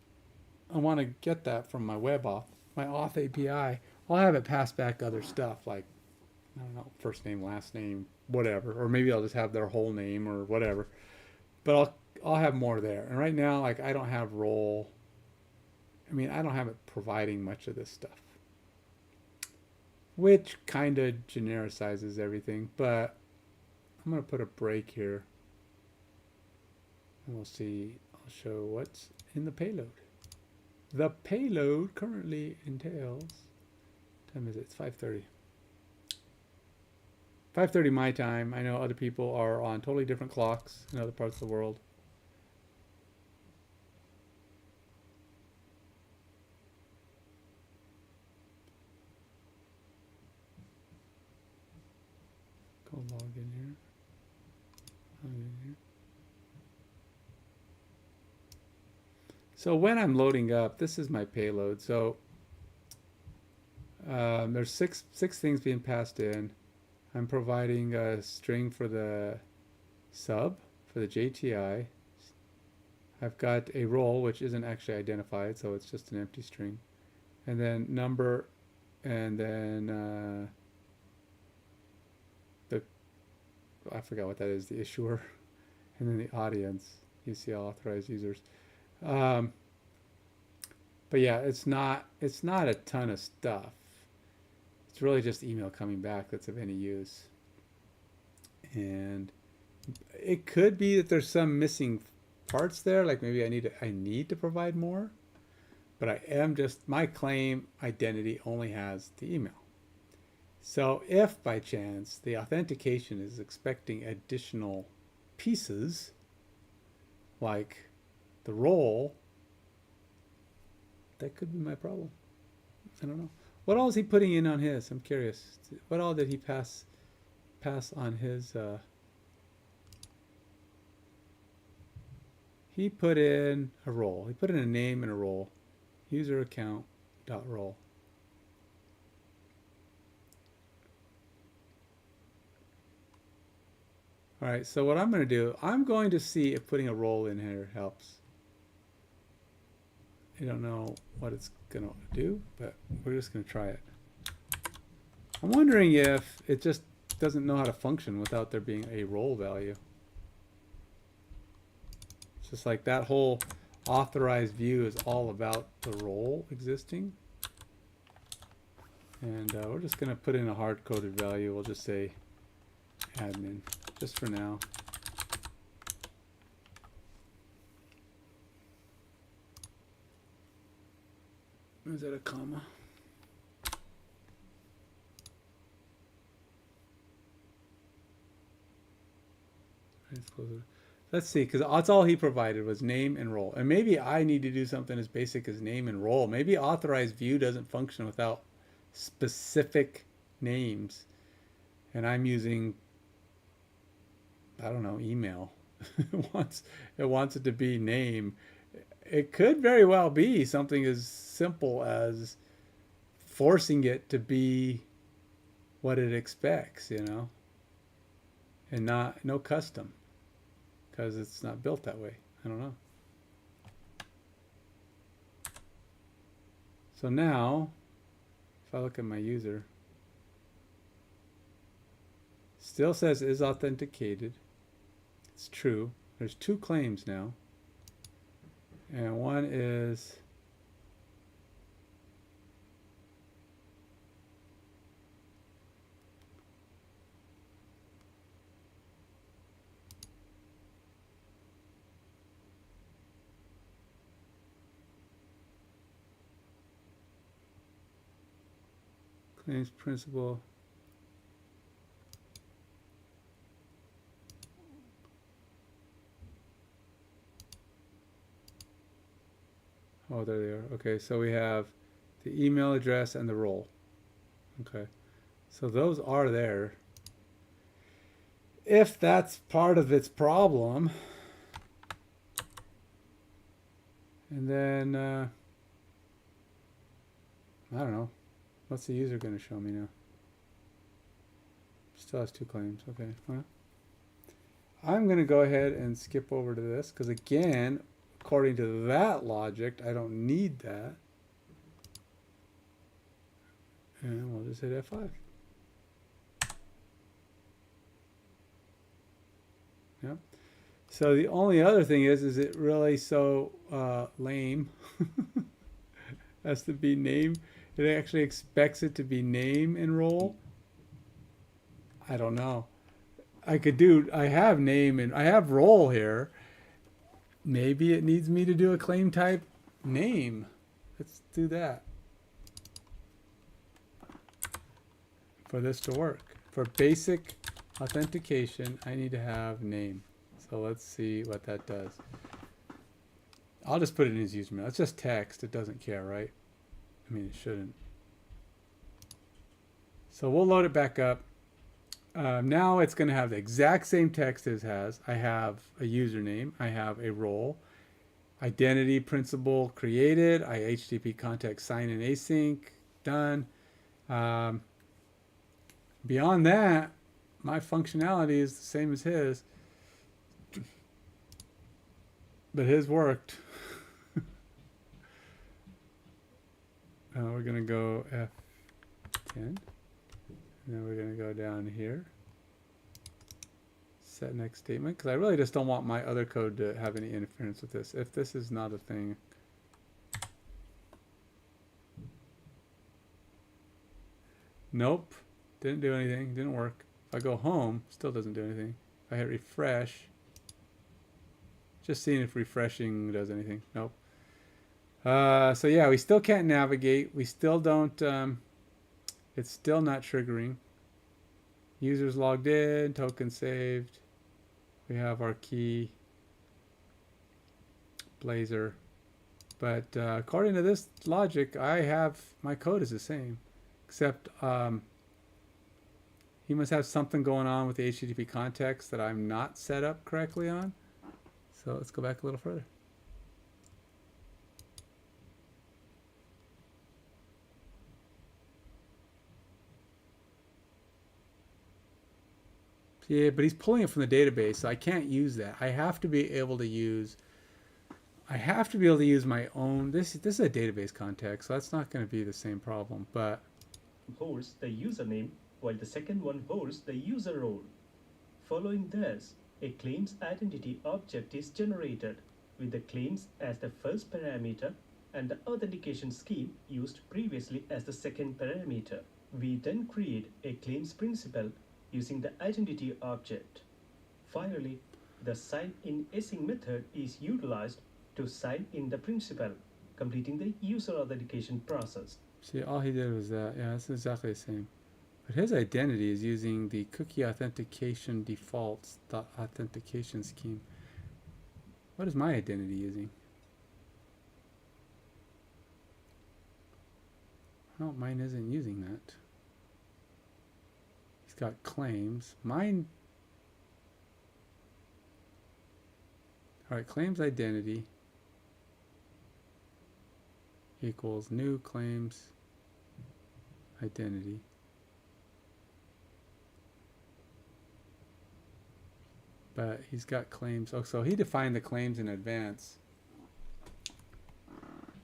I want to get that from my web auth, my auth API. I'll have it pass back other stuff like, I don't know, first name, last name, whatever. Or maybe I'll just have their whole name or whatever. But I'll have more there. And right now, like, I don't have role. I mean, I don't have it providing much of this stuff, which kind of genericizes everything. But I'm going to put a break here. And we'll see. I'll show what's in the payload. The payload currently entails, what time is it? It's 5:30. 5:30 my time. I know other people are on totally different clocks in other parts of the world. Go log in here. Log in here. So when I'm loading up, this is my payload. So there's six things being passed in. I'm providing a string for the sub, for the JTI. I've got a role, which isn't actually identified, so it's just an empty string. And then number, and then I forgot what that is, the issuer, and then the audience, UCL authorized users. But yeah, it's not a ton of stuff. It's really just email coming back that's of any use. And it could be that there's some missing parts there, like maybe I need to provide more. But I am just, my claim identity only has the email. So if by chance the authentication is expecting additional pieces, like the role, that could be my problem. I don't know. What all is he putting in on his? I'm curious. What all did he pass on his? He put in a role. He put in a name and a role. User account dot role. All right. So what I'm going to do, I'm going to see if putting a role in here helps. I don't know what it's going to do, but we're just going to try it. I'm wondering if it just doesn't know how to function without there being a role value. It's just like that whole authorized view is all about the role existing. And we're just going to put in a hard-coded value. We'll just say admin, just for now. Is that a comma? Let's see, because that's all he provided was name and role. And maybe I need to do something as basic as name and role. Maybe authorized view doesn't function without specific names. And I'm using, I don't know, email. It wants it to be name. It could very well be something as simple as forcing it to be what it expects, you know, and no custom, because it's not built that way. I don't know. So now, if I look at my user, still says is authenticated. It's true. There's 2 claims now. And one is claims principal. Oh, there they are. Okay, so we have the email address and the role. Okay, so those are there. If that's part of its problem, and then, I don't know, what's the user going to show me now? Still has 2 claims. Okay, well, I'm going to go ahead and skip over to this, because again, according to that logic, I don't need that. And we'll just hit F5. Yep. So the only other thing is it really so lame? Has to be name. It actually expects it to be name and role. I don't know. I have name and I have role here. Maybe it needs me to do a claim type name. Let's do that. For this to work. For basic authentication, I need to have name. So let's see what that does. I'll just put it in his username. It's just text. It doesn't care, right? I mean, it shouldn't. So we'll load it back up. Now it's going to have the exact same text as has. I have a username. I have a role. Identity principal created. I HTTP context sign in async. Done. Beyond that, my functionality is the same as his. But his worked. We're going to go F10. And then we're going to go down here. Set next statement. Because I really just don't want my other code to have any interference with this. If this is not a thing. Nope. Didn't do anything. Didn't work. If I go home, still doesn't do anything. If I hit refresh. Just seeing if refreshing does anything. Nope. So yeah, we still can't navigate. We still don't, it's still not triggering. Users logged in, token saved. We have our key, Blazor. But according to this logic, my code is the same. Except he must have something going on with the HTTP context that I'm not set up correctly on. So let's go back a little further. Yeah, but he's pulling it from the database, so I can't use that. I have to be able to use my own. This is a database context, so that's not going to be the same problem. But holds the username, while the second one holds the user role. Following this, a claims identity object is generated with the claims as the first parameter and the authentication scheme used previously as the second parameter. We then create a claims principal using the identity object. Finally, the sign in async method is utilized to sign in the principal, completing the user authentication process. see, all he did was that. Yeah, it's exactly the same. But his identity is using the cookie authentication defaults authentication scheme. What is my identity using? Well, mine isn't using that. He's got claims. Mine. All right, claims identity equals new claims identity. But he's got claims. Oh, so he defined the claims in advance.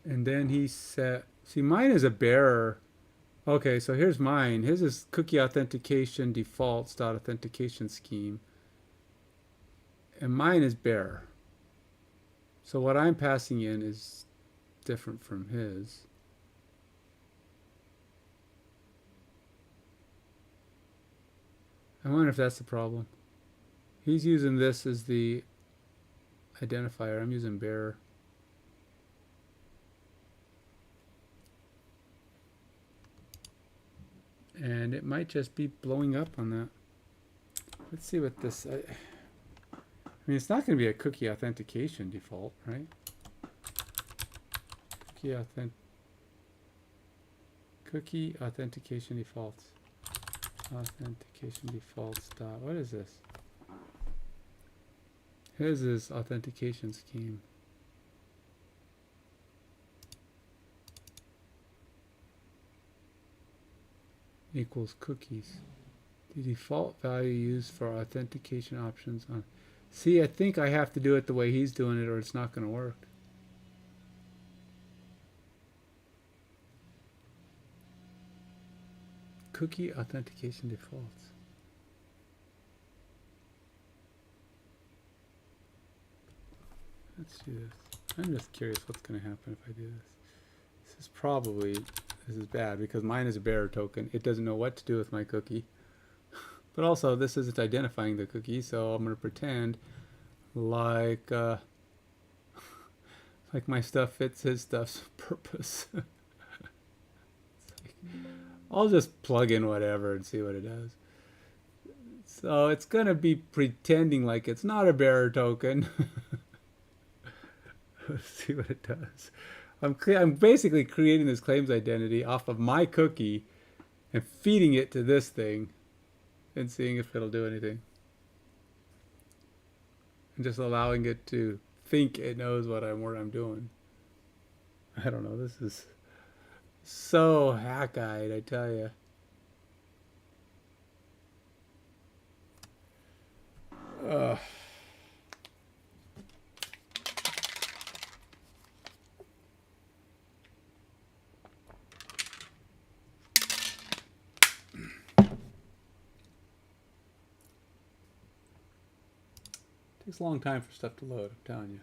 And then he set, see, mine is a bearer. Okay, so here's mine. His is cookie authentication defaults dot authentication scheme. And mine is bearer. So what I'm passing in is different from his. I wonder if that's the problem. He's using this as the identifier. I'm using bearer. And it might just be blowing up on that. Let's see what this... I mean, it's not going to be a cookie authentication default, right? Cookie authentication defaults. Authentication defaults dot... What is this? His is authentication scheme. Equals cookies. The default value used for authentication options on... See, I think I have to do it the way he's doing it or it's not going to work. Cookie authentication defaults. Let's do this. I'm just curious what's going to happen if I do this. This is probably... This is bad because mine is a bearer token. It doesn't know what to do with my cookie. But also, this isn't identifying the cookie, so I'm going to pretend like like my stuff fits his stuff's purpose. I'll just plug in whatever and see what it does. So it's going to be pretending like it's not a bearer token. Let's see what it does. I'm basically creating this claims identity off of my cookie and feeding it to this thing and seeing if it'll do anything. And just allowing it to think it knows what I'm doing. I don't know. This is so hack-eyed, I tell you. Ugh. Takes a long time for stuff to load, I'm telling you.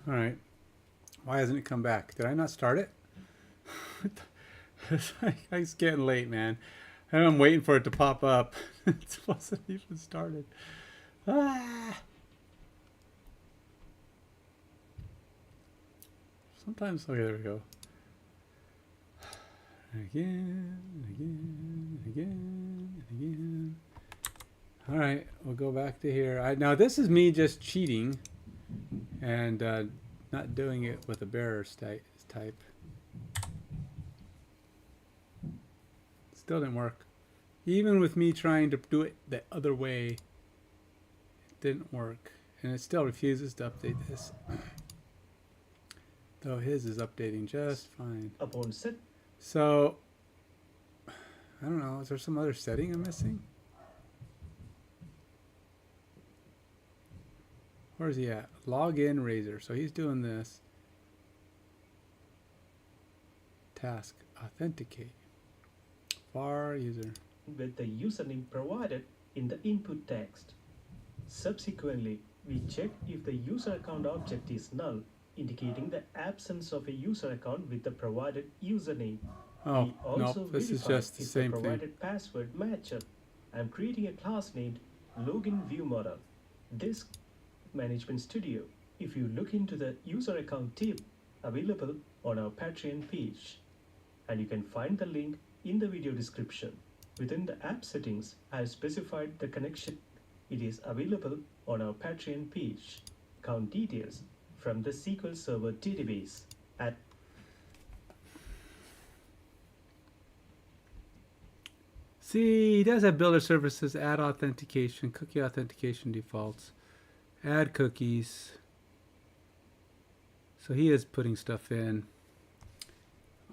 All right. Why hasn't it come back? Did I not start it? It's getting late, man. And I'm waiting for it to pop up. It wasn't even started. Ah! Sometimes, okay, there we go. Again, again, again, again. All right, we'll go back to here. Now, this is me just cheating and not doing it with a bearer type. Still didn't work. Even with me trying to do it the other way, it didn't work. And it still refuses to update this. Though his is updating just fine. Upon set, So, I don't know, is there some other setting I'm missing? Where's he at? Login Razor. So he's doing this. Task, authenticate. Var user. with the username provided in the input text. Subsequently, we check if the user account object is null, indicating the absence of a user account with the provided username. Oh, We also nope, this is verify just the if same the thing. provided password matches. I'm creating a class named Login View Model. This Management Studio. If you look into the user account tab available on our Patreon page, and you can find the link in the video description. Within the app settings, I have specified the connection. It is available on our Patreon page. Account details from the SQL Server database at See, he does have builder services, add authentication, cookie authentication defaults, add cookies. So he is putting stuff in.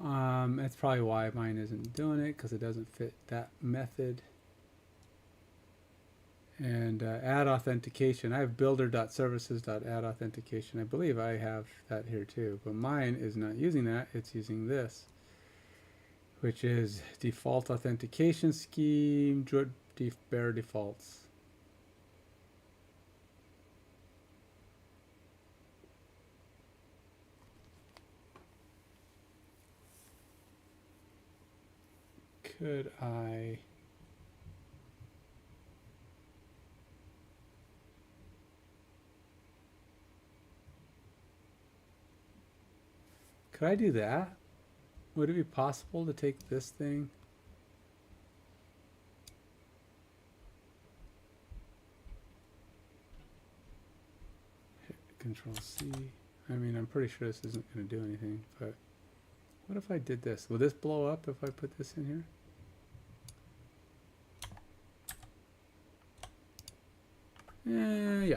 That's probably why mine isn't doing it, because it doesn't fit that method. And add authentication. I have builder.services.add authentication. I believe I have that here too, but mine is not using that. It's using this, which is default authentication scheme, bare defaults. Could I... Could I do that? Would it be possible to take this thing? Hit Control C. I mean, I'm pretty sure this isn't going to do anything, but what if I did this? Will this blow up if I put this in here? Yeah.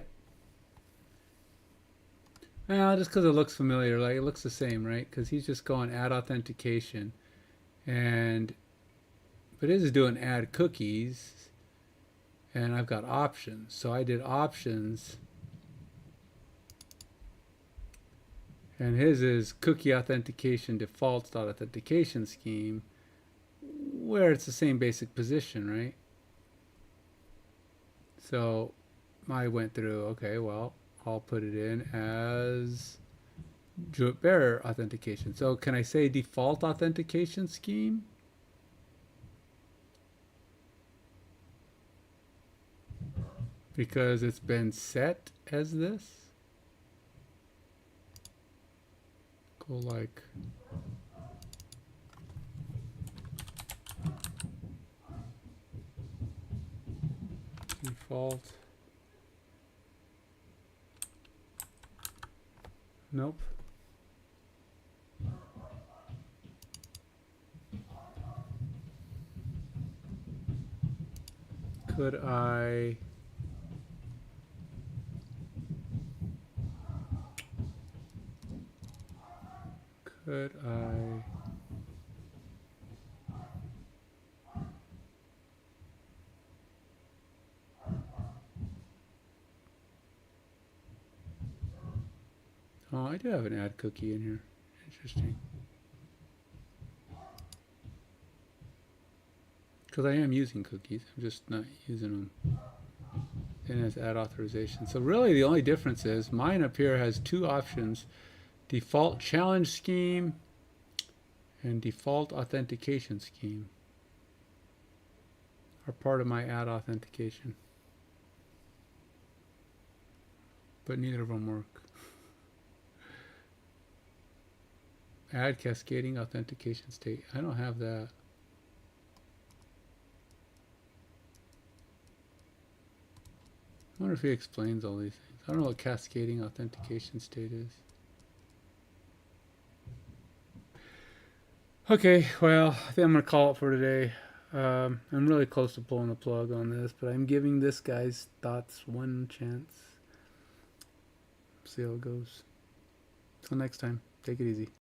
Well, just because it looks familiar, like it looks the same, right? Because he's just going add authentication, but his is doing add cookies, and I've got options. So I did options, and his is cookie authentication defaults dot authentication scheme, where it's the same basic position, right? So I went through, okay, well, I'll put it in as bearer authentication. So can I say default authentication scheme? Because it's been set as this. Go like default. Nope. Could I Oh, I do have an add cookie in here. Interesting. Because I am using cookies. I'm just not using them in as add authorization. So really the only difference is mine up here has two options. Default challenge scheme and default authentication scheme are part of my add authentication. But neither of them work. Add cascading authentication state. I don't have that. I wonder if he explains all these things. I don't know what cascading authentication state is. Okay, well, I think I'm going to call it for today. I'm really close to pulling the plug on this, but I'm giving this guy's thoughts one chance. See how it goes. Till next time, take it easy.